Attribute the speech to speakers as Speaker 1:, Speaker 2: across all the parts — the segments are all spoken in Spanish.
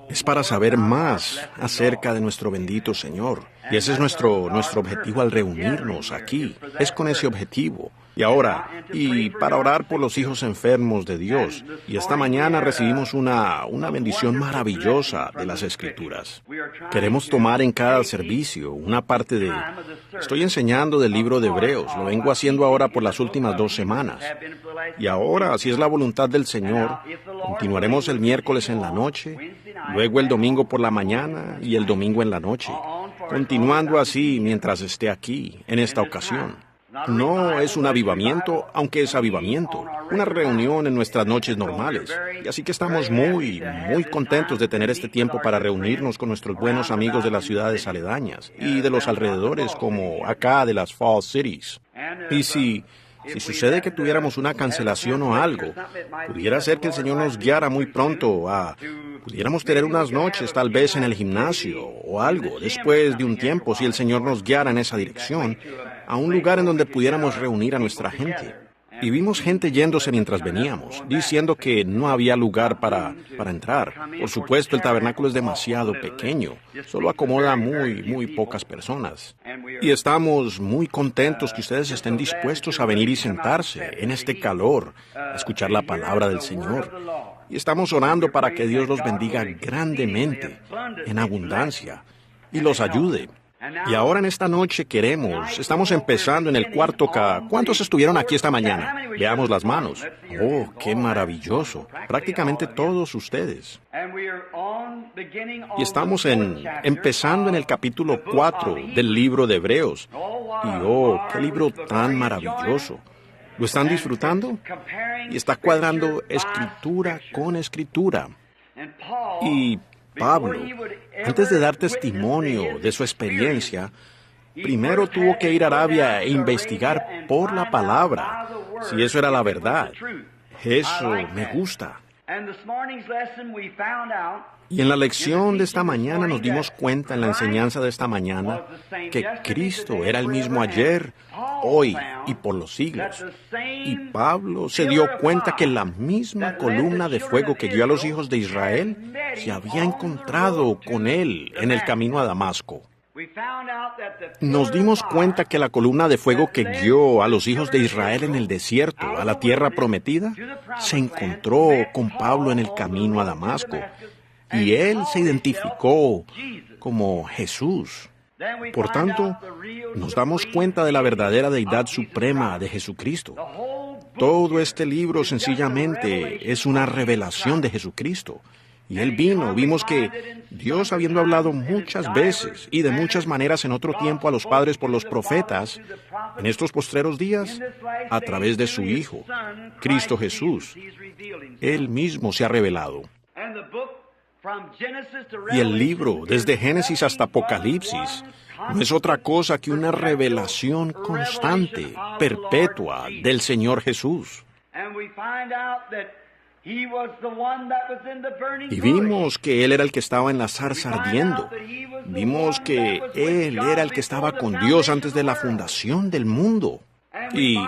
Speaker 1: Es para saber más acerca de nuestro bendito Señor. Y ese es nuestro objetivo al reunirnos aquí. Es con ese objetivo. Y ahora, para orar por los hijos enfermos de Dios. Y esta mañana recibimos una bendición maravillosa de las Escrituras. Queremos tomar en cada servicio una parte de... Estoy enseñando del libro de Hebreos. Lo vengo haciendo ahora por las últimas 2 semanas. Y ahora, si es la voluntad del Señor, continuaremos el miércoles en la noche, luego el domingo por la mañana y el domingo en la noche, continuando así mientras esté aquí, en esta ocasión. No es un avivamiento, aunque es avivamiento, una reunión en nuestras noches normales. Y así que estamos muy contentos de tener este tiempo para reunirnos con nuestros buenos amigos de las ciudades aledañas y de los alrededores, como acá de las Fall Cities. Y si sucede que tuviéramos una cancelación o algo, pudiera ser que el Señor nos guiara muy pronto pudiéramos tener unas noches tal vez en el gimnasio o algo, después de un tiempo, si el Señor nos guiara en esa dirección, a un lugar en donde pudiéramos reunir a nuestra gente. Y vimos gente yéndose mientras veníamos, diciendo que no había lugar para entrar. Por supuesto, el tabernáculo es demasiado pequeño, solo acomoda muy pocas personas. Y estamos muy contentos que ustedes estén dispuestos a venir y sentarse en este calor, a escuchar la palabra del Señor. Y estamos orando para que Dios los bendiga grandemente, en abundancia, y los ayude. Y ahora en esta noche estamos empezando en el cuarto K. ¿Cuántos estuvieron aquí esta mañana? Veamos las manos. ¡Oh, qué maravilloso! Prácticamente todos ustedes. Y estamos empezando en el capítulo 4 del libro de Hebreos. Y ¡oh, qué libro tan maravilloso! ¿Lo están disfrutando? Y está cuadrando escritura con escritura. Y Pablo, antes de dar testimonio de su experiencia, primero tuvo que ir a Arabia e investigar por la palabra, si eso era la verdad. Eso me gusta. Y en la lección de esta mañana nos dimos cuenta, en la enseñanza de esta mañana, que Cristo era el mismo ayer, hoy y por los siglos. Y Pablo se dio cuenta que la misma columna de fuego que guió a los hijos de Israel se había encontrado con él en el camino a Damasco. Nos dimos cuenta que la columna de fuego que guió a los hijos de Israel en el desierto, a la tierra prometida, se encontró con Pablo en el camino a Damasco. Y él se identificó como Jesús. Por tanto, nos damos cuenta de la verdadera deidad suprema de Jesucristo. Todo este libro sencillamente es una revelación de Jesucristo. Y Él vimos que Dios, habiendo hablado muchas veces y de muchas maneras en otro tiempo a los padres por los profetas, en estos postreros días, a través de su Hijo, Cristo Jesús, Él mismo se ha revelado. Y el libro, desde Génesis hasta Apocalipsis, no es otra cosa que una revelación constante, perpetua, del Señor Jesús. Y vimos que Él era el que estaba en la zarza ardiendo. Vimos que Él era el que estaba con Dios antes de la fundación del mundo. Y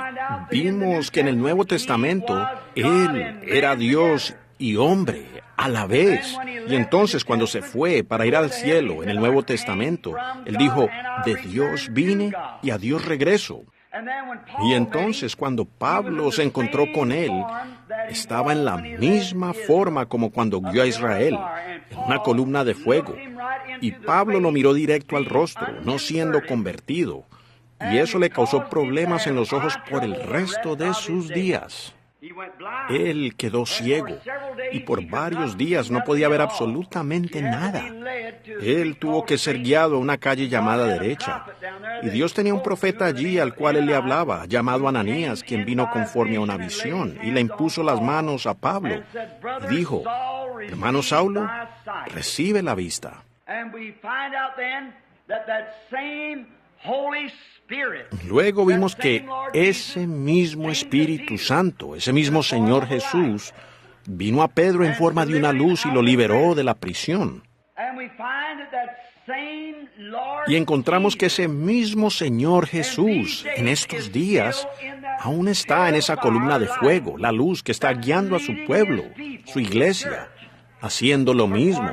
Speaker 1: vimos que en el Nuevo Testamento Él era Dios y hombre a la vez. Y entonces cuando se fue para ir al cielo en el Nuevo Testamento, Él dijo, de Dios vine y a Dios regreso. Y entonces cuando Pablo se encontró con Él, estaba en la misma forma como cuando guió a Israel, en una columna de fuego. Y Pablo lo miró directo al rostro, no siendo convertido. Y eso le causó problemas en los ojos por el resto de sus días. Él quedó ciego y por varios días no podía ver absolutamente nada. Él tuvo que ser guiado a una calle llamada Derecha. Y Dios tenía un profeta allí al cual Él le hablaba, llamado Ananías, quien vino conforme a una visión y le impuso las manos a Pablo. Y dijo, hermano Saulo, recibe la vista. Luego vimos que ese mismo Espíritu Santo, ese mismo Señor Jesús, vino a Pedro en forma de una luz y lo liberó de la prisión. Y encontramos que ese mismo Señor Jesús, en estos días, aún está en esa columna de fuego, la luz que está guiando a su pueblo, su iglesia. haciendo lo mismo,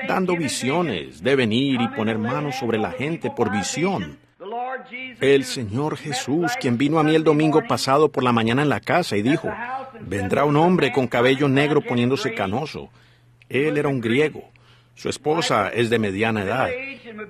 Speaker 1: dando visiones de venir y poner manos sobre la gente por visión. El Señor Jesús, quien vino a mí el domingo pasado por la mañana en la casa y dijo, vendrá un hombre con cabello negro poniéndose canoso. Él era un griego. Su esposa es de mediana edad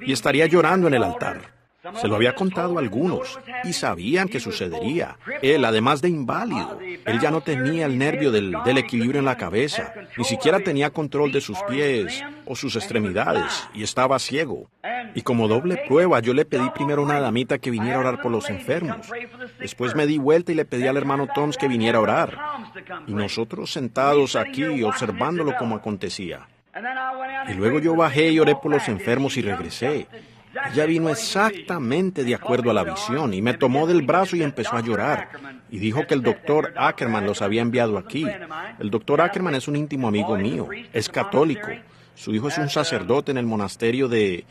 Speaker 1: y estaría llorando en el altar. Se lo había contado a algunos y sabían que sucedería. Él, además de inválido, él ya no tenía el nervio del equilibrio en la cabeza, ni siquiera tenía control de sus pies o sus extremidades y estaba ciego. Y como doble prueba, yo le pedí primero a una damita que viniera a orar por los enfermos. Después me di vuelta y le pedí al hermano Toms que viniera a orar. Y nosotros sentados aquí observándolo como acontecía. Y luego yo bajé y oré por los enfermos y regresé. Ella vino exactamente de acuerdo a la visión y me tomó del brazo y empezó a llorar. Y dijo que el doctor Ackerman los había enviado aquí. El doctor Ackerman es un íntimo amigo mío, es católico. Su hijo es un sacerdote en el monasterio de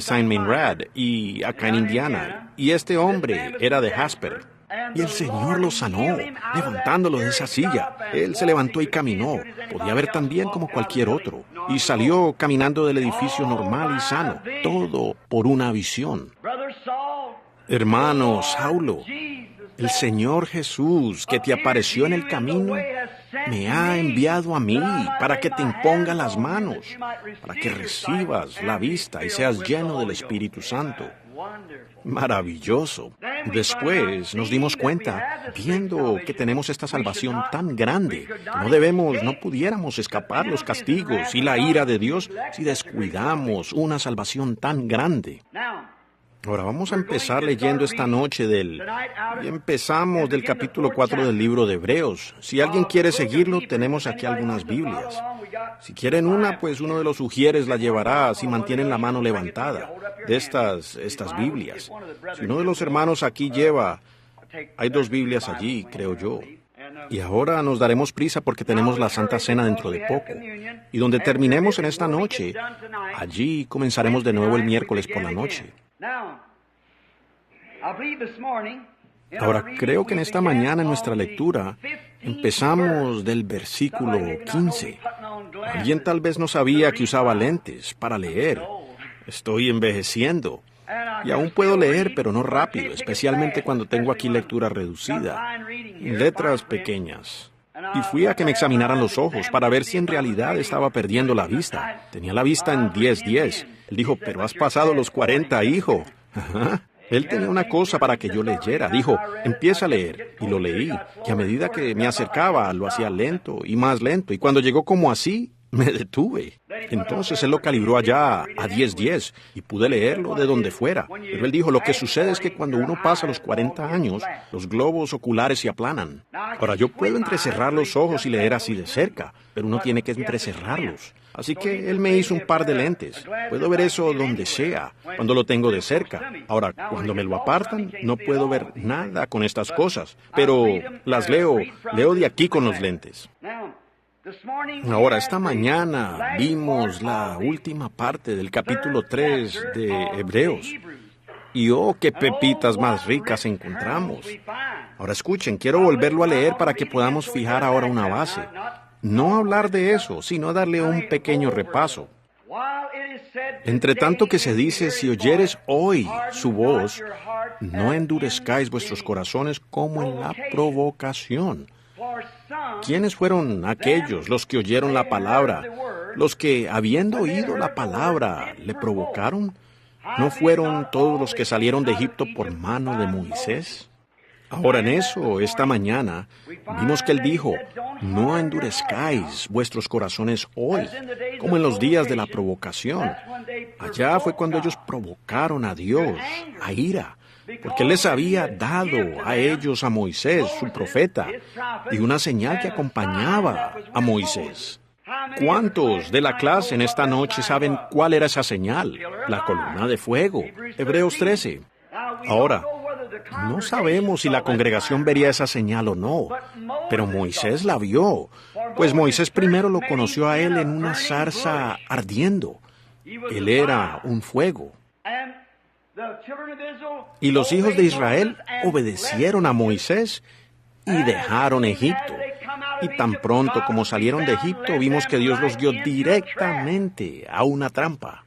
Speaker 1: Saint Meinrad y acá en Indiana. Y este hombre era de Jasper. Y el Señor lo sanó, levantándolo de esa silla. Él se levantó y caminó. Podía ver tan bien como cualquier otro. Y salió caminando del edificio normal y sano. Todo por una visión. Hermano Saulo, el Señor Jesús, que te apareció en el camino, me ha enviado a mí para que te imponga las manos, para que recibas la vista y seas lleno del Espíritu Santo. Maravilloso. Después nos dimos cuenta, viendo que tenemos esta salvación tan grande, que no pudiéramos escapar los castigos y la ira de Dios si descuidamos una salvación tan grande. Ahora vamos a empezar leyendo esta noche empezamos del capítulo 4 del libro de Hebreos. Si alguien quiere seguirlo, tenemos aquí algunas Biblias. Si quieren una, pues uno de los ujieres la llevará si mantienen la mano levantada, de estas Biblias. Si uno de los hermanos aquí lleva, hay 2 Biblias allí, creo yo. Y ahora nos daremos prisa porque tenemos la Santa Cena dentro de poco. Y donde terminemos en esta noche, allí comenzaremos de nuevo el miércoles por la noche. Ahora, creo que en esta mañana en nuestra lectura empezamos del versículo 15. Alguien tal vez no sabía que usaba lentes para leer. Estoy envejeciendo. Y aún puedo leer, pero no rápido, especialmente cuando tengo aquí lectura reducida, letras pequeñas. Y fui a que me examinaran los ojos para ver si en realidad estaba perdiendo la vista. Tenía la vista en 10:10. Él dijo, pero has pasado los 40, hijo. Ajá. Él tenía una cosa para que yo leyera. Dijo, empieza a leer. Y lo leí. Y a medida que me acercaba, lo hacía lento y más lento. Y cuando llegó como así, me detuve. Entonces él lo calibró allá a 10:10 y pude leerlo de donde fuera. Pero él dijo, lo que sucede es que cuando uno pasa los 40 años, los globos oculares se aplanan. Ahora, yo puedo entrecerrar los ojos y leer así de cerca, pero uno tiene que entrecerrarlos. Así que él me hizo un par de lentes. Puedo ver eso donde sea, cuando lo tengo de cerca. Ahora, cuando me lo apartan, no puedo ver nada con estas cosas, pero las leo de aquí con los lentes. Ahora, esta mañana vimos la última parte del capítulo 3 de Hebreos. Y oh, qué pepitas más ricas encontramos. Ahora escuchen, quiero volverlo a leer para que podamos fijar ahora una base. No hablar de eso, sino darle un pequeño repaso. Entre tanto que se dice, si oyeres hoy su voz, no endurezcáis vuestros corazones como en la provocación. ¿Quiénes fueron aquellos, los que oyeron la palabra, los que, habiendo oído la palabra, le provocaron? ¿No fueron todos los que salieron de Egipto por mano de Moisés? Ahora en eso, esta mañana, vimos que él dijo, no endurezcáis vuestros corazones hoy, como en los días de la provocación. Allá fue cuando ellos provocaron a Dios, a ira, porque él les había dado a ellos a Moisés, su profeta, y una señal que acompañaba a Moisés. ¿Cuántos de la clase en esta noche saben cuál era esa señal? La columna de fuego, Hebreos 13. Ahora, no sabemos si la congregación vería esa señal o no, pero Moisés la vio, pues Moisés primero lo conoció a él en una zarza ardiendo. Él era un fuego. Y los hijos de Israel obedecieron a Moisés y dejaron Egipto. Y tan pronto como salieron de Egipto, vimos que Dios los guió directamente a una trampa.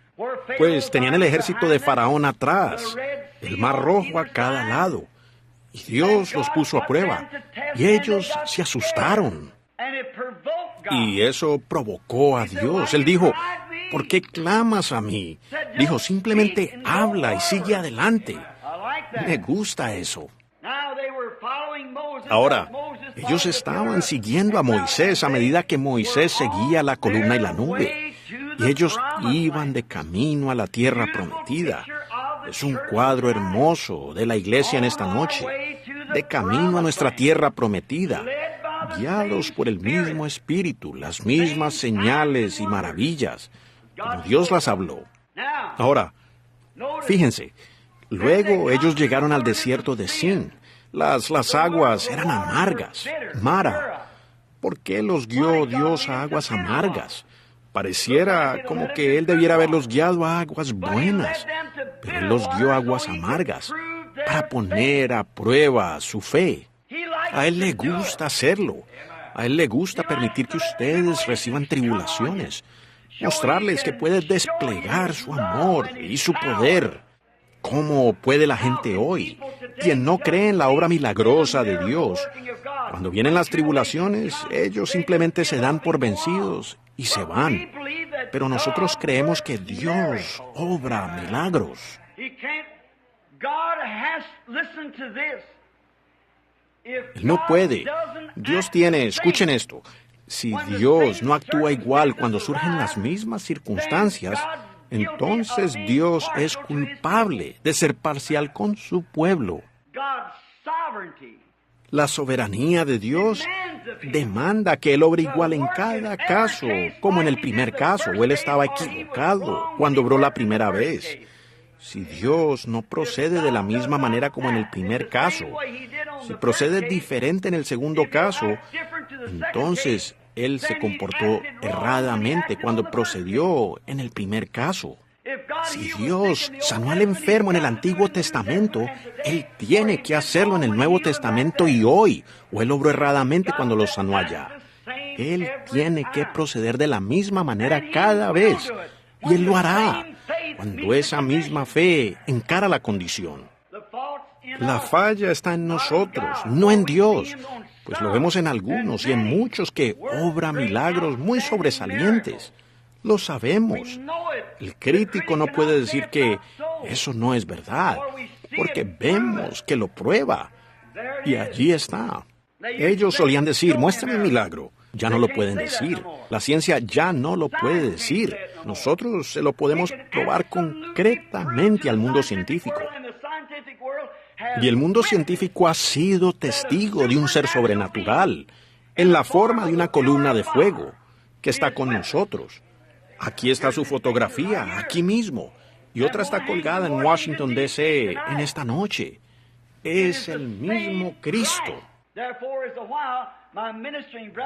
Speaker 1: Pues tenían el ejército de Faraón atrás, el Mar Rojo a cada lado. Y Dios los puso a prueba. Y ellos se asustaron. Y eso provocó a Dios. Él dijo, ¿por qué clamas a mí? Dijo, simplemente habla y sigue adelante. Me gusta eso. Ahora, ellos estaban siguiendo a Moisés a medida que Moisés seguía la columna y la nube. Y ellos iban de camino a la tierra prometida. Es un cuadro hermoso de la iglesia en esta noche. De camino a nuestra tierra prometida, guiados por el mismo Espíritu, las mismas señales y maravillas, como Dios las habló. Ahora, fíjense, luego ellos llegaron al desierto de Sin. Las aguas eran amargas. Mara, ¿por qué los guió Dios a aguas amargas? Pareciera como que Él debiera haberlos guiado a aguas buenas, pero Él los guió a aguas amargas para poner a prueba su fe. A Él le gusta hacerlo. A Él le gusta permitir que ustedes reciban tribulaciones, mostrarles que puede desplegar su amor y su poder. ¿Cómo puede la gente hoy, quien no cree en la obra milagrosa de Dios? Cuando vienen las tribulaciones, ellos simplemente se dan por vencidos y se van. Pero nosotros creemos que Dios obra milagros. Él no puede. Dios tiene, escuchen esto, si Dios no actúa igual cuando surgen las mismas circunstancias, entonces Dios es culpable de ser parcial con su pueblo. La soberanía de Dios demanda que Él obre igual en cada caso, como en el primer caso, o Él estaba equivocado cuando obró la primera vez. Si Dios no procede de la misma manera como en el primer caso, si procede diferente en el segundo caso, entonces Él se comportó erradamente cuando procedió en el primer caso. Si Dios sanó al enfermo en el Antiguo Testamento, Él tiene que hacerlo en el Nuevo Testamento y hoy, o Él obró erradamente cuando lo sanó allá. Él tiene que proceder de la misma manera cada vez, y Él lo hará cuando esa misma fe encara la condición. La falla está en nosotros, no en Dios, pues lo vemos en algunos y en muchos que obra milagros muy sobresalientes. Lo sabemos. El crítico no puede decir que eso no es verdad, porque vemos que lo prueba. Y allí está. Ellos solían decir, muéstrame un milagro. Ya no lo pueden decir. La ciencia ya no lo puede decir. Nosotros se lo podemos probar concretamente al mundo científico. Y el mundo científico ha sido testigo de un ser sobrenatural, en la forma de una columna de fuego, que está con nosotros. Aquí está su fotografía, aquí mismo, y otra está colgada en Washington, D.C. en esta noche. Es el mismo Cristo.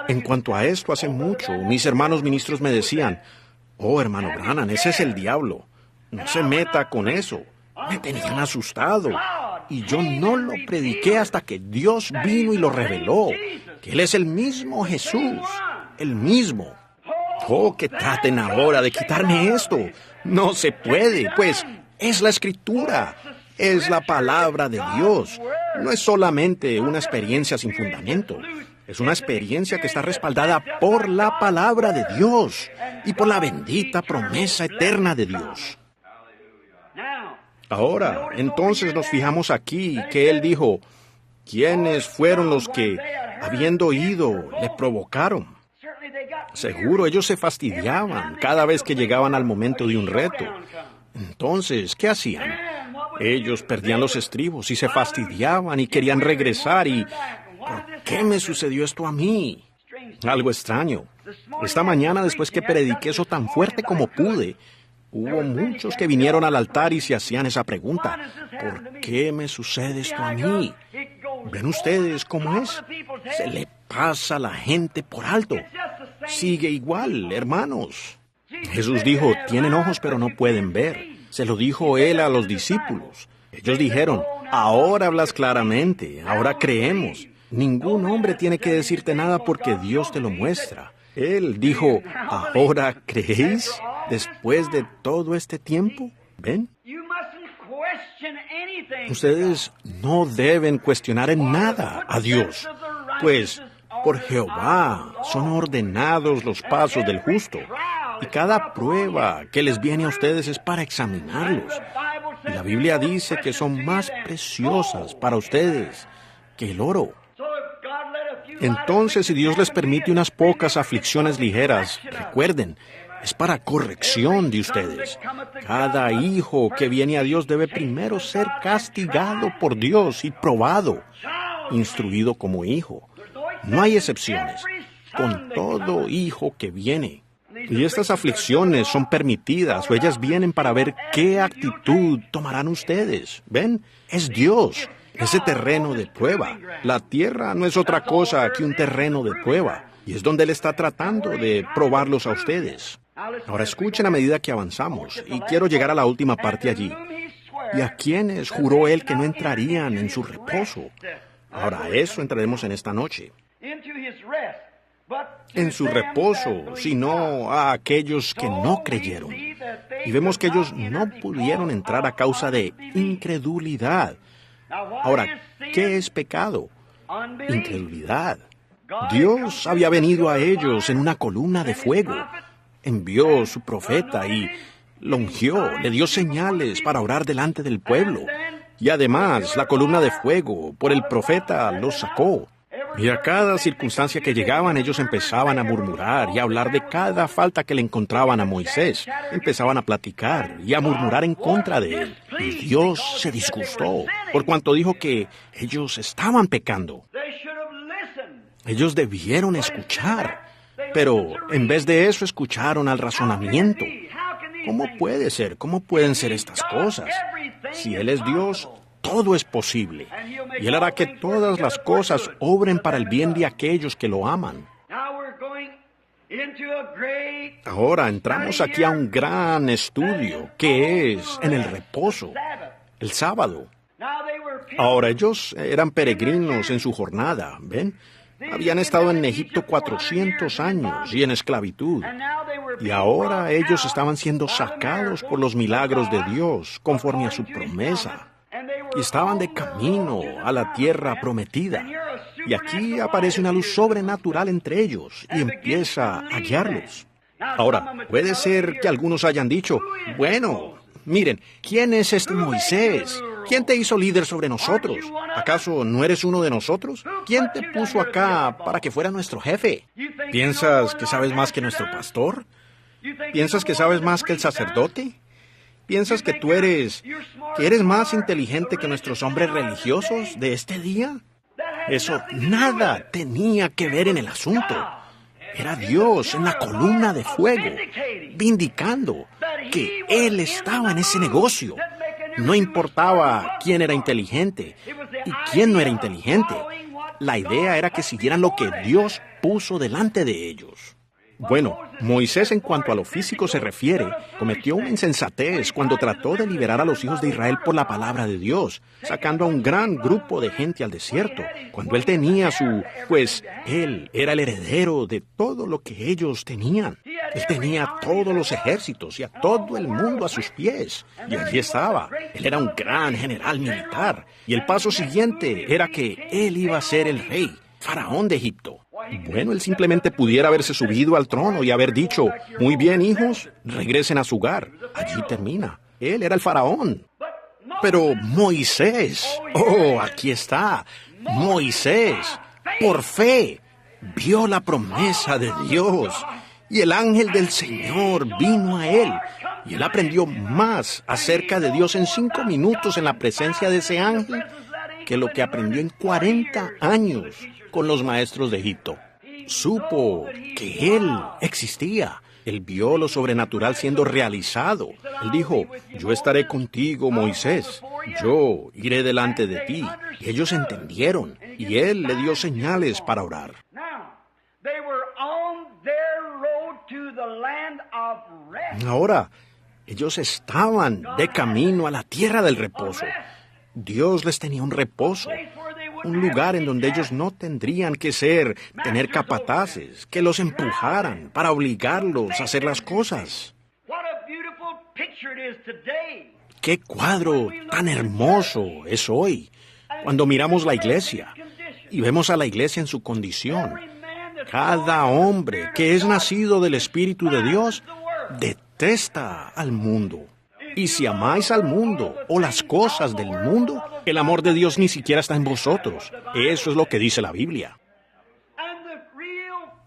Speaker 1: En cuanto a esto, hace mucho, mis hermanos ministros me decían, oh, hermano Branham, ese es el diablo. No se meta con eso. Me tenían asustado. Y yo no lo prediqué hasta que Dios vino y lo reveló. Que Él es el mismo Jesús. El mismo. Oh, que traten ahora de quitarme esto. No se puede, pues es la Escritura. Es la palabra de Dios. No es solamente una experiencia sin fundamento. Es una experiencia que está respaldada por la palabra de Dios y por la bendita promesa eterna de Dios. Ahora, entonces nos fijamos aquí que Él dijo, ¿quiénes fueron los que, habiendo ido, le provocaron? Seguro ellos se fastidiaban cada vez que llegaban al momento de un reto. Entonces, ¿qué hacían? Ellos perdían los estribos y se fastidiaban y querían regresar y... ¿Por qué me sucedió esto a mí? Algo extraño. Esta mañana, después que prediqué eso tan fuerte como pude, hubo muchos que vinieron al altar y se hacían esa pregunta. ¿Por qué me sucede esto a mí? ¿Ven ustedes cómo es? Se le pasa a la gente por alto. Sigue igual, hermanos. Jesús dijo, tienen ojos pero no pueden ver. Se lo dijo Él a los discípulos. Ellos dijeron, ahora hablas claramente, ahora creemos. Ningún hombre tiene que decirte nada porque Dios te lo muestra. Él dijo, ¿ahora creéis después de todo este tiempo? ¿Ven? Ustedes no deben cuestionar en nada a Dios, pues por Jehová son ordenados los pasos del justo, y cada prueba que les viene a ustedes es para examinarlos. Y la Biblia dice que son más preciosas para ustedes que el oro. Entonces, si Dios les permite unas pocas aflicciones ligeras, recuerden, es para corrección de ustedes. Cada hijo que viene a Dios debe primero ser castigado por Dios y probado, instruido como hijo. No hay excepciones, con todo hijo que viene. Y estas aflicciones son permitidas, o ellas vienen para ver qué actitud tomarán ustedes. ¿Ven? Es Dios, ese terreno de prueba. La tierra no es otra cosa que un terreno de prueba, y es donde Él está tratando de probarlos a ustedes. Ahora escuchen a medida que avanzamos, y quiero llegar a la última parte allí. ¿Y a quiénes juró Él que no entrarían en su reposo? Ahora a eso entraremos en esta noche. En su reposo, sino a aquellos que no creyeron. Y vemos que ellos no pudieron entrar a causa de incredulidad. Ahora, ¿qué es pecado? Incredulidad. Dios había venido a ellos en una columna de fuego. Envió su profeta y lo ungió, le dio señales para orar delante del pueblo. Y además, la columna de fuego por el profeta los sacó. Y a cada circunstancia que llegaban, ellos empezaban a murmurar y a hablar de cada falta que le encontraban a Moisés. Empezaban a platicar y a murmurar en contra de él. Y Dios se disgustó, por cuanto dijo que ellos estaban pecando. Ellos debieron escuchar, pero en vez de eso escucharon al razonamiento. ¿Cómo puede ser? ¿Cómo pueden ser estas cosas? Si Él es Dios, todo es posible, y Él hará que todas las cosas obren para el bien de aquellos que lo aman. Ahora entramos aquí a un gran estudio, que es en el reposo, el sábado. Ahora ellos eran peregrinos en su jornada, ¿ven? Habían estado en Egipto 400 años y en esclavitud. Y ahora ellos estaban siendo sacados por los milagros de Dios, conforme a su promesa. Y estaban de camino a la tierra prometida. Y aquí aparece una luz sobrenatural entre ellos y empieza a guiarlos. Ahora, puede ser que algunos hayan dicho, bueno, miren, ¿quién es este Moisés? ¿Quién te hizo líder sobre nosotros? ¿Acaso no eres uno de nosotros? ¿Quién te puso acá para que fuera nuestro jefe? ¿Piensas que sabes más que nuestro pastor? ¿Piensas que sabes más que el sacerdote? ¿Piensas que tú eres más inteligente que nuestros hombres religiosos de este día? Eso nada tenía que ver en el asunto. Era Dios en la columna de fuego, vindicando que Él estaba en ese negocio. No importaba quién era inteligente y quién no era inteligente. La idea era que siguieran lo que Dios puso delante de ellos. Bueno, Moisés, en cuanto a lo físico se refiere, cometió una insensatez cuando trató de liberar a los hijos de Israel por la palabra de Dios, sacando a un gran grupo de gente al desierto, cuando él tenía él era el heredero de todo lo que ellos tenían. Él tenía todos los ejércitos y a todo el mundo a sus pies. Y allí estaba. Él era un gran general militar. Y el paso siguiente era que él iba a ser el rey, faraón de Egipto. Bueno, él simplemente pudiera haberse subido al trono y haber dicho, muy bien, hijos, regresen a su hogar. Allí termina. Él era el faraón. Pero Moisés, aquí está. Moisés, por fe, vio la promesa de Dios. Y el ángel del Señor vino a él. Y él aprendió más acerca de Dios en 5 minutos en la presencia de ese ángel que lo que aprendió en 40 años con los maestros de Egipto. Supo que Él existía. Él vio lo sobrenatural siendo realizado. Él dijo, yo estaré contigo, Moisés. Yo iré delante de ti. Y ellos entendieron. Y Él le dio señales para orar. Ahora, ellos estaban de camino a la tierra del reposo. Dios les tenía un reposo. un lugar en donde ellos no tendrían que tener capataces, que los empujaran para obligarlos a hacer las cosas. ¡Qué cuadro tan hermoso es hoy! Cuando miramos la iglesia y vemos a la iglesia en su condición, cada hombre que es nacido del Espíritu de Dios detesta al mundo. Y si amáis al mundo o las cosas del mundo, el amor de Dios ni siquiera está en vosotros. Eso es lo que dice la Biblia.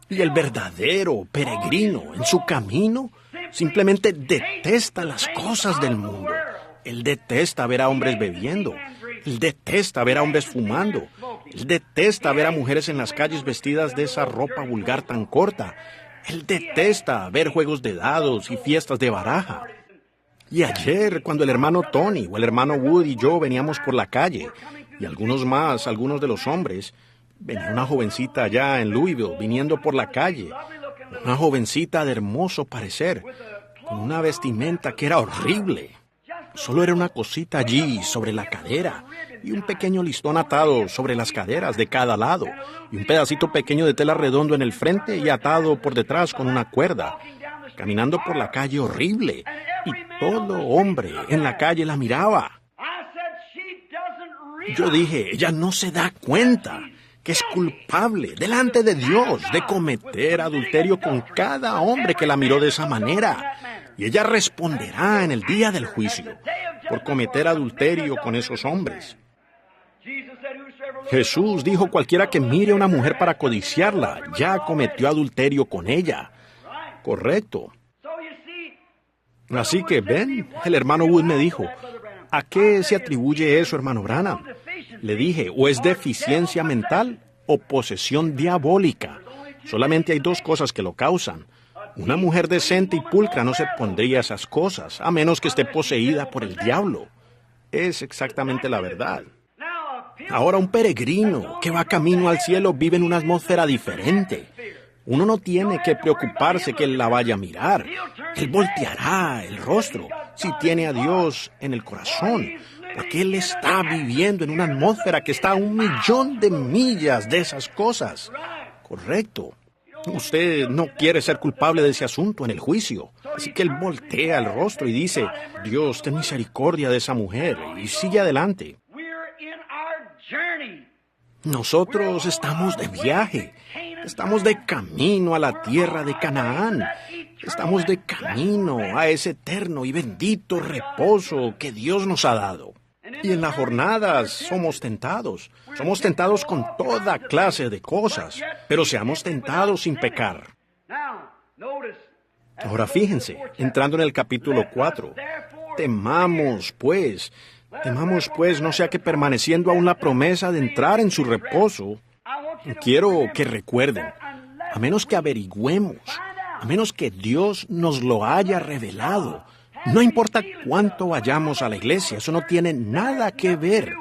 Speaker 1: Y el verdadero peregrino en su camino simplemente detesta las cosas del mundo. Él detesta ver a hombres bebiendo. Él detesta ver a hombres fumando. Él detesta ver a mujeres en las calles vestidas de esa ropa vulgar tan corta. Él detesta ver juegos de dados y fiestas de baraja. Y ayer, cuando el hermano Tony o el hermano Wood y yo veníamos por la calle, y algunos de los hombres, venía una jovencita allá en Louisville viniendo por la calle, una jovencita de hermoso parecer, con una vestimenta que era horrible. Solo era una cosita allí sobre la cadera y un pequeño listón atado sobre las caderas de cada lado y un pedacito pequeño de tela redondo en el frente y atado por detrás con una cuerda, caminando por la calle horrible, y todo hombre en la calle la miraba. Yo dije, ella no se da cuenta que es culpable delante de Dios de cometer adulterio con cada hombre que la miró de esa manera. Y ella responderá en el día del juicio por cometer adulterio con esos hombres. Jesús dijo, cualquiera que mire a una mujer para codiciarla, ya cometió adulterio con ella. Correcto. Así que, ven, el hermano Wood me dijo, ¿a qué se atribuye eso, hermano Branham? Le dije, o es deficiencia mental o posesión diabólica. Solamente hay dos cosas que lo causan. Una mujer decente y pulcra no se pondría esas cosas, a menos que esté poseída por el diablo. Es exactamente la verdad. Ahora, un peregrino que va camino al cielo vive en una atmósfera diferente. Uno no tiene que preocuparse que él la vaya a mirar. Él volteará el rostro si tiene a Dios en el corazón, porque él está viviendo en una atmósfera que está a 1,000,000 de millas de esas cosas. Correcto. Usted no quiere ser culpable de ese asunto en el juicio. Así que él voltea el rostro y dice, Dios, ten misericordia de esa mujer, y sigue adelante. Nosotros estamos de viaje. Estamos de camino a la tierra de Canaán. Estamos de camino a ese eterno y bendito reposo que Dios nos ha dado. Y en las jornadas somos tentados. Somos tentados con toda clase de cosas, pero seamos tentados sin pecar. Ahora fíjense, entrando en el capítulo 4, temamos pues, no sea que permaneciendo aún la promesa de entrar en su reposo, quiero que recuerden, a menos que averigüemos, a menos que Dios nos lo haya revelado, no importa cuánto vayamos a la iglesia, eso no tiene nada que ver.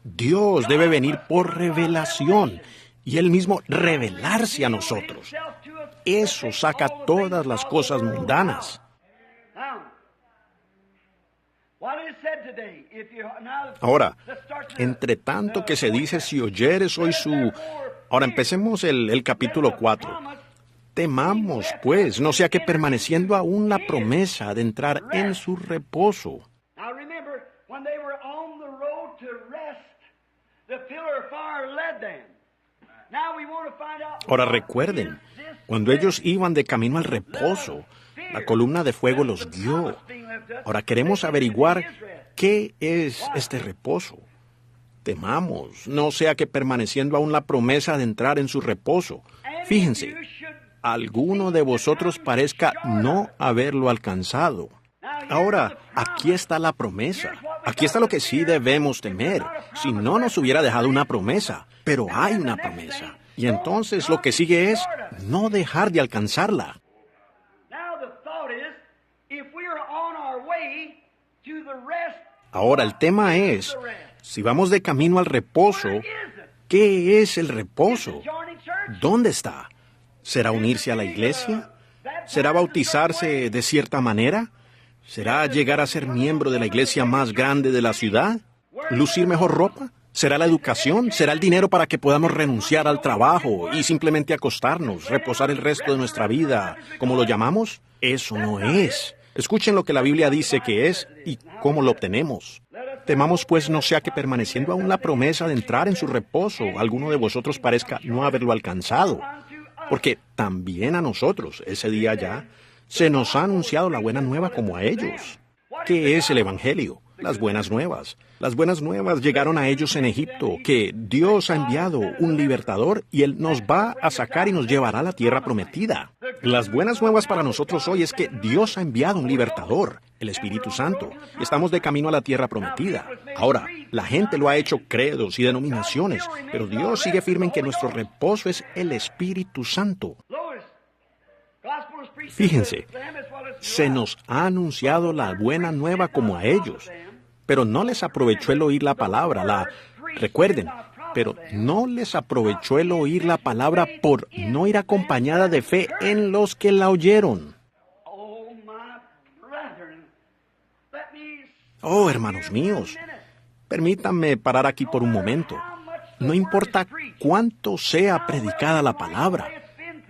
Speaker 1: Dios debe venir por revelación y Él mismo revelarse a nosotros. Eso saca todas las cosas mundanas. Ahora, entre tanto que se dice, si oyeres hoy su... Ahora empecemos el capítulo 4. Temamos, pues, no sea que permaneciendo aún la promesa de entrar en su reposo. Ahora recuerden, cuando ellos iban de camino al reposo, la columna de fuego los guió. Ahora queremos averiguar qué es este reposo. Temamos, no sea que permaneciendo aún la promesa de entrar en su reposo. Fíjense, alguno de vosotros parezca no haberlo alcanzado. Ahora, aquí está la promesa. Aquí está lo que sí debemos temer. Si no nos hubiera dejado una promesa, pero hay una promesa. Y entonces lo que sigue es no dejar de alcanzarla. Ahora el tema es, si vamos de camino al reposo, ¿qué es el reposo? ¿Dónde está? ¿Será unirse a la iglesia? ¿Será bautizarse de cierta manera? ¿Será llegar a ser miembro de la iglesia más grande de la ciudad? ¿Lucir mejor ropa? ¿Será la educación? ¿Será el dinero para que podamos renunciar al trabajo y simplemente acostarnos, reposar el resto de nuestra vida, como lo llamamos? Eso no es. Escuchen lo que la Biblia dice que es y cómo lo obtenemos. Temamos pues no sea que permaneciendo aún la promesa de entrar en su reposo, alguno de vosotros parezca no haberlo alcanzado. Porque también a nosotros, ese día ya, se nos ha anunciado la buena nueva como a ellos. ¿Qué es el Evangelio? Las buenas nuevas. Las buenas nuevas llegaron a ellos en Egipto, que Dios ha enviado un libertador y Él nos va a sacar y nos llevará a la tierra prometida. Las buenas nuevas para nosotros hoy es que Dios ha enviado un libertador, el Espíritu Santo. Estamos de camino a la tierra prometida. Ahora, la gente lo ha hecho credos y denominaciones, pero Dios sigue firme en que nuestro reposo es el Espíritu Santo. Fíjense, se nos ha anunciado la buena nueva como a ellos, pero no les aprovechó el oír la palabra, recuerden, pero no les aprovechó el oír la palabra por no ir acompañada de fe en los que la oyeron. Oh, hermanos míos, permítanme parar aquí por un momento. No importa cuánto sea predicada la palabra,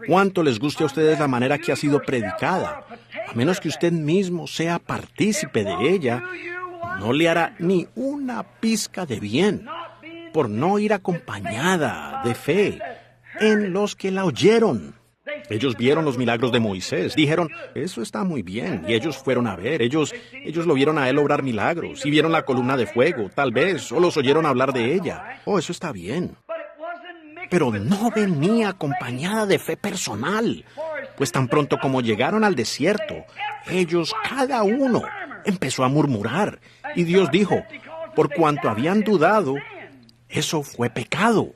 Speaker 1: cuánto les guste a ustedes la manera que ha sido predicada, a menos que usted mismo sea partícipe de ella, no le hará ni una pizca de bien por no ir acompañada de fe en los que la oyeron. Ellos vieron los milagros de Moisés, dijeron, eso está muy bien, y ellos fueron a ver, ellos lo vieron a él obrar milagros, y vieron la columna de fuego, tal vez, o los oyeron hablar de ella. Oh, eso está bien. Pero no venía acompañada de fe personal, pues tan pronto como llegaron al desierto, ellos, cada uno, empezó a murmurar, y Dios dijo, por cuanto habían dudado, eso fue pecado.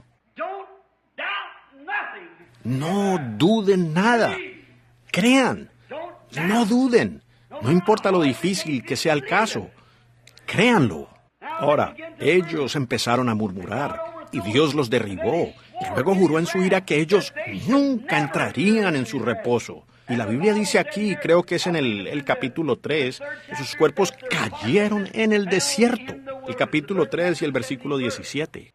Speaker 1: No duden nada. Crean. No duden. No importa lo difícil que sea el caso. Créanlo. Ahora, ellos empezaron a murmurar y Dios los derribó. Y luego juró en su ira que ellos nunca entrarían en su reposo. Y la Biblia dice aquí, creo que es en el capítulo 3, que sus cuerpos cayeron en el desierto. El capítulo 3 y el versículo 17.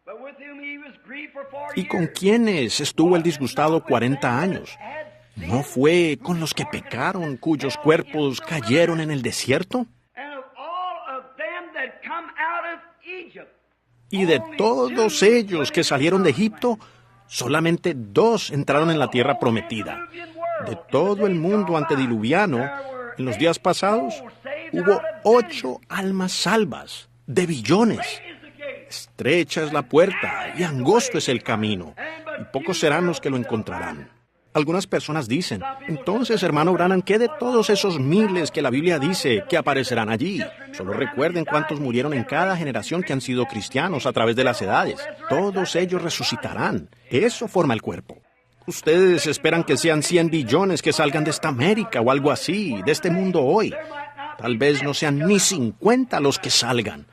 Speaker 1: ¿Y con quiénes estuvo el disgustado 40 años? ¿No fue con los que pecaron, cuyos cuerpos cayeron en el desierto? Y de todos ellos que salieron de Egipto, solamente 2 entraron en la tierra prometida. De todo el mundo antediluviano, en los días pasados, hubo 8 almas salvas, de billones. Estrecha es la puerta y angosto es el camino, y pocos serán los que lo encontrarán. Algunas personas dicen, entonces, hermano Branham, ¿qué de todos esos miles que la Biblia dice que aparecerán allí? Solo recuerden cuántos murieron en cada generación que han sido cristianos a través de las edades. Todos ellos resucitarán. Eso forma el cuerpo. Ustedes esperan que sean 100 billones que salgan de esta América o algo así, de este mundo hoy. Tal vez no sean ni 50 los que salgan.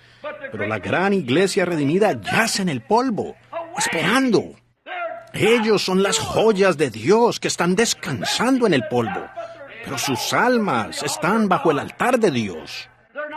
Speaker 1: Pero la gran iglesia redimida yace en el polvo, esperando. Ellos son las joyas de Dios que están descansando en el polvo, pero sus almas están bajo el altar de Dios.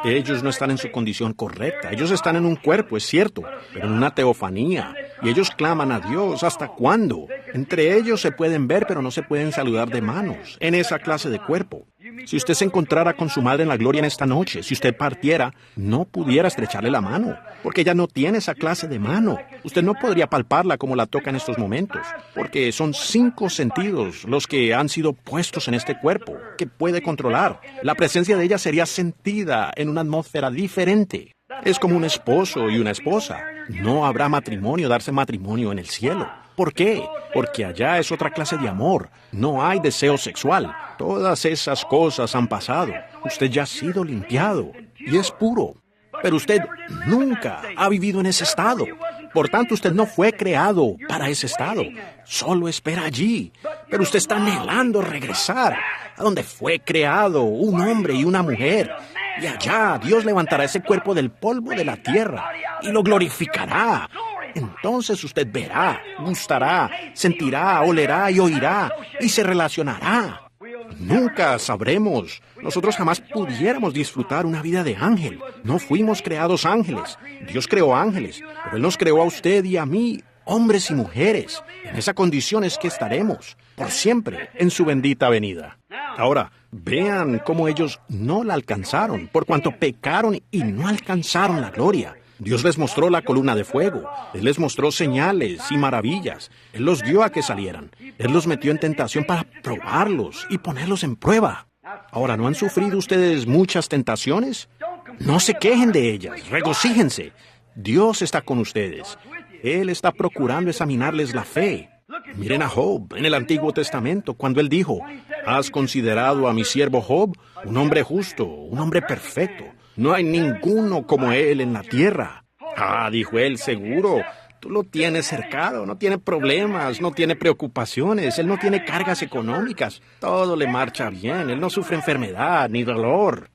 Speaker 1: Ellos no están en su condición correcta, ellos están en un cuerpo, es cierto, pero en una teofanía, y ellos claman a Dios, ¿hasta cuándo? Entre ellos se pueden ver, pero no se pueden saludar de manos, en esa clase de cuerpo. Si usted se encontrara con su madre en la gloria en esta noche, si usted partiera, no pudiera estrecharle la mano, porque ella no tiene esa clase de mano. Usted no podría palparla como la toca en estos momentos, porque son 5 sentidos los que han sido puestos en este cuerpo, que puede controlar. La presencia de ella sería sentida en una atmósfera diferente. Es como un esposo y una esposa. No habrá darse matrimonio en el cielo. ¿Por qué? Porque allá es otra clase de amor. No hay deseo sexual. Todas esas cosas han pasado. Usted ya ha sido limpiado y es puro. Pero usted nunca ha vivido en ese estado. Por tanto, usted no fue creado para ese estado. Solo espera allí. Pero usted está anhelando regresar a donde fue creado un hombre y una mujer. Y allá Dios levantará ese cuerpo del polvo de la tierra y lo glorificará. Entonces usted verá, gustará, sentirá, olerá y oirá y se relacionará. Nunca sabremos. Nosotros jamás pudiéramos disfrutar una vida de ángel. No fuimos creados ángeles. Dios creó ángeles, pero Él nos creó a usted y a mí, hombres y mujeres. En esa condición es que estaremos, por siempre, en su bendita venida. Ahora, vean cómo ellos no la alcanzaron, por cuanto pecaron y no alcanzaron la gloria. Dios les mostró la columna de fuego. Él les mostró señales y maravillas. Él los dio a que salieran. Él los metió en tentación para probarlos y ponerlos en prueba. Ahora, ¿no han sufrido ustedes muchas tentaciones? No se quejen de ellas, regocíjense. Dios está con ustedes. Él está procurando examinarles la fe. Miren a Job en el Antiguo Testamento, cuando él dijo, ¿has considerado a mi siervo Job? Un hombre justo, un hombre perfecto. No hay ninguno como él en la tierra. Ah, dijo él, seguro. Tú lo tienes cercado, no tiene problemas, no tiene preocupaciones, él no tiene cargas económicas. Todo le marcha bien, él no sufre enfermedad ni dolor.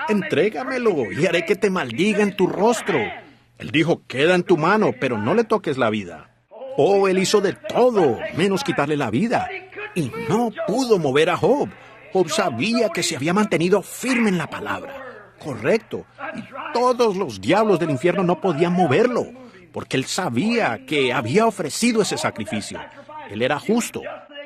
Speaker 1: Entrégamelo y haré que te maldiga en tu rostro. Él dijo, queda en tu mano, pero no le toques la vida. Oh, él hizo de todo, menos quitarle la vida. Y no pudo mover a Job. Job sabía que se había mantenido firme en la palabra. Correcto. Y todos los diablos del infierno no podían moverlo, porque él sabía que había ofrecido ese sacrificio. Él era justo.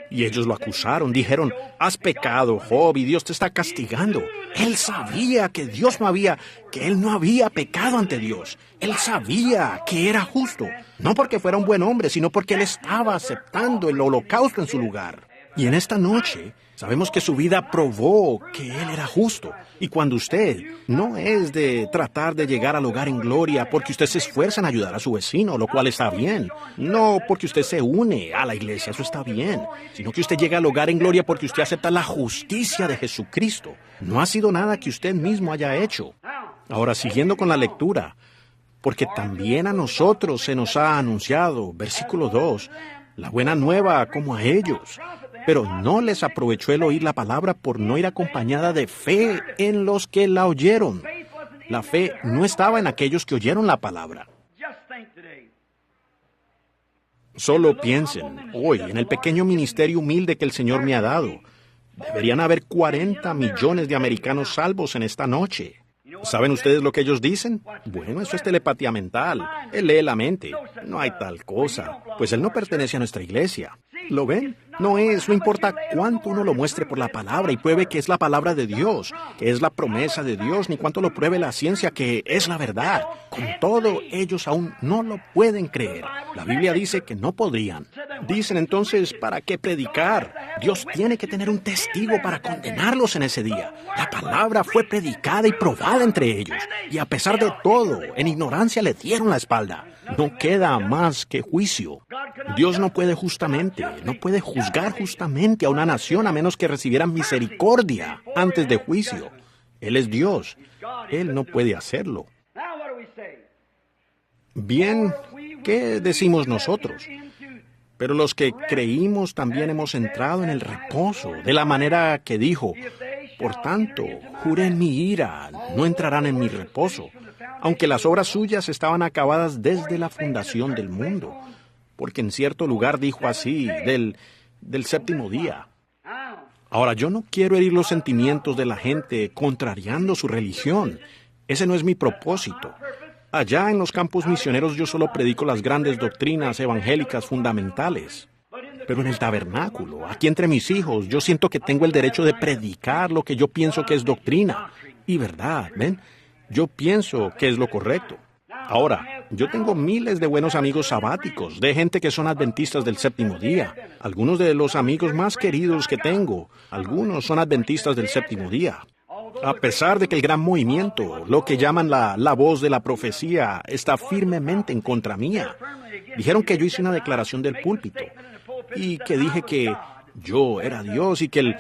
Speaker 1: Y ellos lo acusaron, dijeron, has pecado, Job, y Dios te está castigando. Él sabía que él no había pecado ante Dios. Él sabía que era justo, no porque fuera un buen hombre, sino porque él estaba aceptando el holocausto en su lugar. Y en esta noche, sabemos que su vida probó que él era justo. Y cuando usted no es de tratar de llegar al hogar en gloria porque usted se esfuerza en ayudar a su vecino, lo cual está bien. No porque usted se une a la iglesia, eso está bien. Sino que usted llega al hogar en gloria porque usted acepta la justicia de Jesucristo. No ha sido nada que usted mismo haya hecho. Ahora, siguiendo con la lectura, porque también a nosotros se nos ha anunciado, versículo 2, la buena nueva como a ellos. Pero no les aprovechó el oír la palabra por no ir acompañada de fe en los que la oyeron. La fe no estaba en aquellos que oyeron la palabra. Solo piensen, hoy, en el pequeño ministerio humilde que el Señor me ha dado. Deberían haber 40 millones de americanos salvos en esta noche. ¿Saben ustedes lo que ellos dicen? Bueno, eso es telepatía mental. Él lee la mente. No hay tal cosa, pues él no pertenece a nuestra iglesia. ¿Lo ven? No importa cuánto uno lo muestre por la palabra y pruebe que es la palabra de Dios, que es la promesa de Dios, ni cuánto lo pruebe la ciencia que es la verdad. Con todo, ellos aún no lo pueden creer. La Biblia dice que no podrían. Dicen entonces, ¿para qué predicar? Dios tiene que tener un testigo para condenarlos en ese día. La palabra fue predicada y probada entre ellos, y a pesar de todo, en ignorancia le dieron la espalda. No queda más que juicio. Dios no puede juzgar justamente a una nación a menos que recibieran misericordia antes de juicio. Él es Dios. Él no puede hacerlo. Bien, ¿qué decimos nosotros? Pero los que creímos también hemos entrado en el reposo, de la manera que dijo, por tanto, juré en mi ira, no entrarán en mi reposo, aunque las obras suyas estaban acabadas desde la fundación del mundo. Porque en cierto lugar dijo así, del séptimo día. Ahora, yo no quiero herir los sentimientos de la gente contrariando su religión. Ese no es mi propósito. Allá en los campos misioneros yo solo predico las grandes doctrinas evangélicas fundamentales. Pero en el tabernáculo, aquí entre mis hijos, yo siento que tengo el derecho de predicar lo que yo pienso que es doctrina. Y verdad, ¿ven? Yo pienso que es lo correcto. Ahora, yo tengo miles de buenos amigos sabáticos, de gente que son adventistas del séptimo día. Algunos de los amigos más queridos que tengo, algunos son adventistas del séptimo día. A pesar de que el gran movimiento, lo que llaman la voz de la profecía, está firmemente en contra mía. Dijeron que yo hice una declaración del púlpito y que dije que yo era Dios y que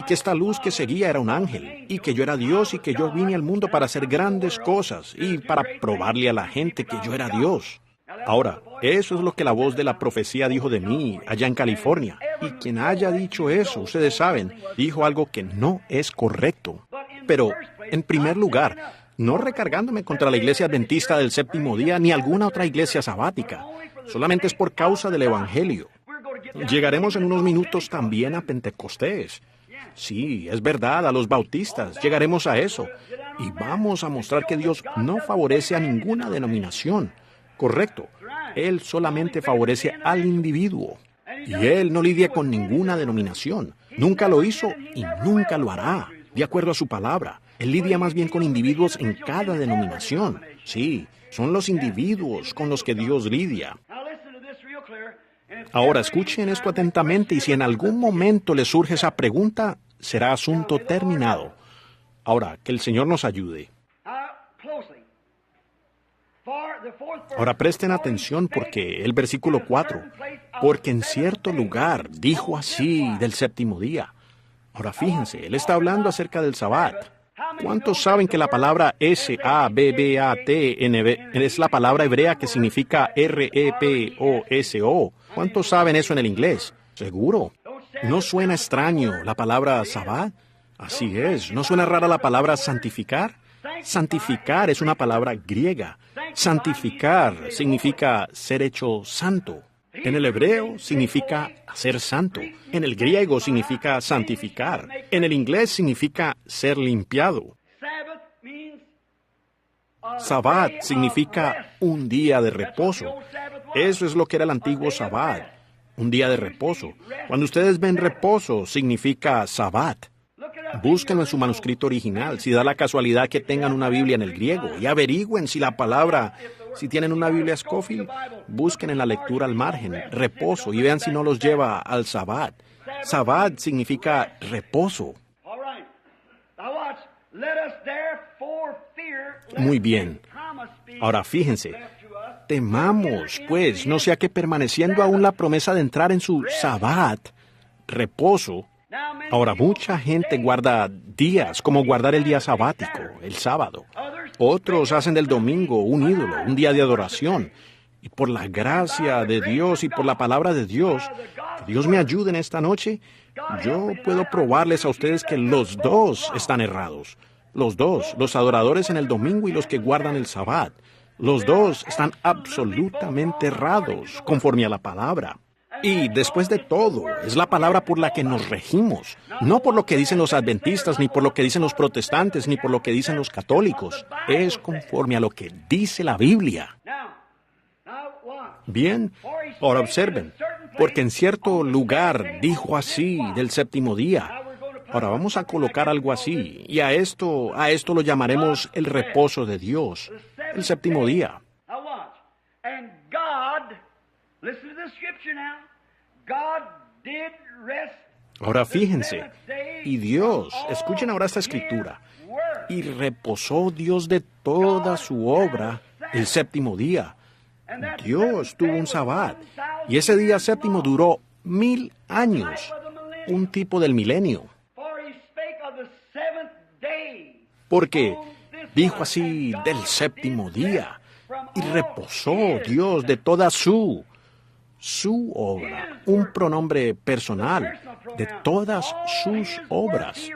Speaker 1: esta luz que seguía era un ángel, y que yo era Dios y que yo vine al mundo para hacer grandes cosas y para probarle a la gente que yo era Dios. Ahora, eso es lo que la voz de la profecía dijo de mí allá en California. Y quien haya dicho eso, ustedes saben, dijo algo que no es correcto. Pero, en primer lugar, no recargándome contra la iglesia adventista del séptimo día ni alguna otra iglesia sabática. Solamente es por causa del Evangelio. Llegaremos en unos minutos también a Pentecostés. Sí, es verdad, a los bautistas. Llegaremos a eso. Y vamos a mostrar que Dios no favorece a ninguna denominación. Correcto. Él solamente favorece al individuo. Y Él no lidia con ninguna denominación. Nunca lo hizo y nunca lo hará, de acuerdo a su palabra. Él lidia más bien con individuos en cada denominación. Sí, son los individuos con los que Dios lidia. Ahora escuchen esto atentamente y si en algún momento les surge esa pregunta, será asunto terminado. Ahora, que el Señor nos ayude. Ahora presten atención porque el versículo 4, porque en cierto lugar dijo así del séptimo día. Ahora fíjense, él está hablando acerca del Sabbat. ¿Cuántos saben que la palabra S-A-B-B-A-T-N-B es la palabra hebrea que significa R-E-P-O-S-O? ¿Cuántos saben eso en el inglés? ¿Seguro? ¿No suena extraño la palabra Sabbat? Así es. ¿No suena rara la palabra santificar? Santificar es una palabra griega. Santificar significa ser hecho santo. En el hebreo significa hacer santo. En el griego significa santificar. En el inglés significa ser limpiado. Sabbat significa un día de reposo. Eso es lo que era el antiguo Sabbat, un día de reposo. Cuando ustedes ven reposo, significa Sabbat. Búsquenlo en su manuscrito original, si da la casualidad que tengan una Biblia en el griego, y averigüen si la palabra, si tienen una Biblia Scofield, busquen en la lectura al margen, reposo, y vean si no los lleva al Sabbat. Sabbat significa reposo. Muy bien. Ahora fíjense, temamos, pues, no sea que permaneciendo aún la promesa de entrar en su Sabbat, reposo. Ahora, mucha gente guarda días, como guardar el día sabático, el sábado. Otros hacen del domingo un ídolo, un día de adoración. Y por la gracia de Dios y por la palabra de Dios, que Dios me ayude en esta noche, yo puedo probarles a ustedes que los dos están errados. Los dos, los adoradores en el domingo y los que guardan el Sabbat. Los dos están absolutamente errados, conforme a la palabra. Y después de todo, es la palabra por la que nos regimos, no por lo que dicen los adventistas, ni por lo que dicen los protestantes, ni por lo que dicen los católicos. Es conforme a lo que dice la Biblia. Bien, ahora observen, porque en cierto lugar dijo así del séptimo día. Ahora vamos a colocar algo así, y a esto lo llamaremos el reposo de Dios, el séptimo día. Ahora fíjense, y Dios, escuchen ahora esta escritura, y reposó Dios de toda su obra el séptimo día. Dios tuvo un Sabbat, y ese día séptimo duró 1000 años, un tipo del milenio. Porque dijo así del séptimo día, y reposó Dios de toda su obra, un pronombre personal, de todas sus obras.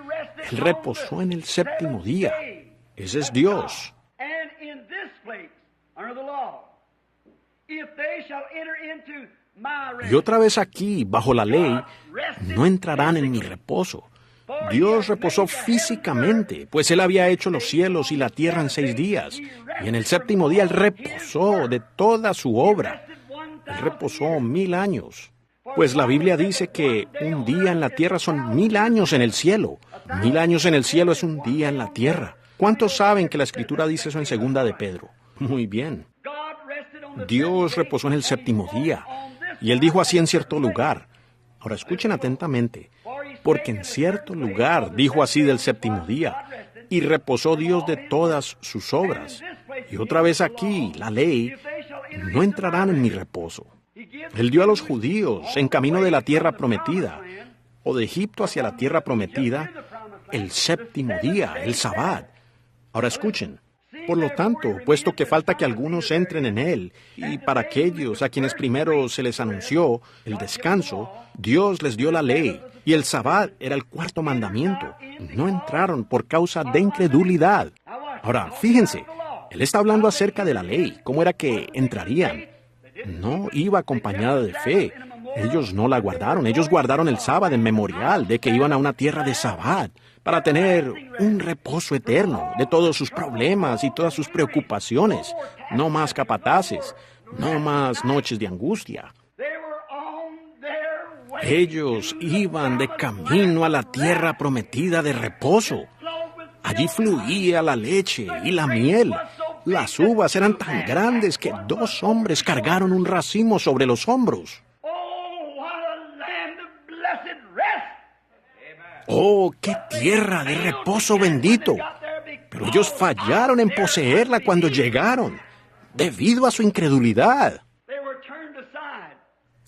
Speaker 1: Él reposó en el séptimo día. Ese es Dios. Y otra vez aquí, bajo la ley, no entrarán en mi reposo. Dios reposó físicamente, pues Él había hecho los cielos y la tierra en 6 días. Y en el séptimo día Él reposó de toda su obra. Él reposó 1000 años. Pues la Biblia dice que un día en la tierra son 1000 años en el cielo. 1000 años en el cielo es un día en la tierra. ¿Cuántos saben que la Escritura dice eso en 2 de Pedro? Muy bien. Dios reposó en el séptimo día. Y Él dijo así en cierto lugar. Ahora escuchen atentamente. Porque en cierto lugar dijo así del séptimo día. Y reposó Dios de todas sus obras. Y otra vez aquí, la ley, no entrarán en mi reposo. Él dio a los judíos en camino de la tierra prometida, o de Egipto hacia la tierra prometida, el séptimo día, el Sabbat. Ahora escuchen. Por lo tanto, puesto que falta que algunos entren en él, y para aquellos a quienes primero se les anunció el descanso, Dios les dio la ley, y el Sabbat era el 4º mandamiento. No entraron por causa de incredulidad. Ahora, fíjense, Él está hablando acerca de la ley, cómo era que entrarían. No iba acompañada de fe. Ellos no la guardaron. Ellos guardaron el sábado en memorial de que iban a una tierra de sabbat para tener un reposo eterno de todos sus problemas y todas sus preocupaciones. No más capataces, no más noches de angustia. Ellos iban de camino a la tierra prometida de reposo. Allí fluía la leche y la miel. Las uvas eran tan grandes que 2 hombres cargaron un racimo sobre los hombros. ¡Oh, qué tierra de reposo bendito! Pero ellos fallaron en poseerla cuando llegaron, debido a su incredulidad.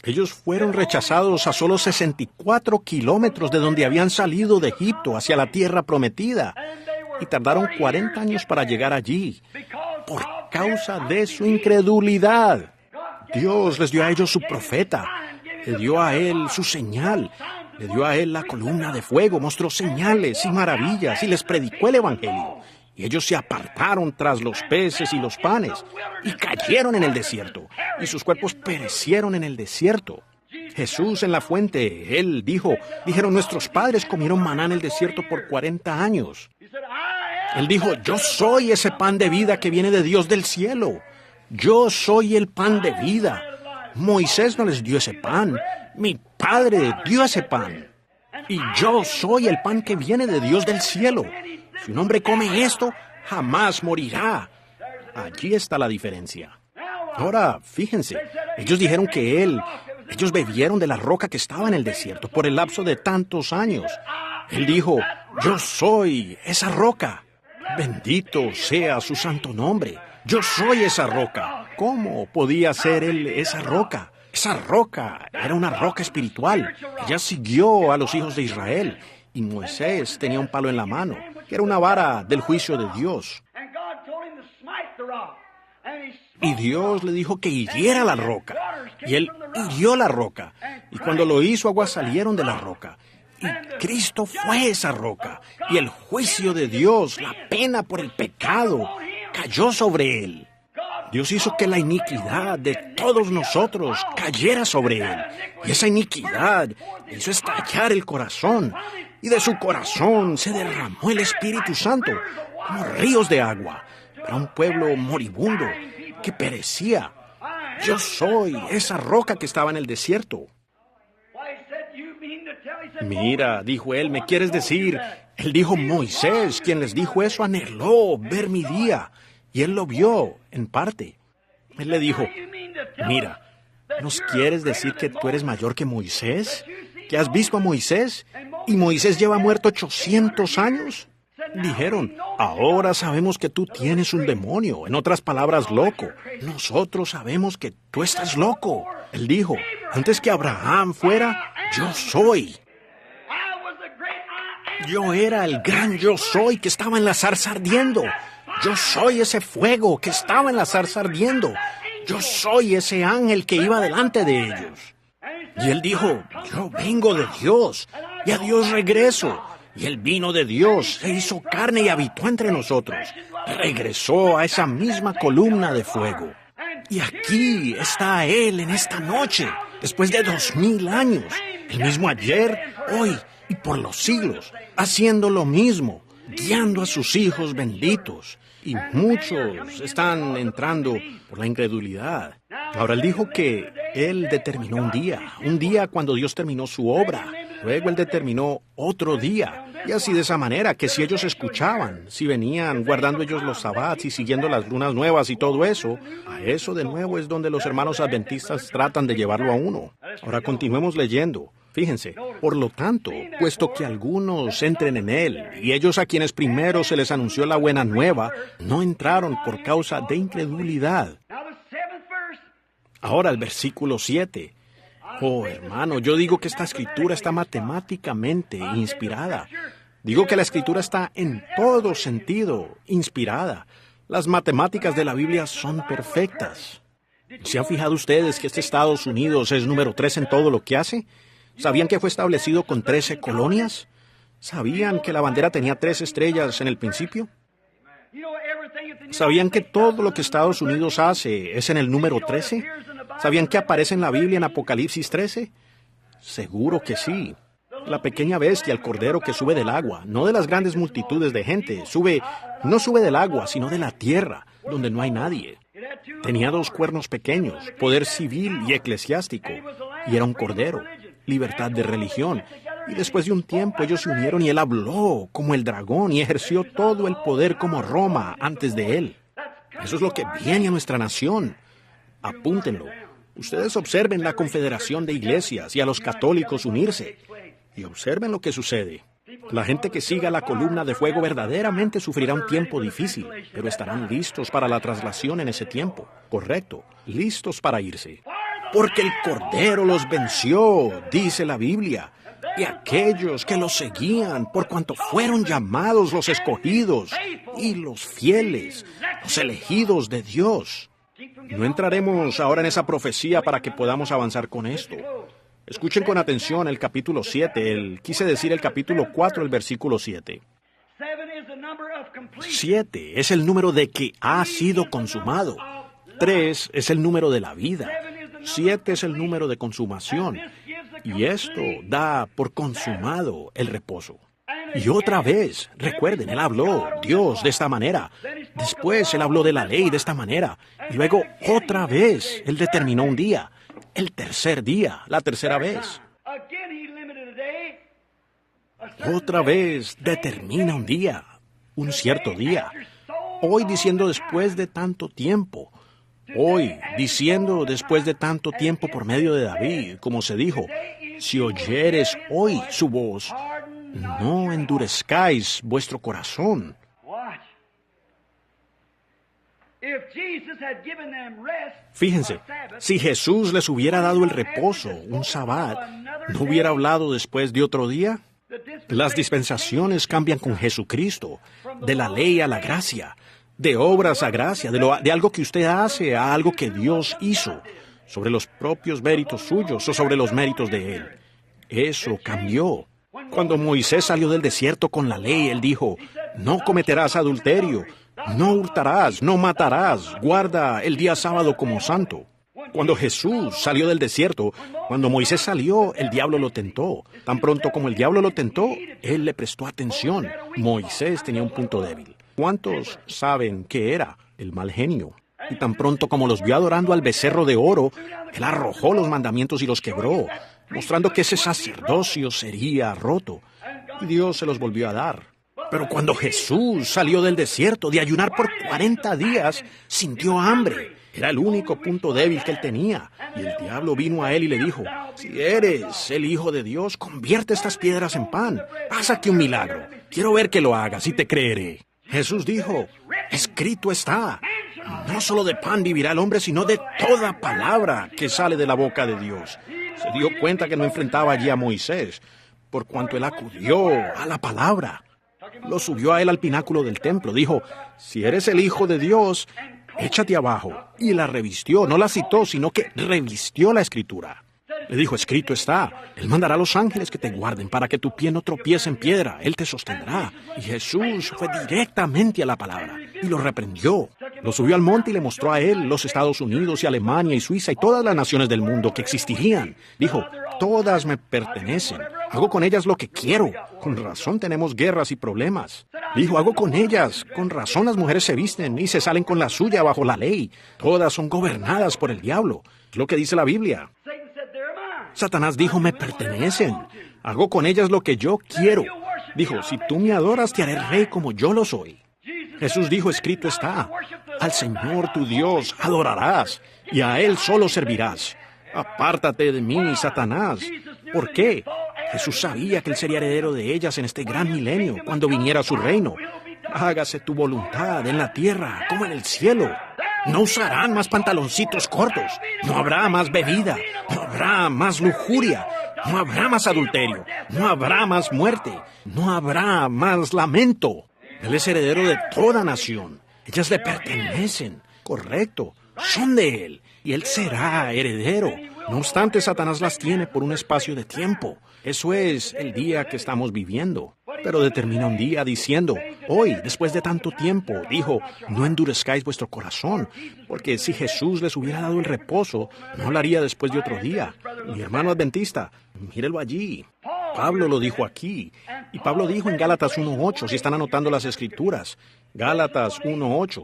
Speaker 1: Ellos fueron rechazados a solo 64 kilómetros de donde habían salido de Egipto hacia la tierra prometida, y tardaron 40 años para llegar allí, por causa de su incredulidad. Dios les dio a ellos su profeta, le dio a él su señal, le dio a él la columna de fuego, mostró señales y maravillas y les predicó el evangelio. Y ellos se apartaron tras los peces y los panes y cayeron en el desierto, y sus cuerpos perecieron en el desierto. Jesús en la fuente, él dijeron nuestros padres comieron maná en el desierto por 40 años. Él dijo, yo soy ese pan de vida que viene de Dios del cielo. Yo soy el pan de vida. Moisés no les dio ese pan. Mi Padre dio ese pan. Y yo soy el pan que viene de Dios del cielo. Si un hombre come esto, jamás morirá. Allí está la diferencia. Ahora, fíjense, ellos dijeron que ellos bebieron de la roca que estaba en el desierto por el lapso de tantos años. Él dijo, yo soy esa roca. Bendito sea su santo nombre. Yo soy esa roca. ¿Cómo podía ser él esa roca? Esa roca era una roca espiritual. Ella siguió a los hijos de Israel. Y Moisés tenía un palo en la mano, que era una vara del juicio de Dios. Y Dios le dijo que hiriera la roca. Y él hirió la roca. Y cuando lo hizo, aguas salieron de la roca. Y Cristo fue esa roca. Y el juicio de Dios, la pena por el pecado, cayó sobre él. Dios hizo que la iniquidad de todos nosotros cayera sobre él. Y esa iniquidad hizo estallar el corazón. Y de su corazón se derramó el Espíritu Santo como ríos de agua para un pueblo moribundo que perecía. Yo soy esa roca que estaba en el desierto. Mira, dijo él, ¿me quieres decir? Él dijo, Moisés, quien les dijo eso, anheló ver mi día. Y él lo vio, en parte. Él le dijo, mira, ¿nos quieres decir que tú eres mayor que Moisés? ¿Que has visto a Moisés? ¿Y Moisés lleva muerto 800 años? Dijeron, ahora sabemos que tú tienes un demonio, en otras palabras, loco. Nosotros sabemos que tú estás loco. Él dijo, antes que Abraham fuera, yo soy. Yo era el gran yo soy que estaba en la zarza ardiendo. Yo soy ese fuego que estaba en la zarza ardiendo. Yo soy ese ángel que iba delante de ellos. Y él dijo, yo vengo de Dios, y a Dios regreso. Y él vino de Dios, se hizo carne y habitó entre nosotros. Regresó a esa misma columna de fuego. Y aquí está él en esta noche, después de 2000 años. El mismo ayer, hoy y por los siglos, haciendo lo mismo, guiando a sus hijos benditos. Y muchos están entrando por la incredulidad. Ahora él dijo que él determinó un día cuando Dios terminó su obra. Luego él determinó otro día. Y así de esa manera que si ellos escuchaban, si venían guardando ellos los sabbats y siguiendo las lunas nuevas y todo eso, a eso de nuevo es donde los hermanos adventistas tratan de llevarlo a uno. Ahora continuemos leyendo. Fíjense, por lo tanto, puesto que algunos entren en él, y ellos a quienes primero se les anunció la buena nueva, no entraron por causa de incredulidad. Ahora el versículo 7. Oh, hermano, yo digo que esta escritura está matemáticamente inspirada. Digo que la escritura está en todo sentido inspirada. Las matemáticas de la Biblia son perfectas. ¿Se han fijado ustedes que este Estados Unidos es número 3 en todo lo que hace? ¿Sabían que fue establecido con 13 colonias? ¿Sabían que la bandera tenía 3 estrellas en el principio? ¿Sabían que todo lo que Estados Unidos hace es en el número 13? ¿Sabían que aparece en la Biblia en Apocalipsis 13? Seguro que sí. La pequeña bestia, el cordero que sube del agua, no de las grandes multitudes de gente, no sube del agua, sino de la tierra, donde no hay nadie. Tenía 2 cuernos pequeños, poder civil y eclesiástico, y era un cordero, libertad de religión. Y después de un tiempo ellos se unieron y él habló como el dragón y ejerció todo el poder como Roma antes de él. Eso es lo que viene a nuestra nación. Apúntenlo. Ustedes observen la confederación de iglesias y a los católicos unirse. Y observen lo que sucede. La gente que siga la columna de fuego verdaderamente sufrirá un tiempo difícil, pero estarán listos para la traslación en ese tiempo. Correcto, listos para irse. Porque el Cordero los venció, dice la Biblia, y aquellos que los seguían, por cuanto fueron llamados los escogidos y los fieles, los elegidos de Dios. No entraremos ahora en esa profecía para que podamos avanzar con esto. Escuchen con atención el capítulo 7, quise decir el capítulo 4, el versículo 7. 7 es el número de que ha sido consumado. 3 es el número de la vida. 7 es el número de consumación. Y esto da por consumado el reposo. Y otra vez, recuerden, él habló, Dios, de esta manera. Después él habló de la ley de esta manera. Y luego otra vez él determinó un día. El tercer día, la tercera vez. Otra vez determina un día, un cierto día. Hoy diciendo después de tanto tiempo. Hoy diciendo después de tanto tiempo por medio de David, como se dijo, si oyeres hoy su voz, no endurezcáis vuestro corazón. Fíjense, si Jesús les hubiera dado el reposo, un sabbat, ¿no hubiera hablado después de otro día? Las dispensaciones cambian con Jesucristo, de la ley a la gracia, de obras a gracia, de algo que usted hace a algo que Dios hizo, sobre los propios méritos suyos o sobre los méritos de Él. Eso cambió. Cuando Moisés salió del desierto con la ley, él dijo, no cometerás adulterio, no hurtarás, no matarás, guarda el día sábado como santo. Cuando Jesús salió del desierto, cuando Moisés salió, el diablo lo tentó. Tan pronto como el diablo lo tentó, él le prestó atención. Moisés tenía un punto débil. ¿Cuántos saben qué era? El mal genio. Y tan pronto como los vio adorando al becerro de oro, él arrojó los mandamientos y los quebró, mostrando que ese sacerdocio sería roto. Y Dios se los volvió a dar. Pero cuando Jesús salió del desierto de ayunar por 40 días, sintió hambre. Era el único punto débil que él tenía. Y el diablo vino a él y le dijo, si eres el Hijo de Dios, convierte estas piedras en pan. Haz aquí un milagro. Quiero ver que lo hagas y te creeré. Jesús dijo, escrito está, no solo de pan vivirá el hombre, sino de toda palabra que sale de la boca de Dios. Se dio cuenta que no enfrentaba allí a Moisés, por cuanto él acudió a la palabra. Lo subió a él al pináculo del templo. Dijo, si eres el Hijo de Dios, échate abajo. Y la revistió, no la citó, sino que revistió la Escritura. Le dijo, escrito está, Él mandará a los ángeles que te guarden para que tu pie no tropiece en piedra. Él te sostendrá. Y Jesús fue directamente a la palabra y lo reprendió. Lo subió al monte y le mostró a él los Estados Unidos y Alemania y Suiza y todas las naciones del mundo que existirían. Dijo, todas me pertenecen. Hago con ellas lo que quiero. Con razón tenemos guerras y problemas. Dijo, hago con ellas. Con razón las mujeres se visten y se salen con la suya bajo la ley. Todas son gobernadas por el diablo. Es lo que dice la Biblia. Satanás dijo, me pertenecen. Hago con ellas lo que yo quiero. Dijo, si tú me adoras, te haré rey como yo lo soy. Jesús dijo, escrito está, al Señor tu Dios adorarás, y a Él solo servirás. Apártate de mí, Satanás. ¿Por qué? Jesús sabía que Él sería heredero de ellas en este gran milenio, cuando viniera su reino. Hágase tu voluntad en la tierra como en el cielo. No usarán más pantaloncitos cortos. No habrá más bebida. No habrá más lujuria. No habrá más adulterio. No habrá más muerte. No habrá más lamento. Él es heredero de toda nación. Ellas le pertenecen. Correcto. Son de Él. Y Él será heredero. No obstante, Satanás las tiene por un espacio de tiempo. Eso es el día que estamos viviendo. Pero determina un día diciendo, hoy, después de tanto tiempo, dijo, no endurezcáis vuestro corazón, porque si Jesús les hubiera dado el reposo, no lo haría después de otro día. Mi hermano adventista, mírelo allí. Pablo lo dijo aquí, y Pablo dijo en Gálatas 1:8, si están anotando las escrituras, Gálatas 1:8,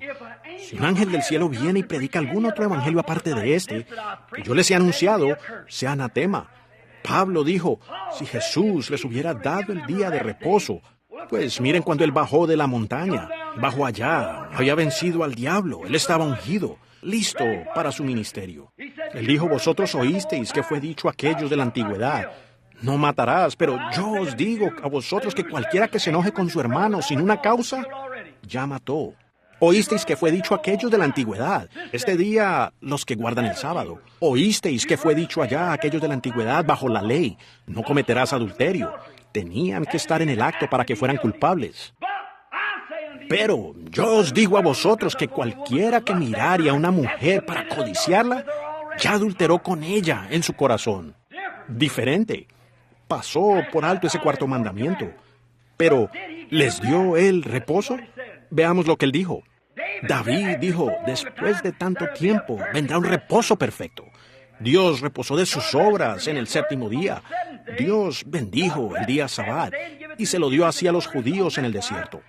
Speaker 1: si un ángel del cielo viene y predica algún otro evangelio aparte de este, que yo les he anunciado, sea anatema. Pablo dijo, si Jesús les hubiera dado el día de reposo, pues miren cuando él bajó de la montaña, bajó allá, había vencido al diablo, él estaba ungido, listo para su ministerio. Él dijo, vosotros oísteis que fue dicho a aquellos de la antigüedad, no matarás, pero yo os digo a vosotros que cualquiera que se enoje con su hermano sin una causa, ya mató. Oísteis que fue dicho a aquellos de la antigüedad, este día los que guardan el sábado. Oísteis que fue dicho allá a aquellos de la antigüedad bajo la ley, no cometerás adulterio. Tenían que estar en el acto para que fueran culpables. Pero yo os digo a vosotros que cualquiera que mirare a una mujer para codiciarla, ya adulteró con ella en su corazón. Diferente. Pasó por alto ese cuarto mandamiento. Pero, ¿les dio él reposo? Veamos lo que él dijo. David dijo, después de tanto tiempo vendrá un reposo perfecto. Dios reposó de sus obras en el séptimo día. Dios bendijo el día Sabbat y se lo dio así a los judíos en el desierto.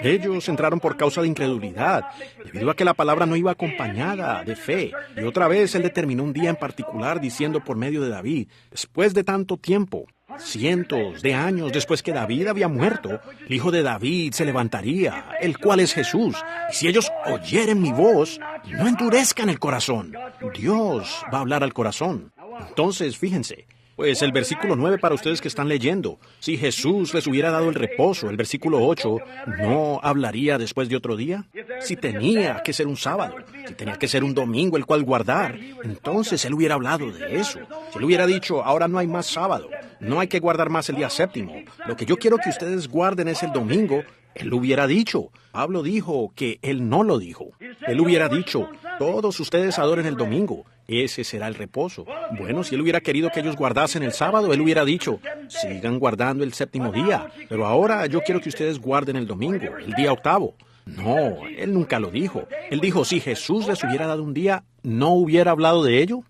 Speaker 1: Ellos entraron por causa de incredulidad, debido a que la palabra no iba acompañada de fe. Y otra vez él determinó un día en particular diciendo por medio de David, después de tanto tiempo, cientos de años después que David había muerto, el hijo de David se levantaría, el cual es Jesús. Y si ellos oyeren mi voz, no endurezcan el corazón. Dios va a hablar al corazón. Entonces, fíjense, pues el versículo 9 para ustedes que están leyendo, si Jesús les hubiera dado el reposo, el versículo 8, ¿no hablaría después de otro día? Si tenía que ser un sábado, si tenía que ser un domingo el cual guardar, entonces él hubiera hablado de eso. Si él hubiera dicho, ahora no hay más sábado, no hay que guardar más el día séptimo, lo que yo quiero que ustedes guarden es el domingo, él hubiera dicho. Pablo dijo que él no lo dijo. Él hubiera dicho, todos ustedes adoren el domingo, ese será el reposo. Bueno, si él hubiera querido que ellos guardasen el sábado, él hubiera dicho, sigan guardando el séptimo día, pero ahora yo quiero que ustedes guarden el domingo, el día octavo. No, él nunca lo dijo. Él dijo, si Jesús les hubiera dado un día, ¿no hubiera hablado de ello?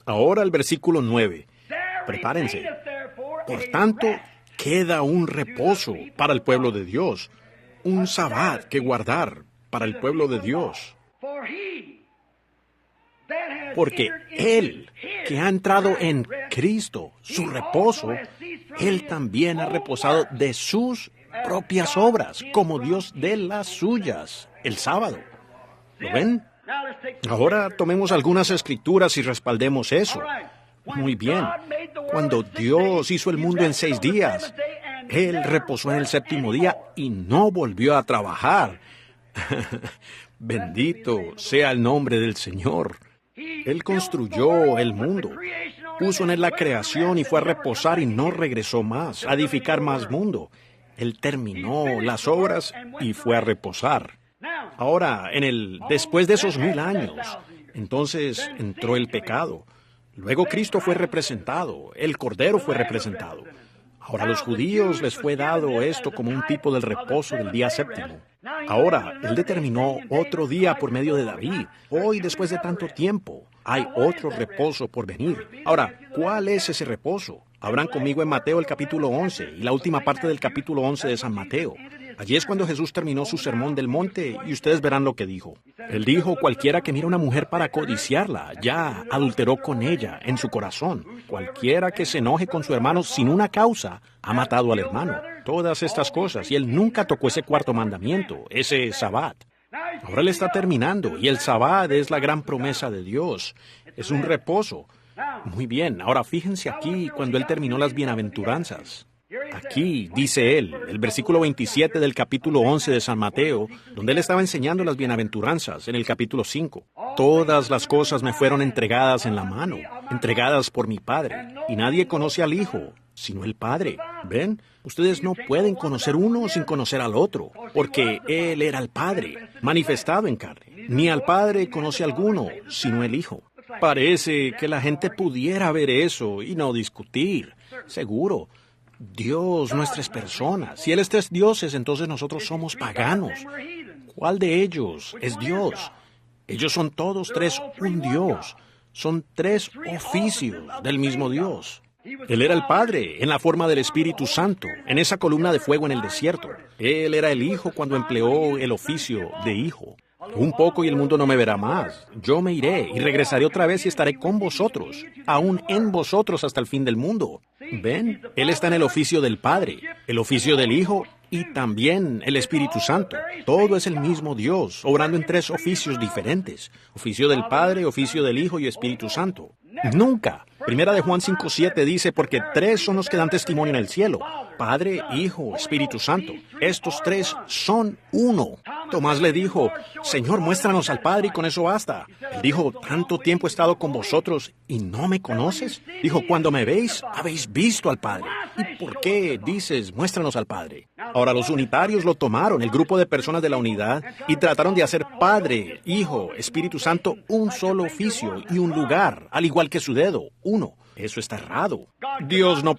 Speaker 1: Ahora el versículo 9. Prepárense. Por tanto, queda un reposo para el pueblo de Dios, un sabbat que guardar para el pueblo de Dios. Porque Él, que ha entrado en Cristo, su reposo, Él también ha reposado de sus propias obras, como Dios de las suyas, el sábado. ¿Lo ven? Ahora tomemos algunas escrituras y respaldemos eso. Muy bien. Cuando Dios hizo el mundo en 6 días, Él reposó en el séptimo día y no volvió a trabajar. Bendito sea el nombre del Señor. Él construyó el mundo, puso en él la creación y fue a reposar y no regresó más, a edificar más mundo. Él terminó las obras y fue a reposar. Ahora, después de esos 1000 años, entonces entró el pecado. Luego Cristo fue representado, el Cordero fue representado. Ahora a los judíos les fue dado esto como un tipo del reposo del día séptimo. Ahora, Él determinó otro día por medio de David. Hoy, después de tanto tiempo, hay otro reposo por venir. Ahora, ¿cuál es ese reposo? Abran conmigo en Mateo el capítulo 11 y la última parte del capítulo 11 de San Mateo. Allí es cuando Jesús terminó su sermón del monte y ustedes verán lo que dijo. Él dijo, cualquiera que mira a una mujer para codiciarla, ya adulteró con ella en su corazón. Cualquiera que se enoje con su hermano sin una causa, ha matado al hermano. Todas estas cosas, y él nunca tocó ese cuarto mandamiento, ese sabbat. Ahora él está terminando, y el sabbat es la gran promesa de Dios. Es un reposo. Muy bien, ahora fíjense aquí cuando él terminó las bienaventuranzas. Aquí dice él, el versículo 27 del capítulo 11 de San Mateo, donde él estaba enseñando las bienaventuranzas, en el capítulo 5. Todas las cosas me fueron entregadas en la mano, entregadas por mi Padre, y nadie conoce al Hijo, sino el Padre. ¿Ven? Ustedes no pueden conocer uno sin conocer al otro, porque Él era el Padre, manifestado en carne. Ni al Padre conoce alguno, sino el Hijo. Parece que la gente pudiera ver eso y no discutir, seguro. Dios, nuestras personas. Si Él es tres dioses, entonces nosotros somos paganos. ¿Cuál de ellos es Dios? Ellos son todos tres un Dios. Son tres oficios del mismo Dios. Él era el Padre en la forma del Espíritu Santo, en esa columna de fuego en el desierto. Él era el Hijo cuando empleó el oficio de Hijo. Un poco y el mundo no me verá más. Yo me iré y regresaré otra vez y estaré con vosotros, aún en vosotros hasta el fin del mundo. ¿Ven? Él está en el oficio del Padre, el oficio del Hijo y también el Espíritu Santo. Todo es el mismo Dios, obrando en tres oficios diferentes. Oficio del Padre, oficio del Hijo y Espíritu Santo. Nunca. Primera de Juan 5:7 dice, porque tres son los que dan testimonio en el cielo. Padre, Hijo, Espíritu Santo. Estos tres son uno. Tomás le dijo, Señor, muéstranos al Padre y con eso basta. Él dijo, tanto tiempo he estado con vosotros y no me conoces. Dijo, cuando me veis, habéis visto al Padre. ¿Y por qué dices, muéstranos al Padre? Ahora los unitarios lo tomaron, el grupo de personas de la unidad, y trataron de hacer Padre, Hijo, Espíritu Santo un solo oficio y un lugar, al igual que su dedo, uno. Eso está errado. Jesús no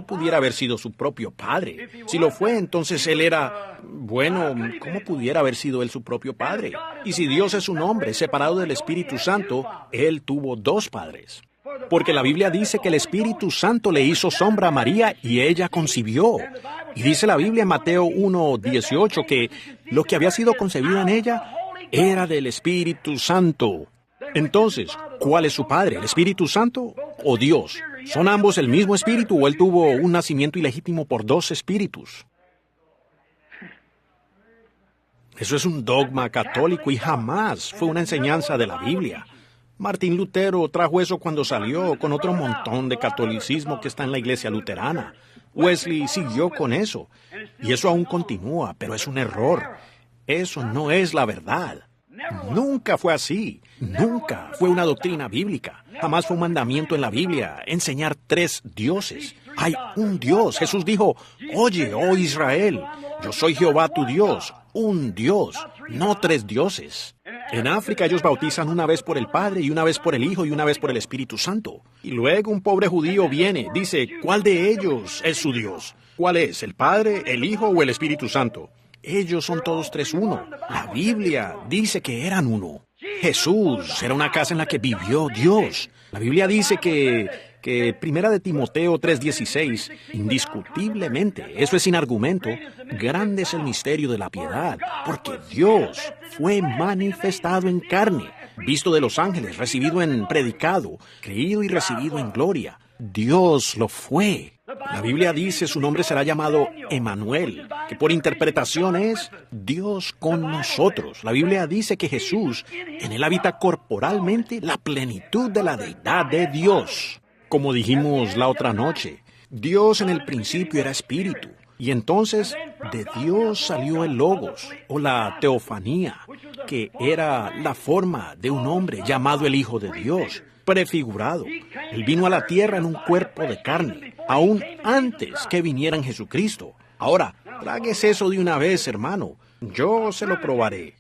Speaker 1: pudiera haber sido su propio Padre. Si lo fue, entonces Él era, bueno, ¿cómo pudiera haber sido Él su propio Padre? Y si Dios es un hombre separado del Espíritu Santo, Él tuvo dos padres. Porque la Biblia dice que el Espíritu Santo le hizo sombra a María y ella concibió. Y dice la Biblia en Mateo 1:18 que lo que había sido concebido en ella era del Espíritu Santo. Entonces, ¿cuál es su padre? ¿El Espíritu Santo o Dios? ¿Son ambos el mismo espíritu o él tuvo un nacimiento ilegítimo por dos espíritus? Eso es un dogma católico y jamás fue una enseñanza de la Biblia. Martín Lutero trajo eso cuando salió con otro montón de catolicismo que está en la iglesia luterana. Wesley siguió con eso. Y eso aún continúa, pero es un error. Eso no es la verdad. Nunca fue así. Nunca fue una doctrina bíblica. Jamás fue un mandamiento en la Biblia enseñar tres dioses. Hay un Dios. Jesús dijo, oye, oh Israel, yo soy Jehová tu Dios, un Dios, no tres dioses. En África ellos bautizan una vez por el Padre y una vez por el Hijo y una vez por el Espíritu Santo. Y luego un pobre judío viene, dice, ¿cuál de ellos es su Dios? ¿Cuál es, el Padre, el Hijo o el Espíritu Santo? Ellos son todos tres uno. La Biblia dice que eran uno. Jesús era una casa en la que vivió Dios. La Biblia dice que Primera de Timoteo 3:16, indiscutiblemente, eso es sin argumento, grande es el misterio de la piedad, porque Dios fue manifestado en carne, visto de los ángeles, recibido en predicado, creído y recibido en gloria. Dios lo fue. La Biblia dice su nombre será llamado Emmanuel, que por interpretación es Dios con nosotros. La Biblia dice que Jesús, en él habita corporalmente la plenitud de la deidad de Dios. Como dijimos la otra noche, Dios en el principio era espíritu, y entonces de Dios salió el Logos, o la teofanía, que era la forma de un hombre llamado el Hijo de Dios, prefigurado. Él vino a la tierra en un cuerpo de carne, aún antes que viniera en Jesucristo. Ahora, tráguese eso de una vez, hermano. Yo se lo probaré.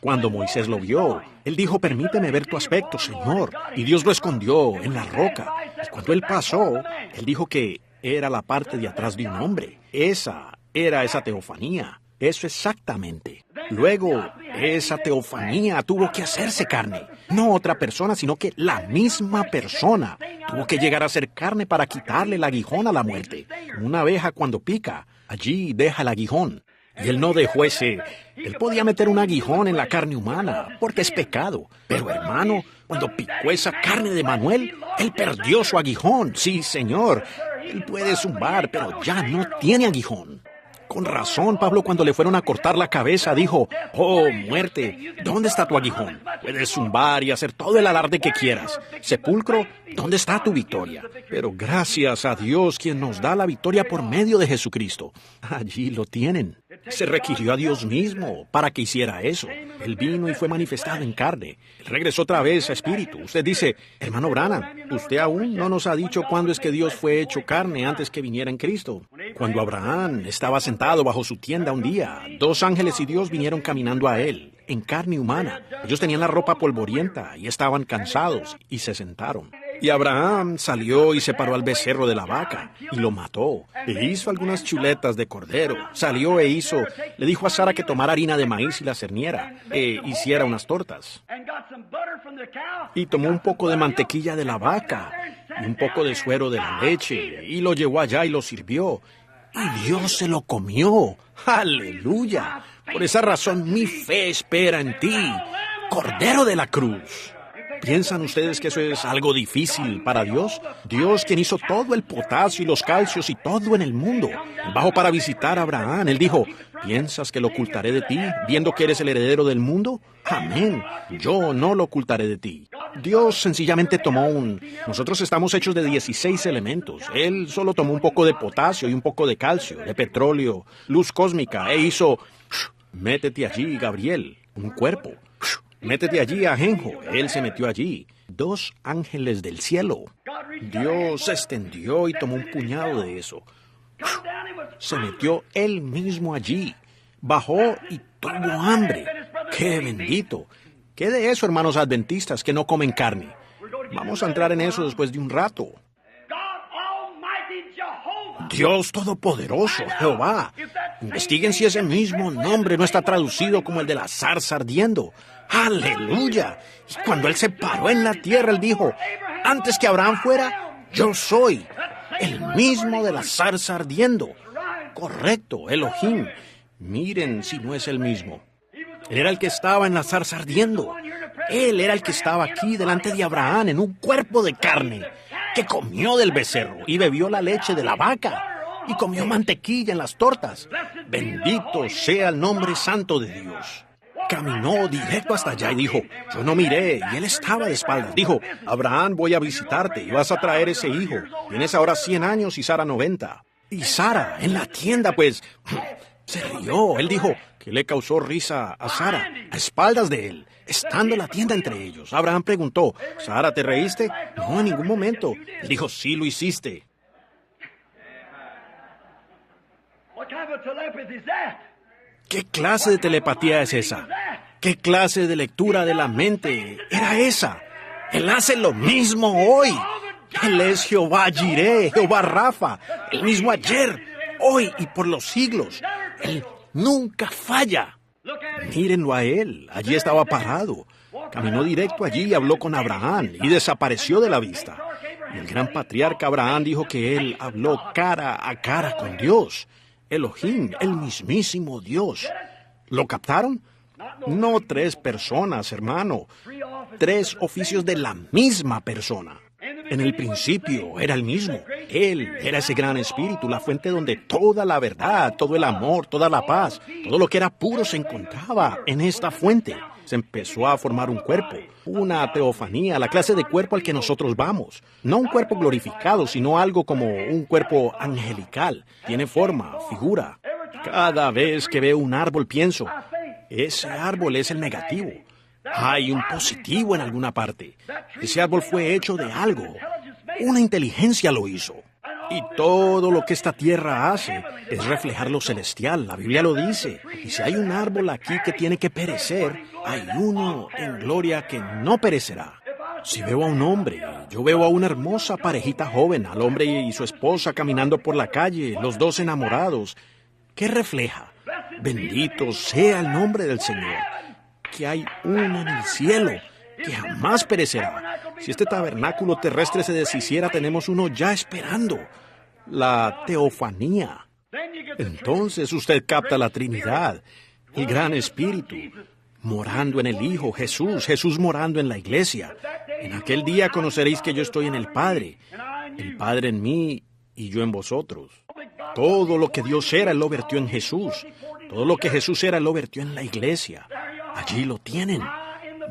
Speaker 1: Cuando Moisés lo vio, él dijo, permíteme ver tu aspecto, Señor. Y Dios lo escondió en la roca. Y cuando él pasó, él dijo que era la parte de atrás de un hombre. Esa era esa teofanía. Eso exactamente. Luego, esa teofanía tuvo que hacerse carne. No otra persona, sino que la misma persona tuvo que llegar a ser carne para quitarle el aguijón a la muerte. Como una abeja cuando pica, allí deja el aguijón. Y él no dejó ese. Él podía meter un aguijón en la carne humana, porque es pecado. Pero hermano, cuando picó esa carne de Manuel, él perdió su aguijón. Sí, Señor. Él puede zumbar, pero ya no tiene aguijón. Con razón, Pablo, cuando le fueron a cortar la cabeza, dijo, oh, muerte, ¿dónde está tu aguijón? Puedes zumbar y hacer todo el alarde que quieras. Sepulcro, ¿dónde está tu victoria? Pero gracias a Dios, quien nos da la victoria por medio de Jesucristo. Allí lo tienen. Se requirió a Dios mismo para que hiciera eso. Él vino y fue manifestado en carne. Él regresó otra vez a espíritu. Usted dice, hermano Branham, usted aún no nos ha dicho cuándo es que Dios fue hecho carne antes que viniera en Cristo. Cuando Abraham estaba sentado bajo su tienda un día, dos ángeles y Dios vinieron caminando a él, en carne humana. Ellos tenían la ropa polvorienta y estaban cansados y se sentaron. Y Abraham salió y separó al becerro de la vaca y lo mató. E hizo algunas chuletas de cordero. Salió le dijo a Sara que tomara harina de maíz y la cerniera e hiciera unas tortas. Y tomó un poco de mantequilla de la vaca y un poco de suero de la leche y lo llevó allá y lo sirvió. Y Dios se lo comió. ¡Aleluya! Por esa razón mi fe espera en ti, Cordero de la Cruz. ¿Piensan ustedes que eso es algo difícil para Dios? Dios, quien hizo todo el potasio y los calcios y todo en el mundo. Él bajó para visitar a Abraham. Él dijo, ¿piensas que lo ocultaré de ti, viendo que eres el heredero del mundo? Amén. Yo no lo ocultaré de ti. Dios sencillamente Nosotros estamos hechos de 16 elementos. Él solo tomó un poco de potasio y un poco de calcio, de petróleo, luz cósmica, e hizo... Métete allí, Gabriel, un cuerpo. Métete allí, Ajenjo. Él se metió allí. 2 ángeles del cielo. Dios se extendió y tomó un puñado de eso. Se metió él mismo allí. Bajó y tuvo hambre. ¡Qué bendito! ¿Qué de eso, hermanos adventistas, que no comen carne? Vamos a entrar en eso después de un rato. Dios Todopoderoso, Jehová. Investiguen si ese mismo nombre no está traducido como el de la zarza ardiendo. ¡Aleluya! Y cuando Él se paró en la tierra, Él dijo, antes que Abraham fuera, yo soy el mismo de la zarza ardiendo. Correcto, Elohim. Miren si no es el mismo. Él era el que estaba en la zarza ardiendo. Él era el que estaba aquí delante de Abraham en un cuerpo de carne, que comió del becerro y bebió la leche de la vaca y comió mantequilla en las tortas. Bendito sea el nombre santo de Dios. Caminó directo hasta allá y dijo, yo no miré, y él estaba de espaldas. Dijo, Abraham, voy a visitarte y vas a traer ese hijo. Tienes ahora 100 años y Sara 90. Y Sara, en la tienda, pues, se rió. Él dijo, ¿qué le causó risa a Sara? A espaldas de él, estando en la tienda entre ellos. Abraham preguntó, Sara, ¿te reíste? No, en ningún momento. Él dijo, sí lo hiciste. ¿Qué clase de telepatía es esa? ¿Qué clase de lectura de la mente era esa? Él hace lo mismo hoy. Él es Jehová Jireh, Jehová Rafa, el mismo ayer, hoy y por los siglos. Él nunca falla. Mírenlo a él. Allí estaba parado. Caminó directo allí y habló con Abraham y desapareció de la vista. Y el gran patriarca Abraham dijo que él habló cara a cara con Dios. Elohim, el mismísimo Dios. ¿Lo captaron? No 3 personas, hermano. 3 oficios de la misma persona. En el principio era el mismo. Él era ese gran espíritu, la fuente donde toda la verdad, todo el amor, toda la paz, todo lo que era puro se encontraba en esta fuente. Se empezó a formar un cuerpo, una teofanía, la clase de cuerpo al que nosotros vamos. No un cuerpo glorificado, sino algo como un cuerpo angelical. Tiene forma, figura. Cada vez que veo un árbol pienso, ese árbol es el negativo. Hay un positivo en alguna parte. Ese árbol fue hecho de algo. Una inteligencia lo hizo. Y todo lo que esta tierra hace es reflejar lo celestial. La Biblia lo dice. Y si hay un árbol aquí que tiene que perecer, hay uno en gloria que no perecerá. Si veo a un hombre, yo veo a una hermosa parejita joven, al hombre y su esposa caminando por la calle, los 2 enamorados. ¿Qué refleja? Bendito sea el nombre del Señor. Que hay uno en el cielo que jamás perecerá. Si este tabernáculo terrestre se deshiciera, tenemos uno ya esperando. La teofanía. Entonces usted capta la Trinidad, el gran Espíritu, morando en el Hijo, Jesús morando en la iglesia. En aquel día conoceréis que yo estoy en el Padre en mí y yo en vosotros. Todo lo que Dios era, Él lo vertió en Jesús. Todo lo que Jesús era, Él lo vertió en la iglesia. Allí lo tienen.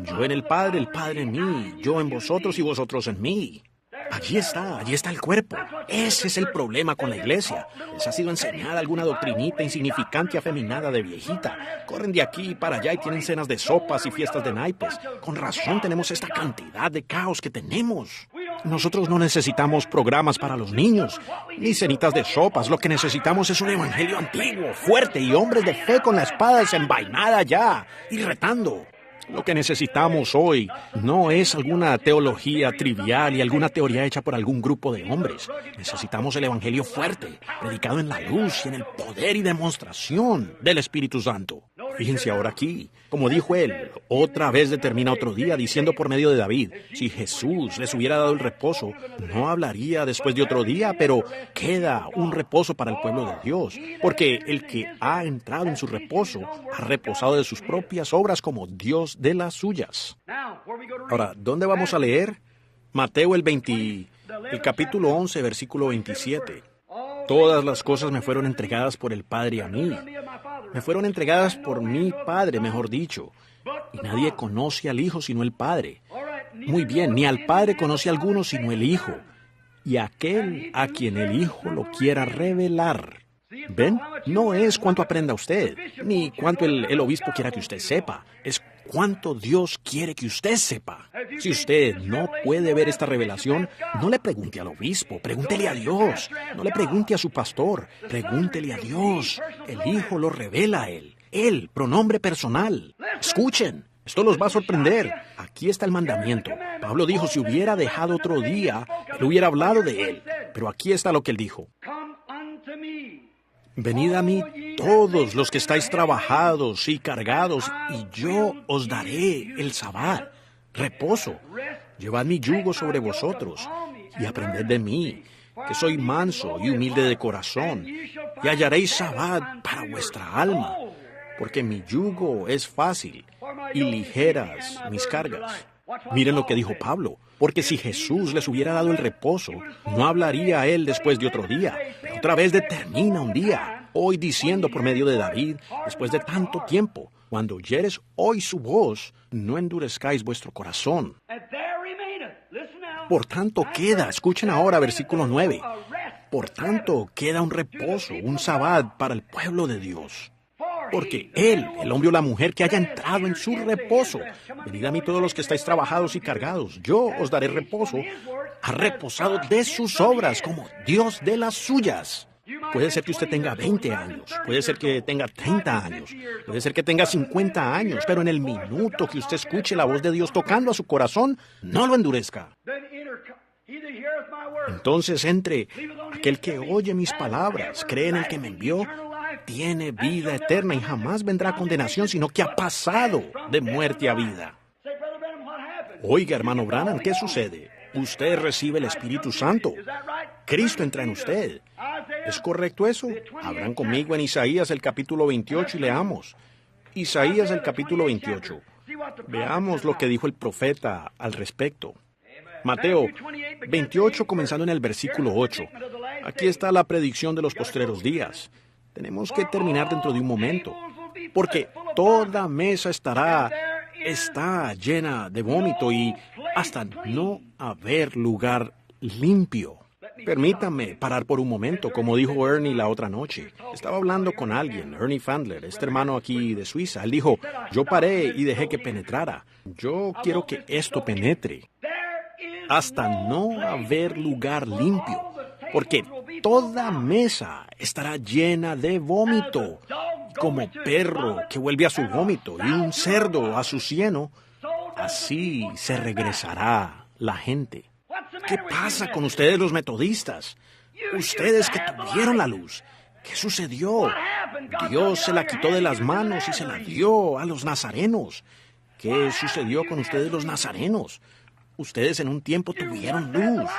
Speaker 1: Yo en el Padre en mí, yo en vosotros y vosotros en mí. Allí está el cuerpo. Ese es el problema con la iglesia. Les ha sido enseñada alguna doctrinita insignificante, afeminada de viejita. Corren de aquí para allá y tienen cenas de sopas y fiestas de naipes. Con razón tenemos esta cantidad de caos que tenemos. Nosotros no necesitamos programas para los niños, ni cenitas de sopas. Lo que necesitamos es un evangelio antiguo, fuerte y hombres de fe con la espada desenvainada ya y retando. Lo que necesitamos hoy no es alguna teología trivial y alguna teoría hecha por algún grupo de hombres. Necesitamos el Evangelio fuerte, predicado en la luz y en el poder y demostración del Espíritu Santo. Fíjense ahora aquí, como dijo él, otra vez determina otro día, diciendo por medio de David, si Jesús les hubiera dado el reposo, no hablaría después de otro día, pero queda un reposo para el pueblo de Dios, porque el que ha entrado en su reposo ha reposado de sus propias obras como Dios de las suyas. Ahora, ¿dónde vamos a leer? Mateo el capítulo 11, versículo 27. Todas las cosas me fueron entregadas por el Padre a mí. Me fueron entregadas por mi Padre, mejor dicho. Y nadie conoce al Hijo sino el Padre. Muy bien, ni al Padre conoce a alguno sino el Hijo. Y aquel a quien el Hijo lo quiera revelar. ¿Ven? No es cuánto aprenda usted, ni cuánto el obispo quiera que usted sepa. Es cuánto Dios quiere que usted sepa. Si usted no puede ver esta revelación, no le pregunte al obispo, pregúntele a Dios. No le pregunte a su pastor, pregúntele a Dios. El Hijo lo revela a Él. Él, pronombre personal. Escuchen, esto los va a sorprender. Aquí está el mandamiento. Pablo dijo, si hubiera dejado otro día, él hubiera hablado de él. Pero aquí está lo que él dijo. Venid a mí todos los que estáis trabajados y cargados, y yo os daré el sabbat, reposo. Llevad mi yugo sobre vosotros, y aprended de mí, que soy manso y humilde de corazón, y hallaréis sabbat para vuestra alma, porque mi yugo es fácil, y ligeras mis cargas. Miren lo que dijo Pablo, porque si Jesús les hubiera dado el reposo, no hablaría a él después de otro día. Pero otra vez determina un día, hoy diciendo por medio de David, después de tanto tiempo, cuando oyeres hoy su voz, no endurezcáis vuestro corazón. Por tanto queda, escuchen ahora versículo 9, por tanto queda un reposo, un sabbat para el pueblo de Dios. Porque él, el hombre o la mujer que haya entrado en su reposo, venid a mí todos los que estáis trabajados y cargados, yo os daré reposo, ha reposado de sus obras como Dios de las suyas. Puede ser que usted tenga 20 años, puede ser que tenga 30 años, puede ser que tenga 50 años, pero en el minuto que usted escuche la voz de Dios tocando a su corazón, no lo endurezca. Entonces entre aquel que oye mis palabras, cree en el que me envió, tiene vida eterna y jamás vendrá condenación, sino que ha pasado de muerte a vida. Oiga, hermano Branham, ¿qué sucede? Usted recibe el Espíritu Santo. Cristo entra en usted. ¿Es correcto eso? Abran conmigo en Isaías el capítulo 28 y leamos. Isaías el capítulo 28. Veamos lo que dijo el profeta al respecto. Mateo 28, comenzando en el versículo 8. Aquí está la predicción de los postreros días. Tenemos que terminar dentro de un momento, porque toda mesa está llena de vómito y hasta no haber lugar limpio. Permítame parar por un momento, como dijo Ernie la otra noche. Estaba hablando con alguien, Ernie Fandler, este hermano aquí de Suiza. Él dijo, yo paré y dejé que penetrara. Yo quiero que esto penetre. Hasta no haber lugar limpio, porque toda mesa estará llena de vómito, como perro que vuelve a su vómito y un cerdo a su cieno, así se regresará la gente. ¿Qué pasa con ustedes los metodistas? Ustedes que tuvieron la luz. ¿Qué sucedió? Dios se la quitó de las manos y se la dio a los nazarenos. ¿Qué sucedió con ustedes los nazarenos? Ustedes en un tiempo tuvieron luz.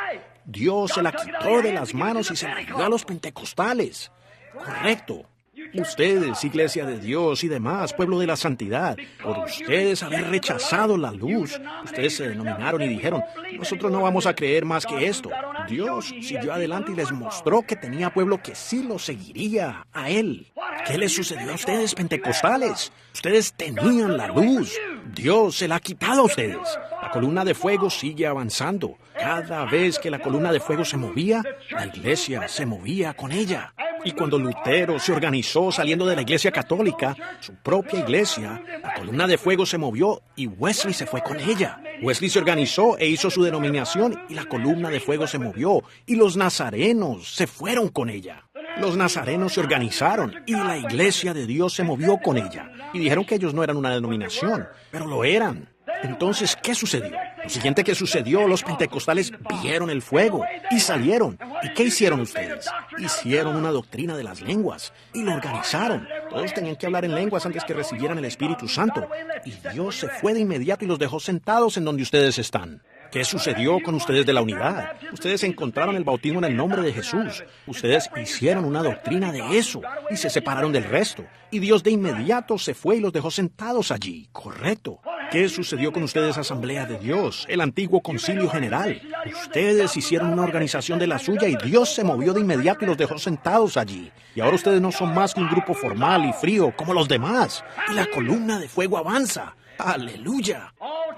Speaker 1: Dios se la quitó de las manos y se la dio a los pentecostales. Correcto. Ustedes, Iglesia de Dios y demás, pueblo de la santidad, por ustedes haber rechazado la luz, ustedes se denominaron y dijeron, nosotros no vamos a creer más que esto. Dios siguió adelante y les mostró que tenía pueblo que sí lo seguiría a Él. ¿Qué les sucedió a ustedes, pentecostales? Ustedes tenían la luz. Dios se la ha quitado a ustedes. La columna de fuego sigue avanzando. Cada vez que la columna de fuego se movía, la iglesia se movía con ella. Y cuando Lutero se organizó saliendo de la Iglesia Católica, su propia iglesia, la columna de fuego se movió y Wesley se fue con ella. Wesley se organizó e hizo su denominación y la columna de fuego se movió y los nazarenos se fueron con ella. Los nazarenos se organizaron y la Iglesia de Dios se movió con ella. Y dijeron que ellos no eran una denominación, pero lo eran. Entonces, ¿qué sucedió? Lo siguiente que sucedió, los pentecostales vieron el fuego y salieron. ¿Y qué hicieron ustedes? Hicieron una doctrina de las lenguas y lo organizaron. Todos tenían que hablar en lenguas antes que recibieran el Espíritu Santo. Y Dios se fue de inmediato y los dejó sentados en donde ustedes están. ¿Qué sucedió con ustedes de la unidad? Ustedes encontraron el bautismo en el nombre de Jesús. Ustedes hicieron una doctrina de eso y se separaron del resto. Y Dios de inmediato se fue y los dejó sentados allí. Correcto. ¿Qué sucedió con ustedes, Asamblea de Dios, el antiguo Concilio General? Ustedes hicieron una organización de la suya y Dios se movió de inmediato y los dejó sentados allí. Y ahora ustedes no son más que un grupo formal y frío como los demás. Y la columna de fuego avanza. ¡Aleluya!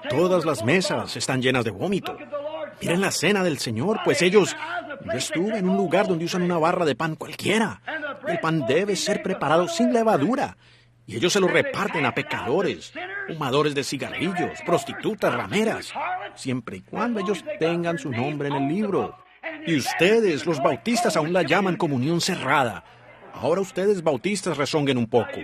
Speaker 1: Todas las mesas están llenas de vómito. Miren la cena del Señor, pues yo estuve en un lugar donde usan una barra de pan cualquiera. El pan debe ser preparado sin levadura. Y ellos se lo reparten a pecadores, fumadores de cigarrillos, prostitutas, rameras, siempre y cuando ellos tengan su nombre en el libro. Y ustedes, los bautistas, aún la llaman comunión cerrada. Ahora ustedes, bautistas, rezonguen un poco.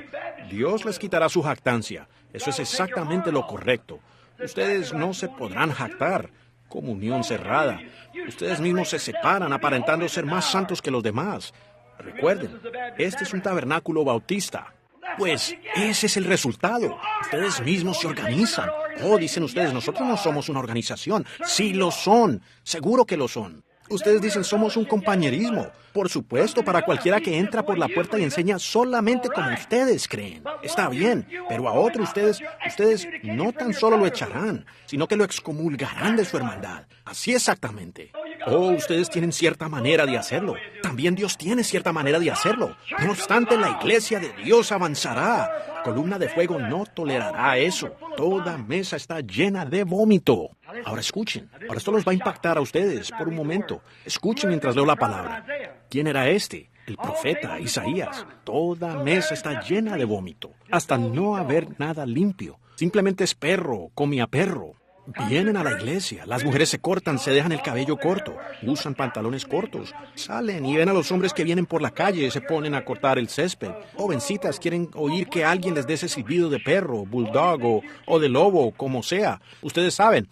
Speaker 1: Dios les quitará su jactancia. Eso es exactamente lo correcto. Ustedes no se podrán jactar. Comunión cerrada. Ustedes mismos se separan aparentando ser más santos que los demás. Recuerden, este es un tabernáculo bautista. Pues ese es el resultado. Ustedes mismos se organizan. Oh, dicen ustedes, nosotros no somos una organización. Sí lo son. Seguro que lo son. Ustedes dicen, somos un compañerismo. Por supuesto, para cualquiera que entra por la puerta y enseña solamente como ustedes creen. Está bien, pero a otro ustedes no tan solo lo echarán, sino que lo excomulgarán de su hermandad. Así exactamente. Oh, ustedes tienen cierta manera de hacerlo. También Dios tiene cierta manera de hacerlo. No obstante, la iglesia de Dios avanzará. La columna de fuego no tolerará eso. Toda mesa está llena de vómito. Ahora escuchen. Ahora esto los va a impactar a ustedes por un momento. Escuchen mientras leo la palabra. ¿Quién era este? El profeta Isaías. Toda mesa está llena de vómito, hasta no haber nada limpio. Simplemente es perro, come a perro. Vienen a la iglesia, las mujeres se cortan, se dejan el cabello corto, usan pantalones cortos, salen y ven a los hombres que vienen por la calle y se ponen a cortar el césped. Jovencitas quieren oír que alguien les dé ese silbido de perro, bulldog o de lobo, como sea. Ustedes saben.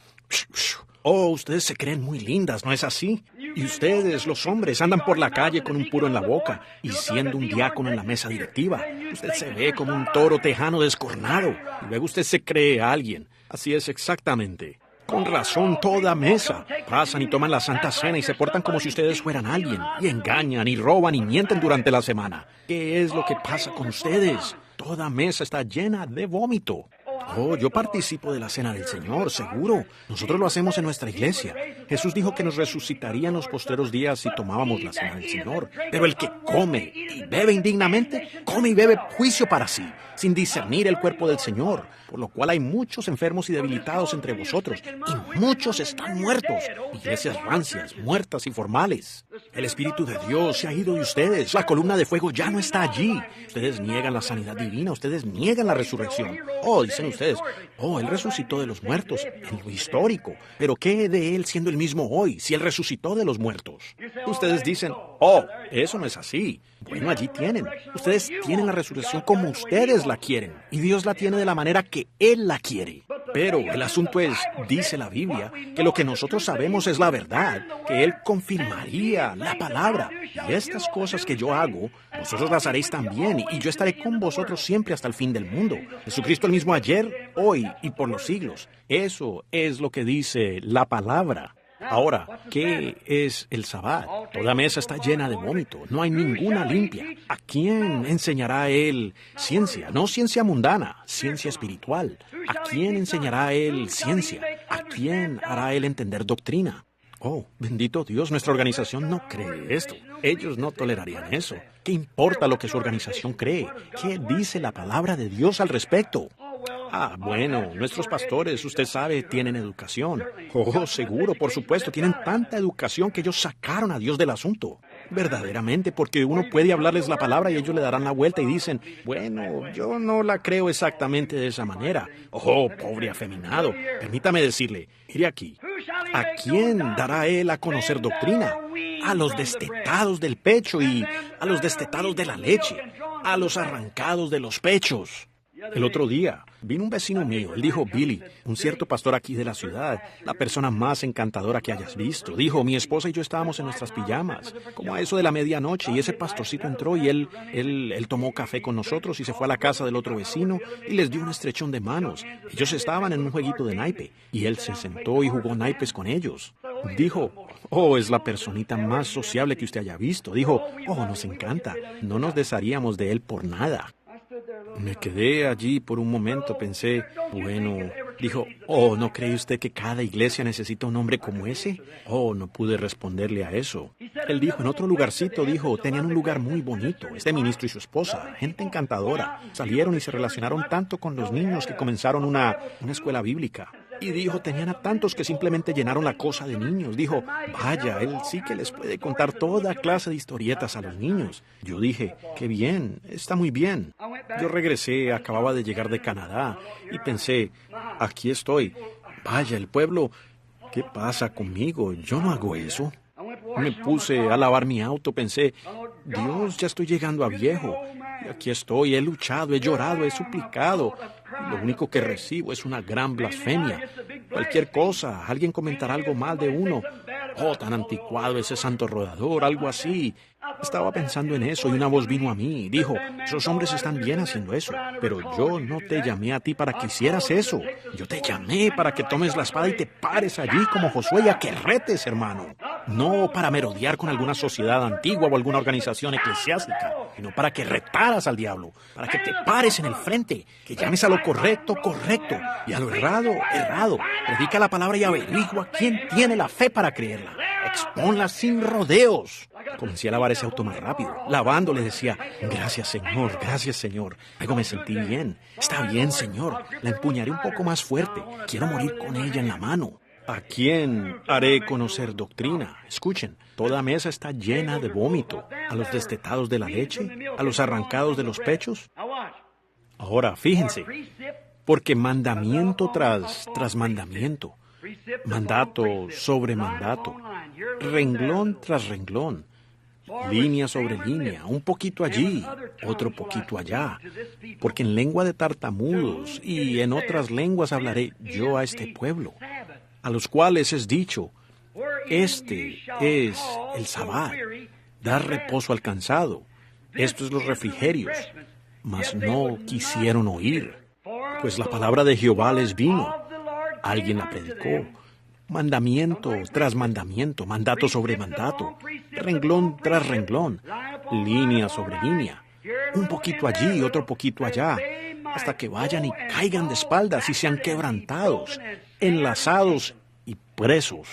Speaker 1: Oh, ustedes se creen muy lindas, ¿no es así? Y ustedes, los hombres, andan por la calle con un puro en la boca y siendo un diácono en la mesa directiva. Usted se ve como un toro tejano descornado y luego usted se cree a alguien. Así es exactamente. Con razón, toda mesa. Pasan y toman la Santa Cena y se portan como si ustedes fueran alguien. Y engañan y roban y mienten durante la semana. ¿Qué es lo que pasa con ustedes? Toda mesa está llena de vómito. Oh, yo participo de la Cena del Señor, seguro. Nosotros lo hacemos en nuestra iglesia. Jesús dijo que nos resucitaría en los postreros días si tomábamos la Cena del Señor. Pero el que come y bebe indignamente, come y bebe juicio para sí, sin discernir el cuerpo del Señor. Por lo cual hay muchos enfermos y debilitados entre vosotros, y muchos están muertos. Iglesias rancias, muertas y formales. El Espíritu de Dios se ha ido de ustedes. La columna de fuego ya no está allí. Ustedes niegan la sanidad divina, ustedes niegan la resurrección. Oh, dicen ustedes, oh, Él resucitó de los muertos, en lo histórico. Pero ¿qué de Él siendo el mismo hoy, si Él resucitó de los muertos? Ustedes dicen, oh, eso no es así. Bueno, allí tienen. Ustedes tienen la resurrección como ustedes la quieren, y Dios la tiene de la manera que Él la quiere. Pero el asunto es, dice la Biblia, que lo que nosotros sabemos es la verdad, que Él confirmaría la palabra. Y estas cosas que yo hago, vosotros las haréis también, y yo estaré con vosotros siempre hasta el fin del mundo. Jesucristo el mismo ayer, hoy y por los siglos. Eso es lo que dice la palabra. Ahora, ¿qué es el Sabbat? Toda mesa está llena de vómito, no hay ninguna limpia. ¿A quién enseñará Él ciencia? No ciencia mundana, ciencia espiritual. ¿A quién enseñará Él ciencia? ¿A quién hará Él entender doctrina? Oh, bendito Dios, nuestra organización no cree esto. Ellos no tolerarían eso. ¿Qué importa lo que su organización cree? ¿Qué dice la palabra de Dios al respecto? Ah, bueno, nuestros pastores, usted sabe, tienen educación. Oh, seguro, por supuesto, tienen tanta educación que ellos sacaron a Dios del asunto. Verdaderamente, porque uno puede hablarles la palabra y ellos le darán la vuelta y dicen, bueno, yo no la creo exactamente de esa manera. Oh, pobre afeminado. Permítame decirle, mire aquí, ¿a quién dará él a conocer doctrina? A los destetados del pecho y a los destetados de la leche, a los arrancados de los pechos. El otro día vino un vecino mío, él dijo, Billy, un cierto pastor aquí de la ciudad, la persona más encantadora que hayas visto. Dijo, mi esposa y yo estábamos en nuestras pijamas, como a eso de la medianoche, y ese pastorcito entró y él tomó café con nosotros y se fue a la casa del otro vecino y les dio un estrechón de manos. Ellos estaban en un jueguito de naipe y él se sentó y jugó naipes con ellos. Dijo, oh, es la personita más sociable que usted haya visto. Dijo, oh, nos encanta, no nos desharíamos de él por nada. Me quedé allí por un momento, pensé, bueno, dijo, oh, ¿no cree usted que cada iglesia necesita un hombre como ese? Oh, no pude responderle a eso. Él dijo, en otro lugarcito, dijo, tenían un lugar muy bonito, este ministro y su esposa, gente encantadora. Salieron y se relacionaron tanto con los niños que comenzaron una escuela bíblica. Y dijo, tenían a tantos que simplemente llenaron la cosa de niños. Dijo, vaya, él sí que les puede contar toda clase de historietas a los niños. Yo dije, qué bien, está muy bien. Yo regresé, acababa de llegar de Canadá y pensé, aquí estoy. Vaya, el pueblo, ¿qué pasa conmigo? Yo no hago eso. Me puse a lavar mi auto, pensé, Dios, ya estoy llegando a viejo. Y aquí estoy, he luchado, he llorado, he suplicado. Lo único que recibo es una gran blasfemia. Cualquier cosa, alguien comentará algo mal de uno. Oh, tan anticuado ese santo rodador, algo así. Estaba pensando en eso y una voz vino a mí y dijo, esos hombres están bien haciendo eso, pero yo no te llamé a ti para que hicieras eso. Yo te llamé para que tomes la espada y te pares allí como Josué y a que retes, hermano. No para merodear con alguna sociedad antigua o alguna organización eclesiástica, sino para que retaras al diablo, para que te pares en el frente, que llames a lo correcto, correcto, y a lo errado, errado. Predica la palabra y averigua quién tiene la fe para creerla. Exponla sin rodeos. Comencé a lavar ese auto más rápido. Lavando le decía, gracias Señor, gracias Señor. Luego me sentí bien. Está bien, Señor. La empuñaré un poco más fuerte. Quiero morir con ella en la mano. ¿A quién haré conocer doctrina? Escuchen, toda mesa está llena de vómito. ¿A los destetados de la leche? ¿A los arrancados de los pechos? Ahora, fíjense, porque mandamiento tras mandamiento, mandato sobre mandato, renglón tras renglón, línea sobre línea, un poquito allí, otro poquito allá, porque en lengua de tartamudos y en otras lenguas hablaré yo a este pueblo, a los cuales es dicho, este es el sabbat, dar reposo al cansado, estos los refrigerios, mas no quisieron oír, pues la palabra de Jehová les vino, alguien la predicó, mandamiento tras mandamiento, mandato sobre mandato, renglón tras renglón, línea sobre línea, un poquito allí, otro poquito allá, hasta que vayan y caigan de espaldas y sean quebrantados, enlazados y presos.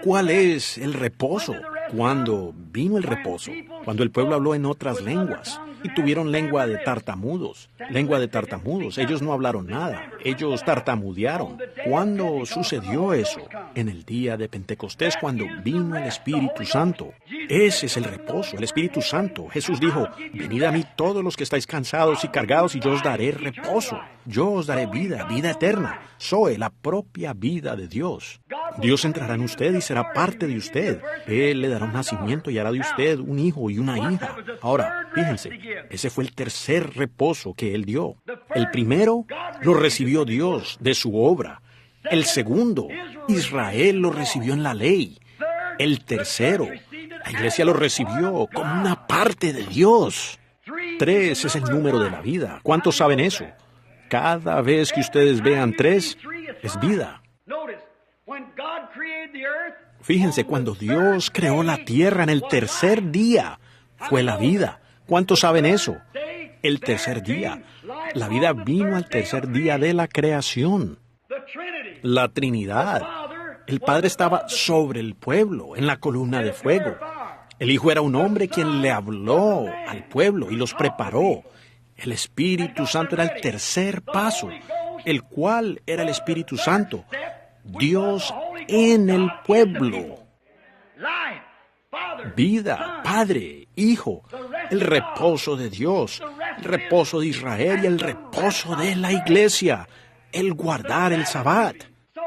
Speaker 1: ¿Cuál es el reposo? ¿Cuándo vino el reposo? Cuando el pueblo habló en otras lenguas y tuvieron lengua de tartamudos. Lengua de tartamudos. Ellos no hablaron nada. Ellos tartamudearon. ¿Cuándo sucedió eso? En el día de Pentecostés, cuando vino el Espíritu Santo. Ese es el reposo, el Espíritu Santo. Jesús dijo, venid a mí todos los que estáis cansados y cargados y yo os daré reposo. Yo os daré vida, vida eterna. Soy la propia vida de Dios. Dios entrará en usted y será parte de usted. Él le dará un nacimiento y hará de usted un hijo y una hija. Ahora, fíjense, ese fue el tercer reposo que Él dio. El primero lo recibió Dios de su obra. El segundo, Israel lo recibió en la ley. El tercero, la iglesia lo recibió como una parte de Dios. 3 es el número de la vida. ¿Cuántos saben eso? Cada vez que ustedes vean 3, es vida. Fíjense, cuando Dios creó la tierra en el tercer día, fue la vida. ¿Cuántos saben eso? El tercer día. La vida vino al tercer día de la creación. La Trinidad. El Padre estaba sobre el pueblo, en la columna de fuego. El Hijo era un hombre quien le habló al pueblo y los preparó. El Espíritu Santo era el tercer paso, el cual era el Espíritu Santo. Dios en el pueblo. Vida, Padre, Hijo, el reposo de Dios, el reposo de Israel y el reposo de la iglesia, el guardar el Sabbat.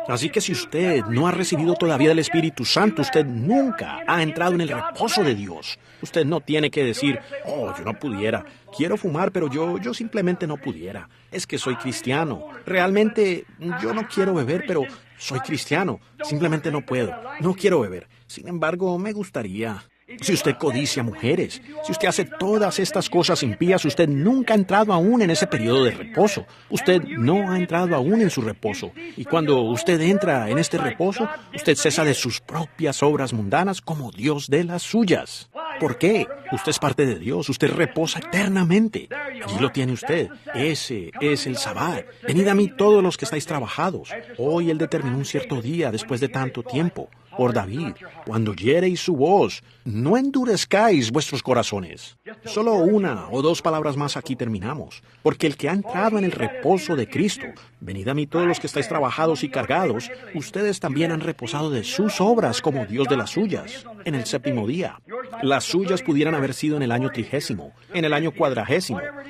Speaker 1: Así que si usted no ha recibido todavía el Espíritu Santo, usted nunca ha entrado en el reposo de Dios. Usted no tiene que decir, oh, yo no pudiera. Quiero fumar, pero yo simplemente no pudiera. Es que soy cristiano. Realmente yo no quiero beber, pero soy cristiano. Simplemente no puedo. No quiero beber. Sin embargo, me gustaría. Si usted codicia mujeres, si usted hace todas estas cosas impías, usted nunca ha entrado aún en ese periodo de reposo. Usted no ha entrado aún en su reposo. Y cuando usted entra en este reposo, usted cesa de sus propias obras mundanas como Dios de las suyas. ¿Por qué? Usted es parte de Dios, usted reposa eternamente. Allí lo tiene usted. Ese es el Sabbat. Venid a mí todos los que estáis trabajados. Hoy Él determinó un cierto día después de tanto tiempo. Por David, cuando oyereis su voz, no endurezcáis vuestros corazones. Solo una o dos palabras más aquí terminamos. Porque el que ha entrado en el reposo de Cristo, venid a mí todos los que estáis trabajados y cargados, ustedes también han reposado de sus obras como Dios de las suyas, en el séptimo día. Las suyas pudieran haber sido en el año 30, en el año 40,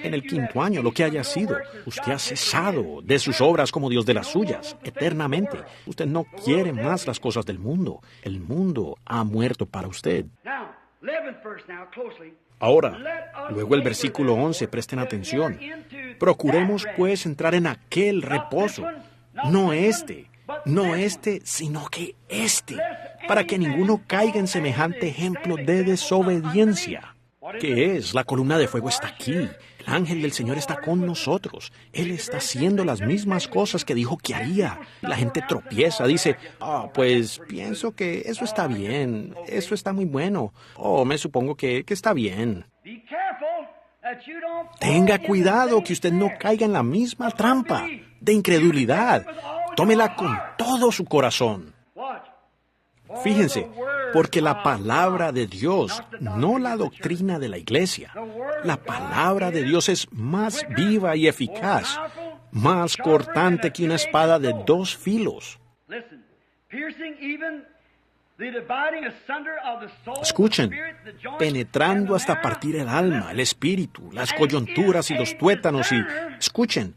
Speaker 1: en el 5º año, lo que haya sido. Usted ha cesado de sus obras como Dios de las suyas, eternamente. Usted no quiere más las cosas del mundo. El mundo ha muerto para usted. Ahora, luego el versículo 11, presten atención. Procuremos pues entrar en aquel reposo, no este, sino que este, para que ninguno caiga en semejante ejemplo de desobediencia. ¿Qué es? La columna de fuego está aquí. El ángel del Señor está con nosotros. Él está haciendo las mismas cosas que dijo que haría. La gente tropieza, dice, pues pienso que eso está bien, eso está muy bueno. Me supongo que está bien. Tenga cuidado que usted no caiga en la misma trampa de incredulidad. Tómela con todo su corazón. Fíjense, porque la palabra de Dios, no la doctrina de la iglesia, la palabra de Dios es más viva y eficaz, más cortante que una espada de 2 filos. Escuchen, penetrando hasta partir el alma, el espíritu, las coyunturas y los tuétanos escuchen,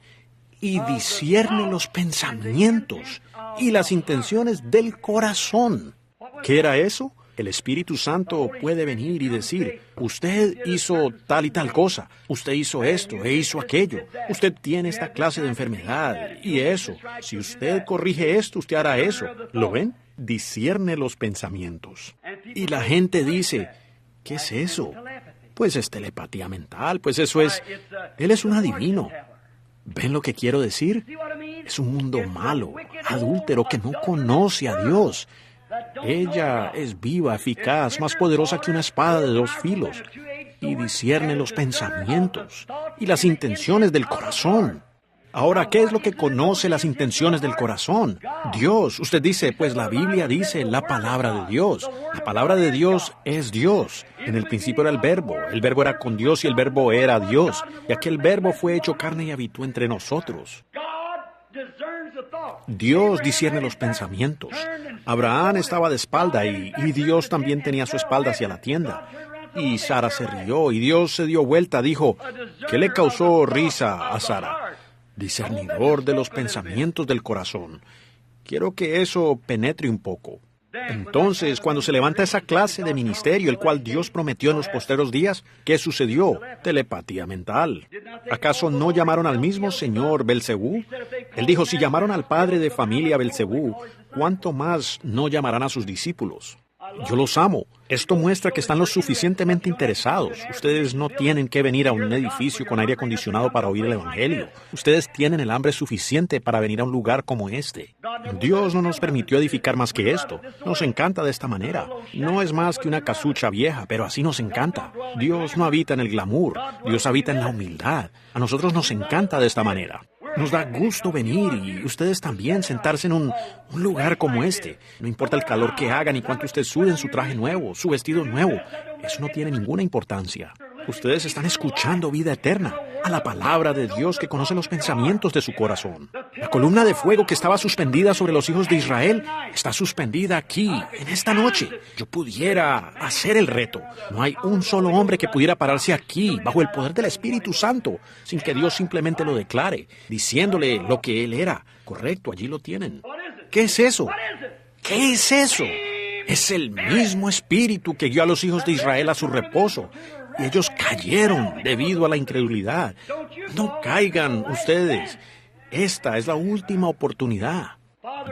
Speaker 1: y discierne los pensamientos y las intenciones del corazón. ¿Qué era eso? El Espíritu Santo puede venir y decir, usted hizo tal y tal cosa, usted hizo esto e hizo aquello, usted tiene esta clase de enfermedad y eso. Si usted corrige esto, usted hará eso. ¿Lo ven? Discierne los pensamientos. Y la gente dice, ¿qué es eso? Pues es telepatía mental, pues eso es... Él es un adivino. ¿Ven lo que quiero decir? Es un mundo malo, adúltero, que no conoce a Dios. Ella es viva, eficaz, más poderosa que una espada de 2 filos, y discierne los pensamientos y las intenciones del corazón. Ahora, ¿qué es lo que conoce las intenciones del corazón? Dios. Usted dice, pues la Biblia dice la palabra de Dios. La palabra de Dios es Dios. En el principio era el verbo era con Dios y el verbo era Dios. Y aquel verbo fue hecho carne y habitó entre nosotros. Dios discierne los pensamientos. Abraham estaba de espalda y Dios también tenía su espalda hacia la tienda. Y Sara se rió y Dios se dio vuelta, dijo, ¿qué le causó risa a Sara? Discernidor de los pensamientos del corazón. Quiero que eso penetre un poco. Entonces, cuando se levanta esa clase de ministerio, el cual Dios prometió en los postreros días, ¿qué sucedió? Telepatía mental. ¿Acaso no llamaron al mismo señor Belcebú? Él dijo, si llamaron al padre de familia Belcebú, ¿cuánto más no llamarán a sus discípulos? Yo los amo. Esto muestra que están lo suficientemente interesados. Ustedes no tienen que venir a un edificio con aire acondicionado para oír el Evangelio. Ustedes tienen el hambre suficiente para venir a un lugar como este. Dios no nos permitió edificar más que esto. Nos encanta de esta manera. No es más que una casucha vieja, pero así nos encanta. Dios no habita en el glamour. Dios habita en la humildad. A nosotros nos encanta de esta manera. Nos da gusto venir y ustedes también sentarse en un lugar como este. No importa el calor que hagan y cuánto usted sude en su traje nuevo, su vestido nuevo. Eso no tiene ninguna importancia. Ustedes están escuchando vida eterna. a la palabra de Dios que conoce los pensamientos de su corazón. La columna de fuego que estaba suspendida sobre los hijos de Israel está suspendida aquí, en esta noche. Yo pudiera hacer el reto. No hay un solo hombre que pudiera pararse aquí, bajo el poder del Espíritu Santo, sin que Dios simplemente lo declare, diciéndole lo que Él era. Correcto, allí lo tienen. ¿Qué es eso? ¿Qué es eso? Es el mismo Espíritu que guió a los hijos de Israel a su reposo. Y ellos cayeron debido a la incredulidad. No caigan ustedes. Esta es la última oportunidad.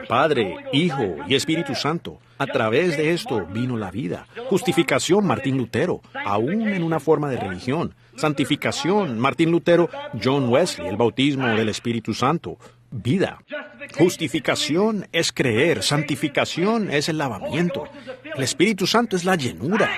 Speaker 1: Padre, Hijo y Espíritu Santo. A través de esto vino la vida. Justificación, Martín Lutero, aún en una forma de religión. Santificación, Martín Lutero, John Wesley, el bautismo del Espíritu Santo. Vida. Justificación es creer, santificación es el lavamiento. El Espíritu Santo es la llenura,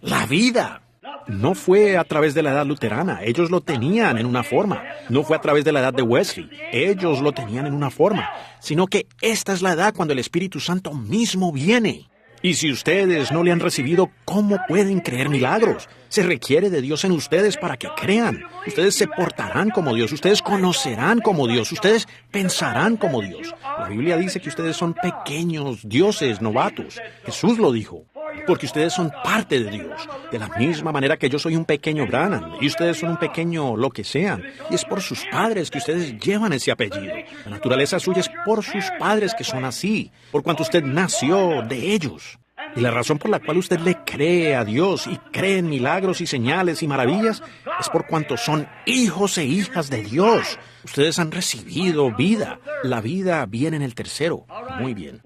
Speaker 1: la vida. No fue a través de la edad luterana, ellos lo tenían en una forma. No fue a través de la edad de Wesley, ellos lo tenían en una forma. Sino que esta es la edad cuando el Espíritu Santo mismo viene. Y si ustedes no le han recibido, ¿cómo pueden creer milagros? Se requiere de Dios en ustedes para que crean. Ustedes se portarán como Dios, ustedes conocerán como Dios, ustedes pensarán como Dios. La Biblia dice que ustedes son pequeños dioses novatos. Jesús lo dijo. Porque ustedes son parte de Dios. De la misma manera que yo soy un pequeño Branham y ustedes son un pequeño lo que sean. Y es por sus padres que ustedes llevan ese apellido. La naturaleza suya es por sus padres que son así. Por cuanto usted nació de ellos. Y la razón por la cual usted le cree a Dios y cree en milagros y señales y maravillas es por cuanto son hijos e hijas de Dios. Ustedes han recibido vida. La vida viene en el tercero. Muy bien.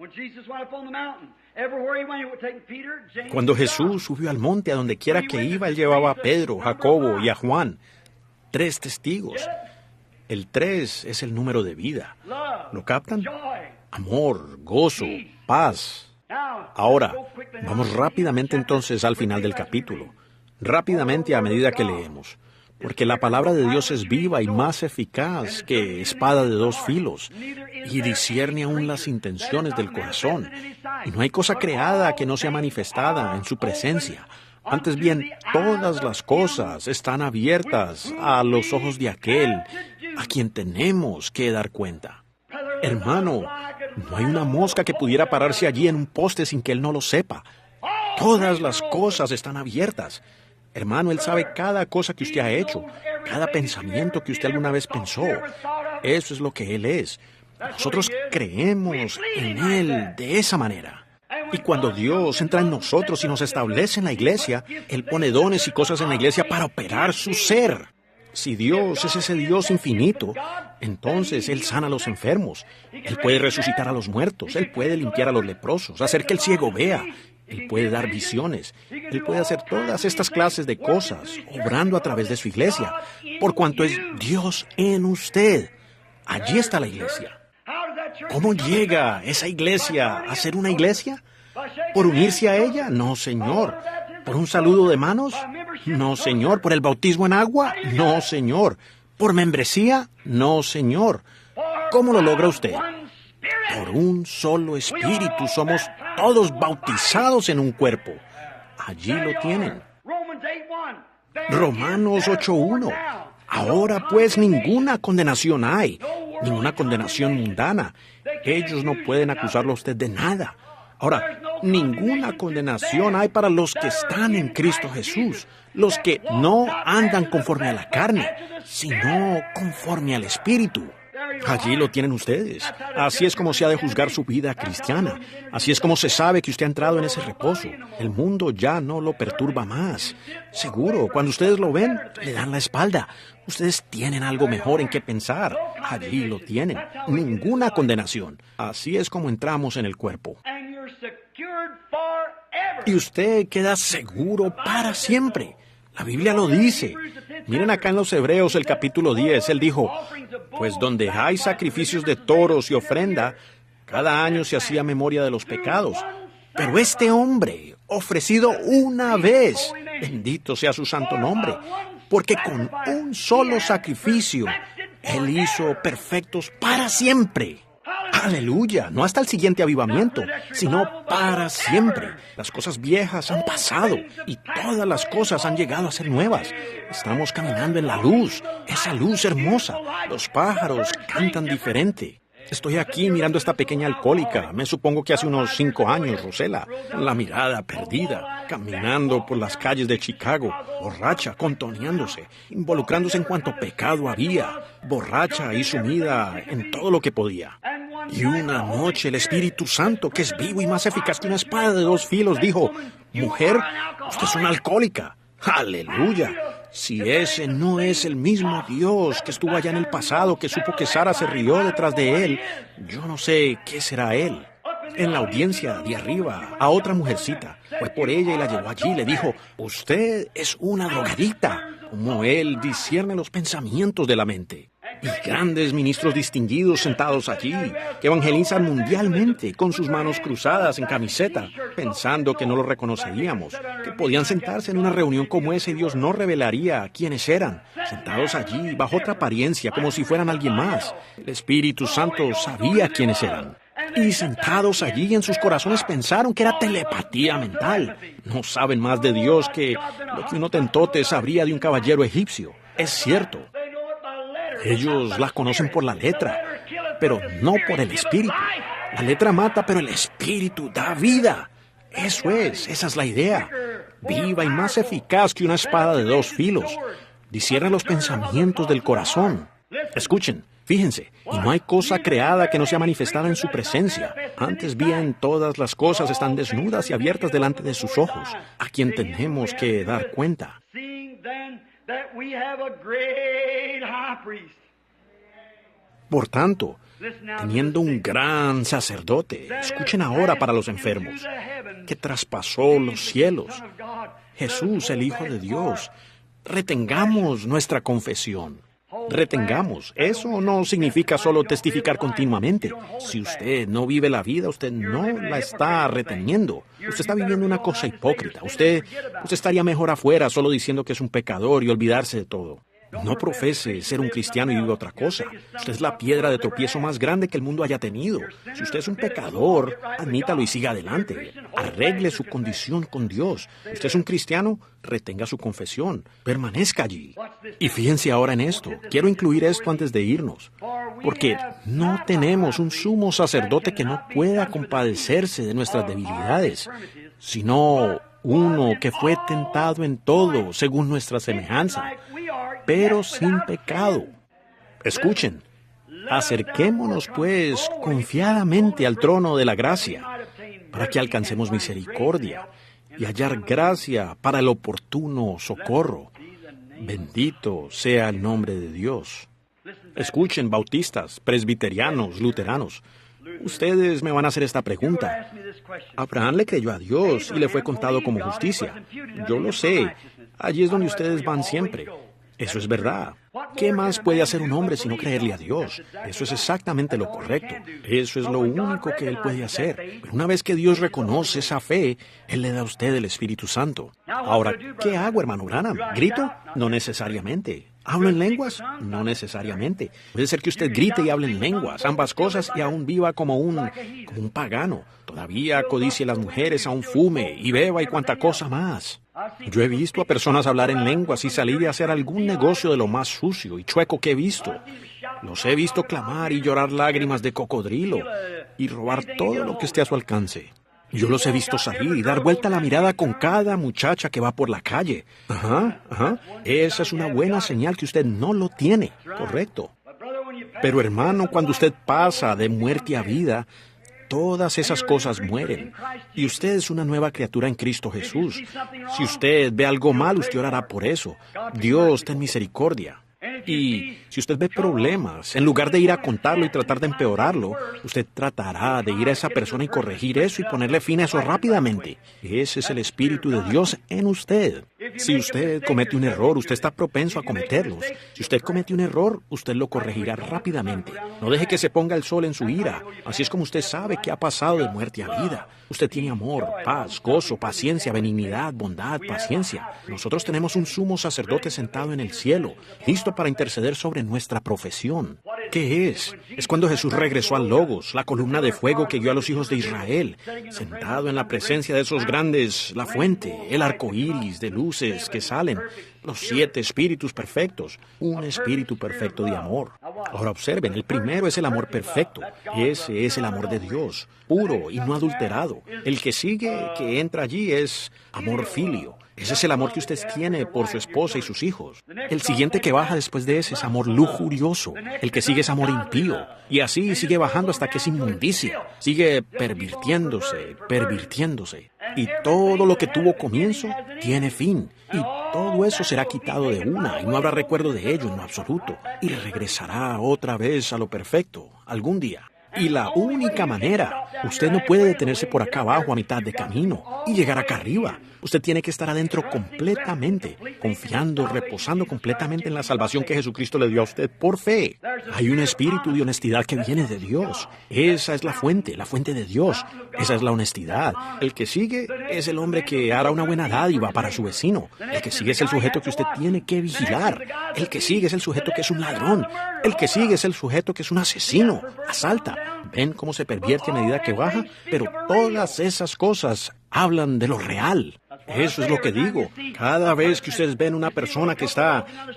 Speaker 1: Cuando Jesús subió al monte, a donde quiera que iba, Él llevaba a Pedro, Jacobo y a Juan. 3 testigos. El 3 es el número de vida. ¿Lo captan? Amor, gozo, paz. Ahora, vamos rápidamente entonces al final del capítulo. Rápidamente a medida que leemos. Porque la palabra de Dios es viva y más eficaz que espada de 2 filos, y discierne aún las intenciones del corazón. Y no hay cosa creada que no sea manifestada en su presencia. Antes bien, todas las cosas están abiertas a los ojos de aquel a quien tenemos que dar cuenta. Hermano, no hay una mosca que pudiera pararse allí en un poste sin que él no lo sepa. Todas las cosas están abiertas. Hermano, Él sabe cada cosa que usted ha hecho, cada pensamiento que usted alguna vez pensó. Eso es lo que Él es. Nosotros creemos en Él de esa manera. Y cuando Dios entra en nosotros y nos establece en la iglesia, Él pone dones y cosas en la iglesia para operar su ser. Si Dios es ese Dios infinito, entonces Él sana a los enfermos. Él puede resucitar a los muertos. Él puede limpiar a los leprosos, hacer que el ciego vea. Él puede dar visiones. Él puede hacer todas estas clases de cosas, obrando a través de su iglesia, por cuanto es Dios en usted. Allí está la iglesia. ¿Cómo llega esa iglesia a ser una iglesia? ¿Por unirse a ella? No, Señor. ¿Por un saludo de manos? No, Señor. ¿Por el bautismo en agua? No, Señor. ¿Por membresía? No, Señor. ¿Cómo lo logra usted? Por un solo espíritu somos todos bautizados en un cuerpo. Allí lo tienen. Romanos 8:1. Ahora pues ninguna condenación hay, ninguna condenación mundana. Ellos no pueden acusarlo a usted de nada. Ahora, ninguna condenación hay para los que están en Cristo Jesús, los que no andan conforme a la carne, sino conforme al Espíritu. Allí lo tienen ustedes. Así es como se ha de juzgar su vida cristiana. Así es como se sabe que usted ha entrado en ese reposo. El mundo ya no lo perturba más. Seguro, cuando ustedes lo ven, le dan la espalda. Ustedes tienen algo mejor en qué pensar. Allí lo tienen. Ninguna condenación. Así es como entramos en el cuerpo. Y usted queda seguro para siempre. La Biblia lo dice. Miren acá en los Hebreos el capítulo 10. Él dijo, pues donde hay sacrificios de toros y ofrenda, cada año se hacía memoria de los pecados. Pero este hombre, ofrecido una vez, bendito sea su santo nombre, porque con un solo sacrificio, Él hizo perfectos para siempre. Aleluya, no hasta el siguiente avivamiento, sino para siempre. Las cosas viejas han pasado y todas las cosas han llegado a ser nuevas. Estamos caminando en la luz, esa luz hermosa. Los pájaros cantan diferente. Estoy aquí mirando a esta pequeña alcohólica, me supongo que hace unos 5 años, Rosela, la mirada perdida, caminando por las calles de Chicago, borracha, contoneándose, involucrándose en cuanto pecado había, borracha y sumida en todo lo que podía. Y una noche el Espíritu Santo, que es vivo y más eficaz que una espada de 2 filos, dijo, mujer, usted es una alcohólica. ¡Aleluya! Si ese no es el mismo Dios que estuvo allá en el pasado, que supo que Sara se rió detrás de él, yo no sé qué será él. En la audiencia de arriba, a otra mujercita, fue por ella y la llevó allí, le dijo, usted es una drogadicta, como él discierne los pensamientos de la mente. Y grandes ministros distinguidos sentados allí, que evangelizan mundialmente con sus manos cruzadas en camiseta, pensando que no los reconoceríamos, que podían sentarse en una reunión como esa y Dios no revelaría quiénes eran, sentados allí bajo otra apariencia, como si fueran alguien más. El Espíritu Santo sabía quiénes eran. Y sentados allí en sus corazones pensaron que era telepatía mental. No saben más de Dios que lo que un hotentote sabría de un caballero egipcio. Es cierto. Ellos la conocen por la letra, pero no por el espíritu. La letra mata, pero el espíritu da vida. Eso es, esa es la idea. Viva y más eficaz que una espada de 2 filos. Discierne los pensamientos del corazón. Escuchen, fíjense, y no hay cosa creada que no sea manifestada en su presencia. Antes bien, todas las cosas están desnudas y abiertas delante de sus ojos, a quien tenemos que dar cuenta. Por tanto, teniendo un gran sacerdote, escuchen ahora para los enfermos, que traspasó los cielos, Jesús, el Hijo de Dios, retengamos nuestra confesión. Retengamos. Eso no significa solo testificar continuamente. Si usted no vive la vida, usted no la está reteniendo. Usted está viviendo una cosa hipócrita. Usted estaría mejor afuera solo diciendo que es un pecador y olvidarse de todo. No profese ser un cristiano y vive otra cosa. Usted es la piedra de tropiezo más grande que el mundo haya tenido. Si usted es un pecador, admítalo y siga adelante. Arregle su condición con Dios. Si usted es un cristiano, retenga su confesión. Permanezca allí. Y fíjense ahora en esto. Quiero incluir esto antes de irnos. Porque no tenemos un sumo sacerdote que no pueda compadecerse de nuestras debilidades, sino uno que fue tentado en todo según nuestra semejanza, pero sin pecado. Escuchen, acerquémonos pues confiadamente al trono de la gracia, para que alcancemos misericordia y hallar gracia para el oportuno socorro. Bendito sea el nombre de Dios. Escuchen, bautistas, presbiterianos, luteranos. Ustedes me van a hacer esta pregunta. Abraham le creyó a Dios y le fue contado como justicia. Yo lo sé. Allí es donde ustedes van siempre. Eso es verdad. ¿Qué más puede hacer un hombre sino creerle a Dios? Eso es exactamente lo correcto. Eso es lo único que él puede hacer. Pero una vez que Dios reconoce esa fe, Él le da a usted el Espíritu Santo. Ahora, ¿qué hago, hermano Branham? ¿Grito? No necesariamente. ¿Hablo en lenguas? No necesariamente. Puede ser que usted grite y hable en lenguas, ambas cosas, y aún viva como un pagano. Todavía codicie las mujeres, aún fume y beba y cuanta cosa más. Yo he visto a personas hablar en lenguas y salir y hacer algún negocio de lo más sucio y chueco que he visto. Los he visto clamar y llorar lágrimas de cocodrilo y robar todo lo que esté a su alcance. Yo los he visto salir y dar vuelta la mirada con cada muchacha que va por la calle. Esa es una buena señal que usted no lo tiene, correcto. Pero hermano, cuando usted pasa de muerte a vida, todas esas cosas mueren. Y usted es una nueva criatura en Cristo Jesús. Si usted ve algo mal, usted orará por eso. Dios, ten misericordia. Y si usted ve problemas, en lugar de ir a contarlo y tratar de empeorarlo, usted tratará de ir a esa persona y corregir eso y ponerle fin a eso rápidamente. Ese es el Espíritu de Dios en usted. Si usted comete un error, usted está propenso a cometerlos. Si usted comete un error, usted lo corregirá rápidamente. No deje que se ponga el sol en su ira. Así es como usted sabe que ha pasado de muerte a vida. Usted tiene amor, paz, gozo, paciencia, benignidad, bondad, paciencia. Nosotros tenemos un sumo sacerdote sentado en el cielo, listo para interceder sobre nuestra profesión. ¿Qué es? Es cuando Jesús regresó al Logos, la columna de fuego que guió a los hijos de Israel, sentado en la presencia de esos grandes, la fuente, el arco iris de luces que salen, los 7 espíritus perfectos, un espíritu perfecto de amor. Ahora observen, el primero es el amor perfecto. Ese es el amor de Dios, puro y no adulterado. El que sigue, que entra allí, es amor filio. Ese es el amor que usted tiene por su esposa y sus hijos. El siguiente que baja después de ese es amor lujurioso. El que sigue es amor impío. Y así sigue bajando hasta que es inmundicia. Sigue pervirtiéndose. Y todo lo que tuvo comienzo tiene fin. Y todo eso será quitado de una y no habrá recuerdo de ello en lo absoluto. Y regresará otra vez a lo perfecto algún día. Y la única manera, usted no puede detenerse por acá abajo a mitad de camino y llegar acá arriba. Usted tiene que estar adentro completamente, confiando, reposando completamente en la salvación que Jesucristo le dio a usted por fe. Hay un espíritu de honestidad que viene de Dios. Esa es la fuente de Dios. Esa es la honestidad. El que sigue es el hombre que hará una buena dádiva para su vecino. El que sigue es el sujeto que usted tiene que vigilar. El que sigue es el sujeto que es un ladrón. El que sigue es el sujeto que es un asesino, asalta. ¿Ven cómo se pervierte a medida que baja? Pero todas esas cosas hablan de lo real. Eso es lo que digo. Cada vez que ustedes ven una persona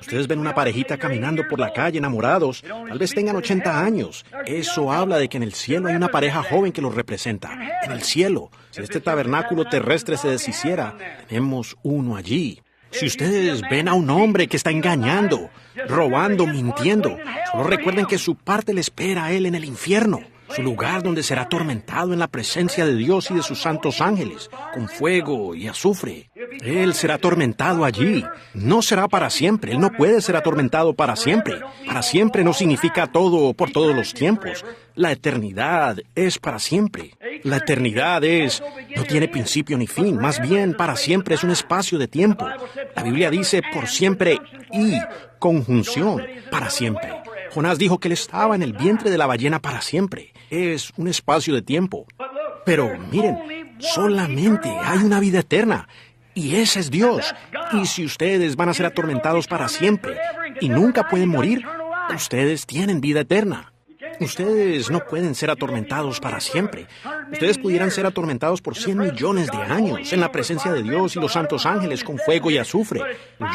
Speaker 1: ustedes ven una parejita caminando por la calle enamorados, tal vez tengan 80 años. Eso habla de que en el cielo hay una pareja joven que los representa. En el cielo, si este tabernáculo terrestre se deshiciera, tenemos uno allí. Si ustedes ven a un hombre que está engañando, robando, mintiendo, solo recuerden que su parte le espera a él en el infierno. Su lugar donde será atormentado en la presencia de Dios y de sus santos ángeles, con fuego y azufre. Él será atormentado allí. No será para siempre. Él no puede ser atormentado para siempre. Para siempre no significa todo por todos los tiempos. La eternidad es para siempre. La eternidad no tiene principio ni fin. Más bien, para siempre es un espacio de tiempo. La Biblia dice por siempre y conjunción, para siempre. Jonás dijo que él estaba en el vientre de la ballena para siempre. Es un espacio de tiempo. Pero miren, solamente hay una vida eterna. Y ese es Dios. Y si ustedes van a ser atormentados para siempre y nunca pueden morir, ustedes tienen vida eterna. Ustedes no pueden ser atormentados para siempre. Ustedes pudieran ser atormentados por 100 millones de años en la presencia de Dios y los santos ángeles con fuego y azufre.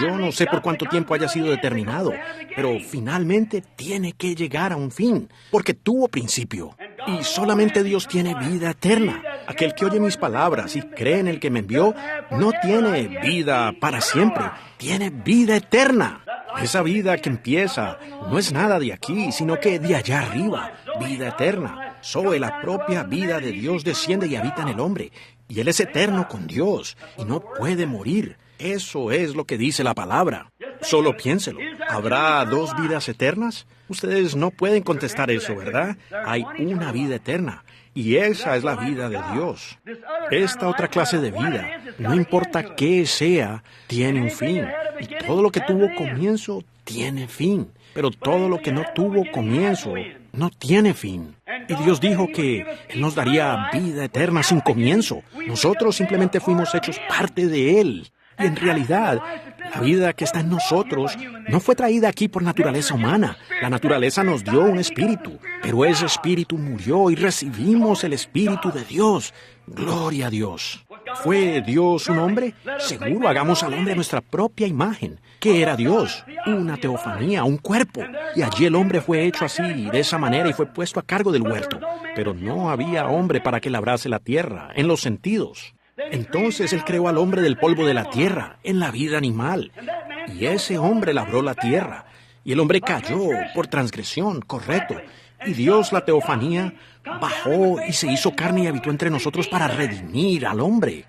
Speaker 1: Yo no sé por cuánto tiempo haya sido determinado, pero finalmente tiene que llegar a un fin, porque tuvo principio. Y solamente Dios tiene vida eterna. Aquel que oye mis palabras y cree en el que me envió, no tiene vida para siempre, tiene vida eterna. Esa vida que empieza no es nada de aquí, sino que de allá arriba, vida eterna. Zoe, la propia vida de Dios, desciende y habita en el hombre, y Él es eterno con Dios, y no puede morir. Eso es lo que dice la palabra. Solo piénselo. ¿Habrá 2 vidas eternas? Ustedes no pueden contestar eso, ¿verdad? Hay una vida eterna. Y esa es la vida de Dios. Esta otra clase de vida, no importa qué sea, tiene un fin. Y todo lo que tuvo comienzo tiene fin. Pero todo lo que no tuvo comienzo no tiene fin. Y Dios dijo que Él nos daría vida eterna sin comienzo. Nosotros simplemente fuimos hechos parte de Él. Y en realidad, la vida que está en nosotros no fue traída aquí por naturaleza humana. La naturaleza nos dio un espíritu, pero ese espíritu murió y recibimos el Espíritu de Dios. Gloria a Dios. ¿Fue Dios un hombre? Seguro, hagamos al hombre a nuestra propia imagen. ¿Qué era Dios? Una teofanía, un cuerpo. Y allí el hombre fue hecho así, de esa manera, y fue puesto a cargo del huerto. Pero no había hombre para que labrase la tierra, en los sentidos. Entonces Él creó al hombre del polvo de la tierra, en la vida animal. Y ese hombre labró la tierra. Y el hombre cayó por transgresión, correcto. Y Dios, la teofanía, bajó y se hizo carne y habitó entre nosotros para redimir al hombre.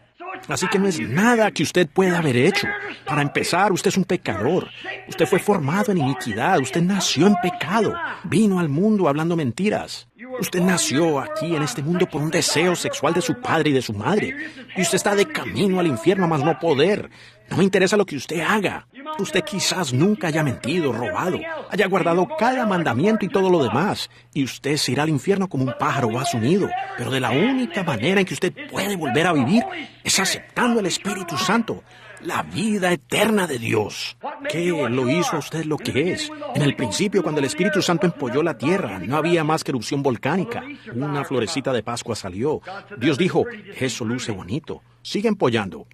Speaker 1: Así que no es nada que usted pueda haber hecho. Para empezar, usted es un pecador. Usted fue formado en iniquidad. Usted nació en pecado. Vino al mundo hablando mentiras. Usted nació aquí en este mundo por un deseo sexual de su padre y de su madre. Y usted está de camino al infierno, mas no poder. No me interesa lo que usted haga. Usted quizás nunca haya mentido, robado, haya guardado cada mandamiento y todo lo demás. Y usted se irá al infierno como un pájaro va a su nido. Pero de la única manera en que usted puede volver a vivir es aceptando el Espíritu Santo. la vida eterna de Dios. ¿Qué lo hizo a usted lo que es? En el principio, cuando el Espíritu Santo empolló la tierra, no había más que erupción volcánica. Una florecita de Pascua salió. Dios dijo, eso luce bonito. Sigue empollando.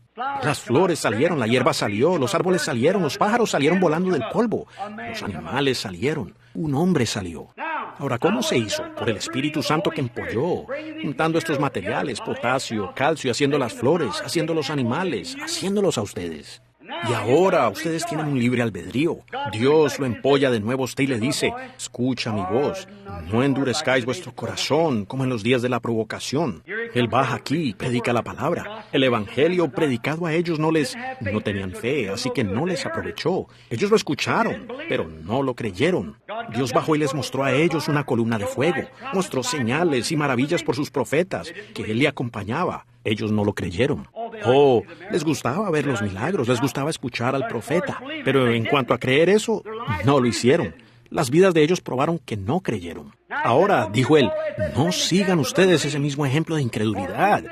Speaker 1: Las flores salieron, la hierba salió, los árboles salieron, los pájaros salieron volando del polvo, los animales salieron, un hombre salió. Ahora, ¿cómo se hizo? Por el Espíritu Santo que empolló, juntando estos materiales, potasio, calcio, haciendo las flores, haciendo los animales, haciéndolos a ustedes. Y ahora ustedes tienen un libre albedrío. Dios lo empolla de nuevo a usted y le dice, escucha mi voz, no endurezcáis vuestro corazón como en los días de la provocación. Él baja aquí, predica la palabra. El evangelio predicado a ellos no tenían fe, así que no les aprovechó. Ellos lo escucharon, pero no lo creyeron. Dios bajó y les mostró a ellos una columna de fuego, mostró señales y maravillas por sus profetas, que Él le acompañaba. Ellos no lo creyeron. Oh, les gustaba ver los milagros, les gustaba escuchar al profeta, pero en cuanto a creer eso, no lo hicieron. Las vidas de ellos probaron que no creyeron. Ahora, dijo él, no sigan ustedes ese mismo ejemplo de incredulidad,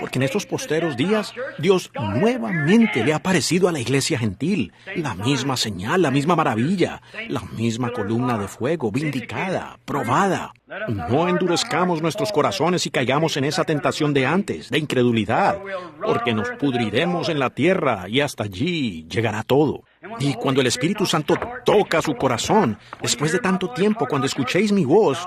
Speaker 1: porque en estos posteros días, Dios nuevamente le ha aparecido a la iglesia gentil. La misma señal, la misma maravilla, la misma columna de fuego, vindicada, probada. No endurezcamos nuestros corazones y caigamos en esa tentación de antes, de incredulidad, porque nos pudriremos en la tierra y hasta allí llegará todo. Y cuando el Espíritu Santo toca su corazón, después de tanto tiempo, cuando escuchéis mi voz,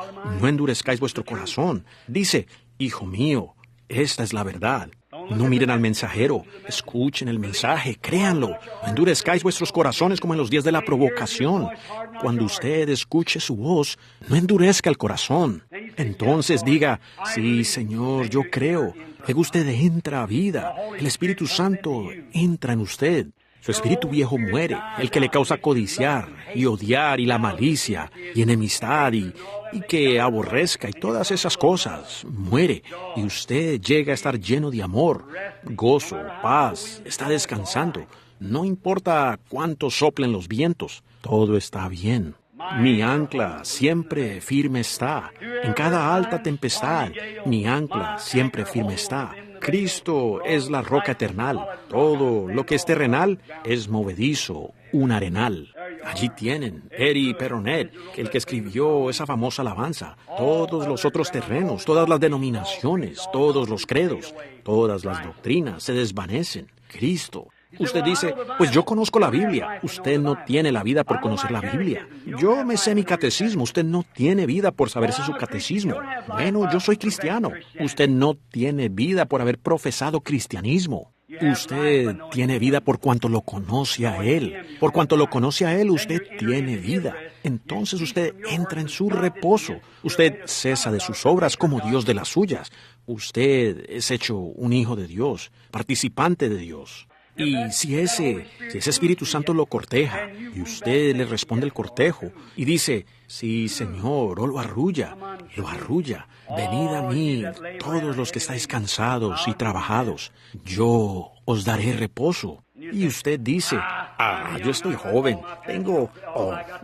Speaker 1: no endurezcáis vuestro corazón. Dice, hijo mío, esta es la verdad. No miren al mensajero, escuchen el mensaje, créanlo. No endurezcáis vuestros corazones como en los días de la provocación. Cuando usted escuche su voz, no endurezca el corazón. Entonces diga, sí, Señor, yo creo. Luego usted entra a vida. El Espíritu Santo entra en usted. Su espíritu viejo muere, el que le causa codiciar y odiar y la malicia y enemistad y que aborrezca y todas esas cosas, muere. Y usted llega a estar lleno de amor, gozo, paz, está descansando. No importa cuánto soplen los vientos, todo está bien. Mi ancla siempre firme está. En cada alta tempestad, mi ancla siempre firme está. Cristo es la roca eternal. Todo lo que es terrenal es movedizo, un arenal. Allí tienen, Eri Peronet, el que escribió esa famosa alabanza. Todos los otros terrenos, todas las denominaciones, todos los credos, todas las doctrinas se desvanecen. Cristo. Usted dice, pues yo conozco la Biblia. Usted no tiene la vida por conocer la Biblia. Yo me sé mi catecismo. Usted no tiene vida por saberse su catecismo. Bueno, yo soy cristiano. Usted no tiene vida por haber profesado cristianismo. Usted tiene vida por cuanto lo conoce a Él. Por cuanto lo conoce a Él, usted tiene vida. Entonces usted entra en su reposo. Usted cesa de sus obras como Dios de las suyas. Usted es hecho un hijo de Dios, participante de Dios. Y si ese Espíritu Santo lo corteja y usted le responde el cortejo y dice, sí, Señor, o lo arrulla, venid a mí, todos los que estáis cansados y trabajados, yo os daré reposo. Y usted dice, yo estoy joven,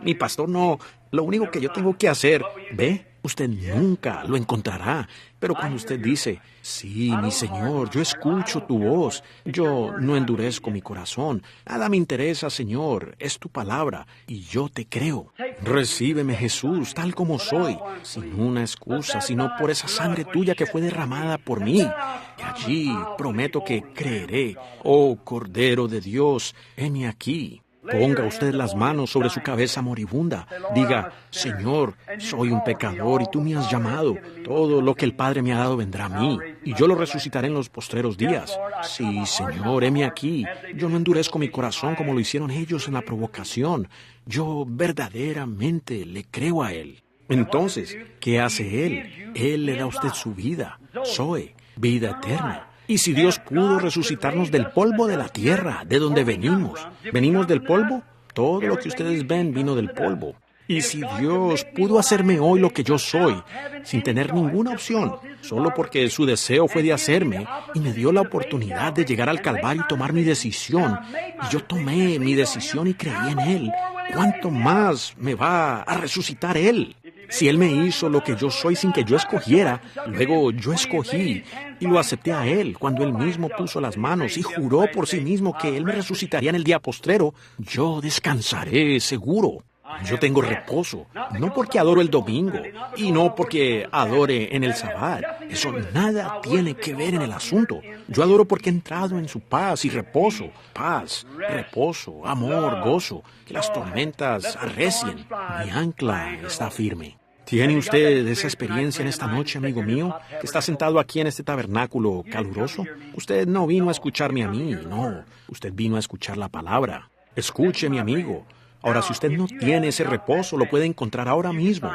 Speaker 1: mi pastor no, lo único que yo tengo que hacer, ¿ve? Usted nunca lo encontrará. Pero cuando usted dice, sí, mi Señor, yo escucho tu voz, yo no endurezco mi corazón, nada me interesa, Señor, es tu palabra, y yo te creo. Recíbeme, Jesús, tal como soy, sin una excusa, sino por esa sangre tuya que fue derramada por mí. Y allí prometo que creeré. Oh, Cordero de Dios, heme aquí. Ponga usted las manos sobre su cabeza moribunda. Diga, Señor, soy un pecador y tú me has llamado. Todo lo que el Padre me ha dado vendrá a mí, y yo lo resucitaré en los postreros días. Sí, Señor, heme aquí. Yo no endurezco mi corazón como lo hicieron ellos en la provocación. Yo verdaderamente le creo a Él. Entonces, ¿qué hace Él? Él le da a usted su vida, Zoe, vida eterna. Y si Dios pudo resucitarnos del polvo de la tierra, de donde venimos del polvo, todo lo que ustedes ven vino del polvo. Y si Dios pudo hacerme hoy lo que yo soy, sin tener ninguna opción, solo porque su deseo fue de hacerme, y me dio la oportunidad de llegar al Calvario y tomar mi decisión, y yo tomé mi decisión y creí en Él, ¿cuánto más me va a resucitar Él? Si Él me hizo lo que yo soy sin que yo escogiera, luego yo escogí y lo acepté a Él cuando Él mismo puso las manos y juró por sí mismo que Él me resucitaría en el día postrero, yo descansaré seguro. Yo tengo reposo, no porque adoro el domingo y no porque adore en el sabbat. Eso nada tiene que ver en el asunto. Yo adoro porque he entrado en su paz y reposo. Paz, reposo, amor, gozo. Que las tormentas arrecien. Mi ancla está firme. ¿Tiene usted esa experiencia en esta noche, amigo mío, que está sentado aquí en este tabernáculo caluroso? Usted no vino a escucharme a mí, no. Usted vino a escuchar la palabra. Escuche, mi amigo. Ahora, si usted no tiene ese reposo, lo puede encontrar ahora mismo.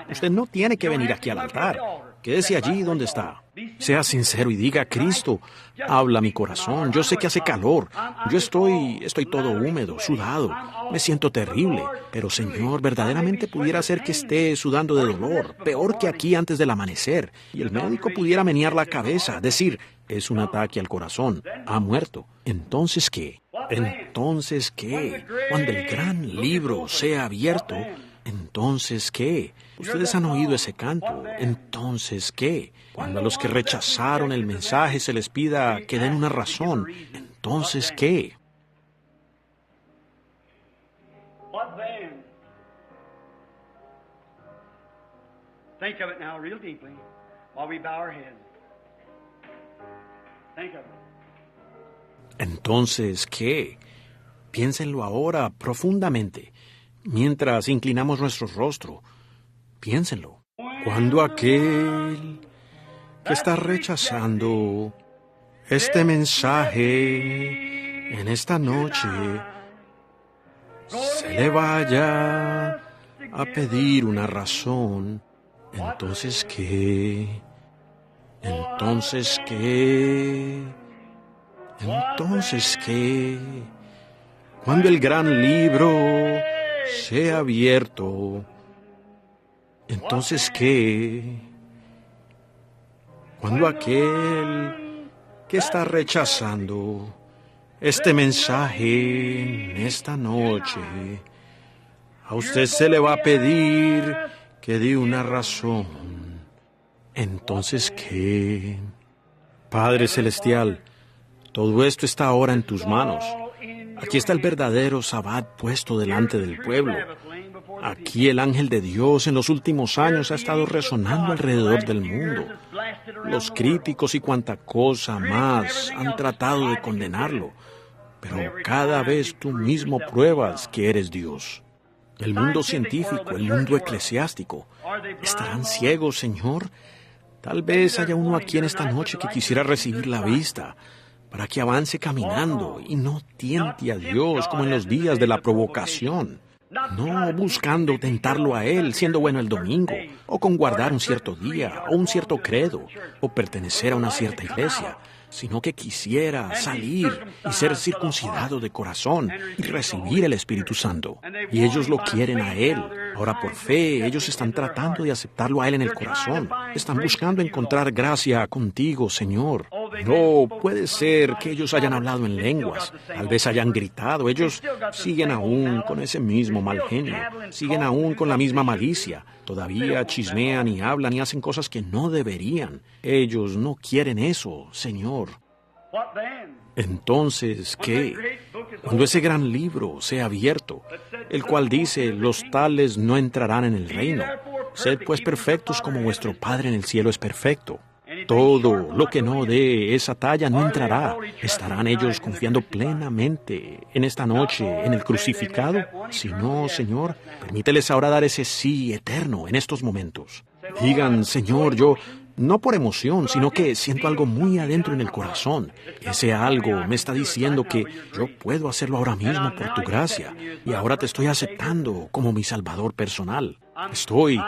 Speaker 1: Usted no tiene que venir aquí al altar. Quédese allí donde está. Sea sincero y diga, Cristo, habla mi corazón. Yo sé que hace calor. Yo estoy todo húmedo, sudado. Me siento terrible. Pero, Señor, verdaderamente pudiera ser que esté sudando de dolor, peor que aquí antes del amanecer. Y el médico pudiera menear la cabeza, decir, es un ataque al corazón. Ha muerto. ¿Entonces qué? ¿Entonces qué? Cuando el gran libro sea abierto, ¿entonces qué? Ustedes han oído ese canto. ¿Entonces qué? Cuando a los que rechazaron el mensaje se les pida que den una razón, ¿entonces qué?
Speaker 2: Think of it now real deeply while we bow our heads. Think of it.
Speaker 1: Entonces, ¿qué? Piénsenlo ahora profundamente, mientras inclinamos nuestro rostro. Piénsenlo. Cuando aquel que está rechazando este mensaje en esta noche se le vaya a pedir una razón, entonces, ¿qué? Entonces, ¿qué? Entonces, ¿qué? Cuando el gran libro sea abierto, entonces, ¿qué? Cuando aquel que está rechazando este mensaje en esta noche, a usted se le va a pedir que dé una razón, entonces, ¿qué? Padre Celestial, todo esto está ahora en tus manos. Aquí está el verdadero sabbat puesto delante del pueblo. Aquí el ángel de Dios en los últimos años ha estado resonando alrededor del mundo. Los críticos y cuanta cosa más han tratado de condenarlo, pero cada vez tú mismo pruebas que eres Dios. El mundo científico, el mundo eclesiástico, ¿estarán ciegos, Señor? Tal vez haya uno aquí en esta noche que quisiera recibir la vista, para que avance caminando y no tiente a Dios como en los días de la provocación. No buscando tentarlo a Él siendo bueno el domingo, o con guardar un cierto día, o un cierto credo, o pertenecer a una cierta iglesia, sino que quisiera salir y ser circuncidado de corazón y recibir el Espíritu Santo. Y ellos lo quieren a Él. Ahora por fe, ellos están tratando de aceptarlo a Él en el corazón. Están buscando encontrar gracia contigo, Señor. No puede ser que ellos hayan hablado en lenguas, tal vez hayan gritado. Ellos siguen aún con ese mismo mal genio, siguen aún con la misma malicia. Todavía chismean y hablan y hacen cosas que no deberían. Ellos no quieren eso, Señor. Entonces, ¿qué? Cuando ese gran libro sea abierto, el cual dice, los tales no entrarán en el reino. Sed pues perfectos como vuestro Padre en el cielo es perfecto. Todo lo que no dé esa talla no entrará. ¿Estarán ellos confiando plenamente en esta noche en el crucificado? Si no, Señor, permíteles ahora dar ese sí eterno en estos momentos. Digan, Señor, yo, no por emoción, sino que siento algo muy adentro en el corazón. Ese algo me está diciendo que yo puedo hacerlo ahora mismo por tu gracia. Y ahora te estoy aceptando como mi Salvador personal. Estoy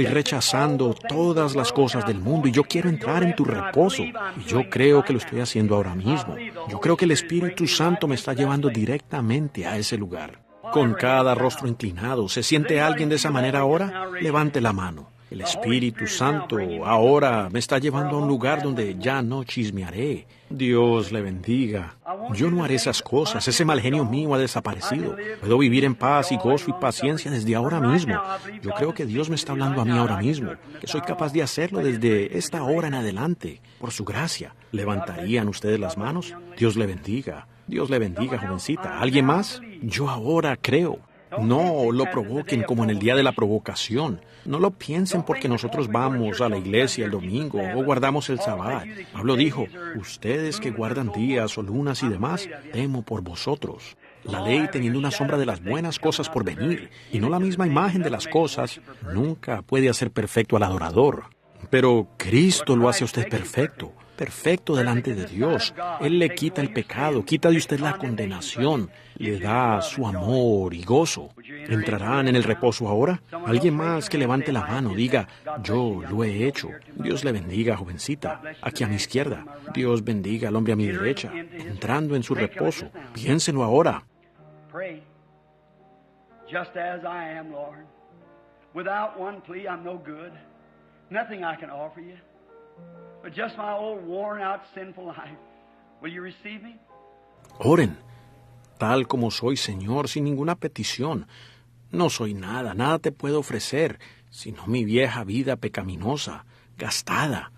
Speaker 1: rechazando todas las cosas del mundo y yo quiero entrar en tu reposo. Y yo creo que lo estoy haciendo ahora mismo. Yo creo que el Espíritu Santo me está llevando directamente a ese lugar. Con cada rostro inclinado, ¿se siente alguien de esa manera ahora? Levante la mano. El Espíritu Santo ahora me está llevando a un lugar donde ya no chismearé. Dios le bendiga. Yo no haré esas cosas. Ese mal genio mío ha desaparecido. Puedo vivir en paz y gozo y paciencia desde ahora mismo. Yo creo que Dios me está hablando a mí ahora mismo, que soy capaz de hacerlo desde esta hora en adelante, por su gracia. ¿Levantarían ustedes las manos? Dios le bendiga. Dios le bendiga, jovencita. ¿Alguien más? Yo ahora creo. No lo provoquen como en el día de la provocación. No lo piensen porque nosotros vamos a la iglesia el domingo o guardamos el sabbat. Pablo dijo, ustedes que guardan días o lunas y demás, temo por vosotros. La ley teniendo una sombra de las buenas cosas por venir y no la misma imagen de las cosas, nunca puede hacer perfecto al adorador. Pero Cristo lo hace a usted perfecto. Perfecto delante de Dios. Él le quita el pecado, quita de usted la condenación, le da su amor y gozo. ¿Entrarán en el reposo ahora? Alguien más que levante la mano, diga, yo lo he hecho. Dios le bendiga, jovencita, aquí a mi izquierda. Dios bendiga al hombre a mi derecha, entrando en su reposo. Piénsenlo ahora.
Speaker 2: Pray. Just as I am, Lord. Without one plea, I'm no good. Nothing I can offer you. But just my old worn-out sinful life. Will you receive me?
Speaker 1: Oren, tal como soy, Señor, sin ninguna petición. No soy nada, nada te puedo ofrecer, sino mi vieja vida pecaminosa, gastada.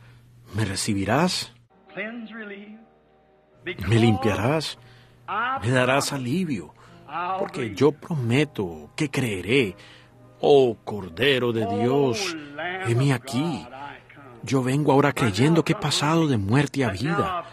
Speaker 1: ¿Me recibirás?
Speaker 2: Cleanse, relieve.
Speaker 1: ¿Me limpiarás? ¿Me darás alivio? Porque yo prometo que creeré. Oh, Cordero de Dios, heme aquí. Yo vengo ahora creyendo que he pasado de muerte a vida,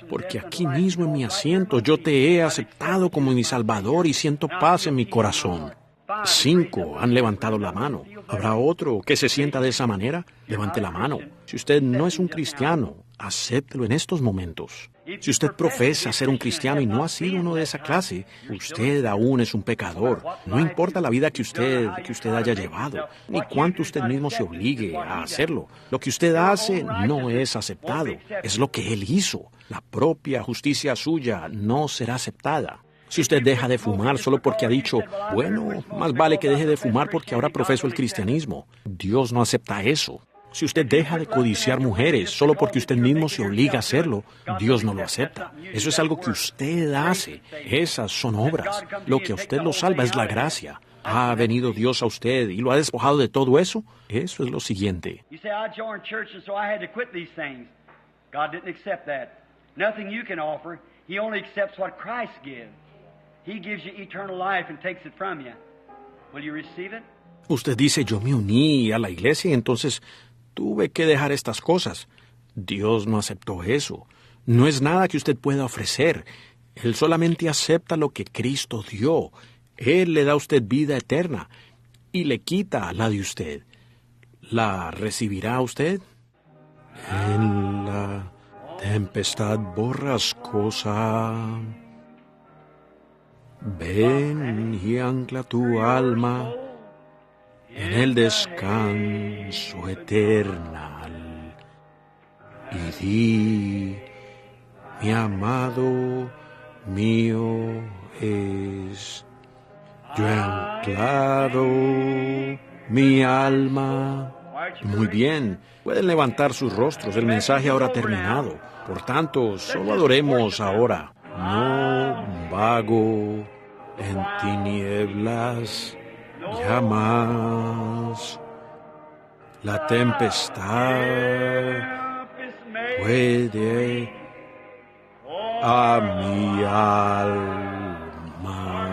Speaker 1: porque aquí mismo en mi asiento yo te he aceptado como mi Salvador y siento paz en mi corazón. 5 han levantado la mano. ¿Habrá otro que se sienta de esa manera? Levante la mano. Si usted no es un cristiano, acéptelo en estos momentos. Si usted profesa ser un cristiano y no ha sido uno de esa clase, usted aún es un pecador. No importa la vida que usted haya llevado, ni cuánto usted mismo se obligue a hacerlo. Lo que usted hace no es aceptado. Es lo que Él hizo. La propia justicia suya no será aceptada. Si usted deja de fumar solo porque ha dicho, bueno, más vale que deje de fumar porque ahora profeso el cristianismo, Dios no acepta eso. Si usted deja de codiciar mujeres solo porque usted mismo se obliga a hacerlo, Dios no lo acepta. Eso es algo que usted hace. Esas son obras. Lo que a usted lo salva es la gracia. ¿Ha venido Dios a usted y lo ha despojado de todo eso? Eso es lo siguiente.
Speaker 2: You say, I joined church and so I had to quit these things. God didn't accept that. Nothing you can offer. He only accepts what Christ gives. He gives you eternal life and takes it from you. Will you receive it?
Speaker 1: Usted dice, yo me uní a la iglesia y entonces tuve que dejar estas cosas. Dios no aceptó eso. No es nada que usted pueda ofrecer. Él solamente acepta lo que Cristo dio. Él le da a usted vida eterna y le quita la de usted. ¿La recibirá usted? En la tempestad borrascosa, ven y ancla tu alma en el descanso eternal. Y di, mi amado mío es. Yo he anclado mi alma. Muy bien, pueden levantar sus rostros, el mensaje ahora ha terminado. Por tanto, solo adoremos ahora. No vago en tinieblas ya más. La tempestad puede a mi alma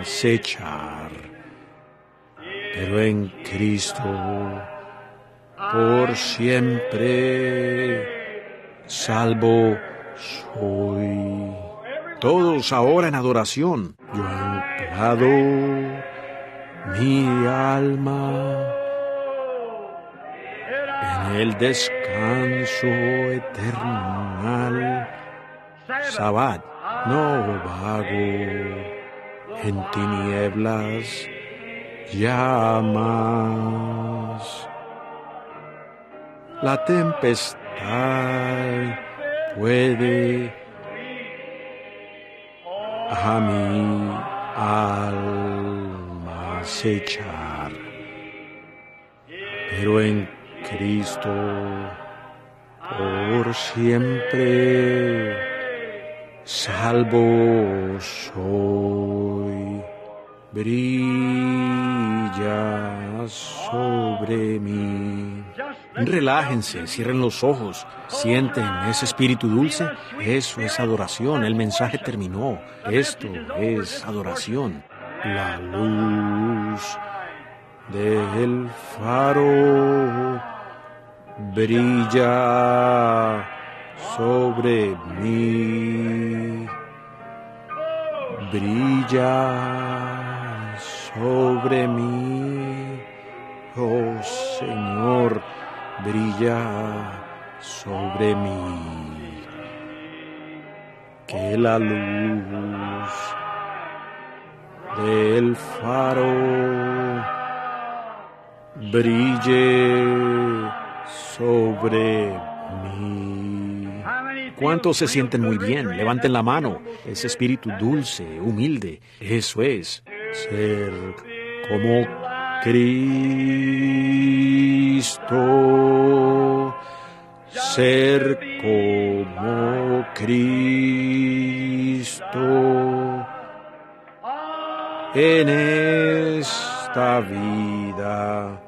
Speaker 1: acechar, pero en Cristo por siempre salvo soy. Todos ahora en adoración. Yo he anclado mi alma en el descanso eternal. Sabbat, no vago en tinieblas ya más. La tempestad puede a mi alma acechar, pero en Cristo, por siempre salvo soy. Brilla sobre mí. Relájense, cierren los ojos, sienten ese espíritu dulce. Eso es adoración, el mensaje terminó. Esto es adoración. La luz del faro brilla sobre mí. Brilla sobre mí, oh Señor, brilla sobre mí. Que la luz del faro brille sobre mí. ¿Cuántos se sienten muy bien? Levanten la mano. Ese espíritu dulce, humilde, eso es. Ser como Cristo. Ser como Cristo. En esta vida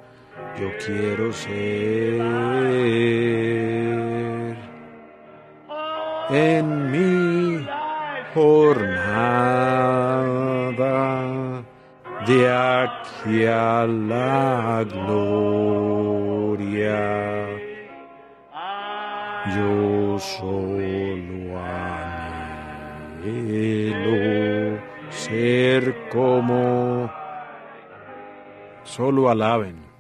Speaker 1: yo quiero ser. En mi jornada de aquí a la gloria, yo solo anhelo ser como. Solo alaben.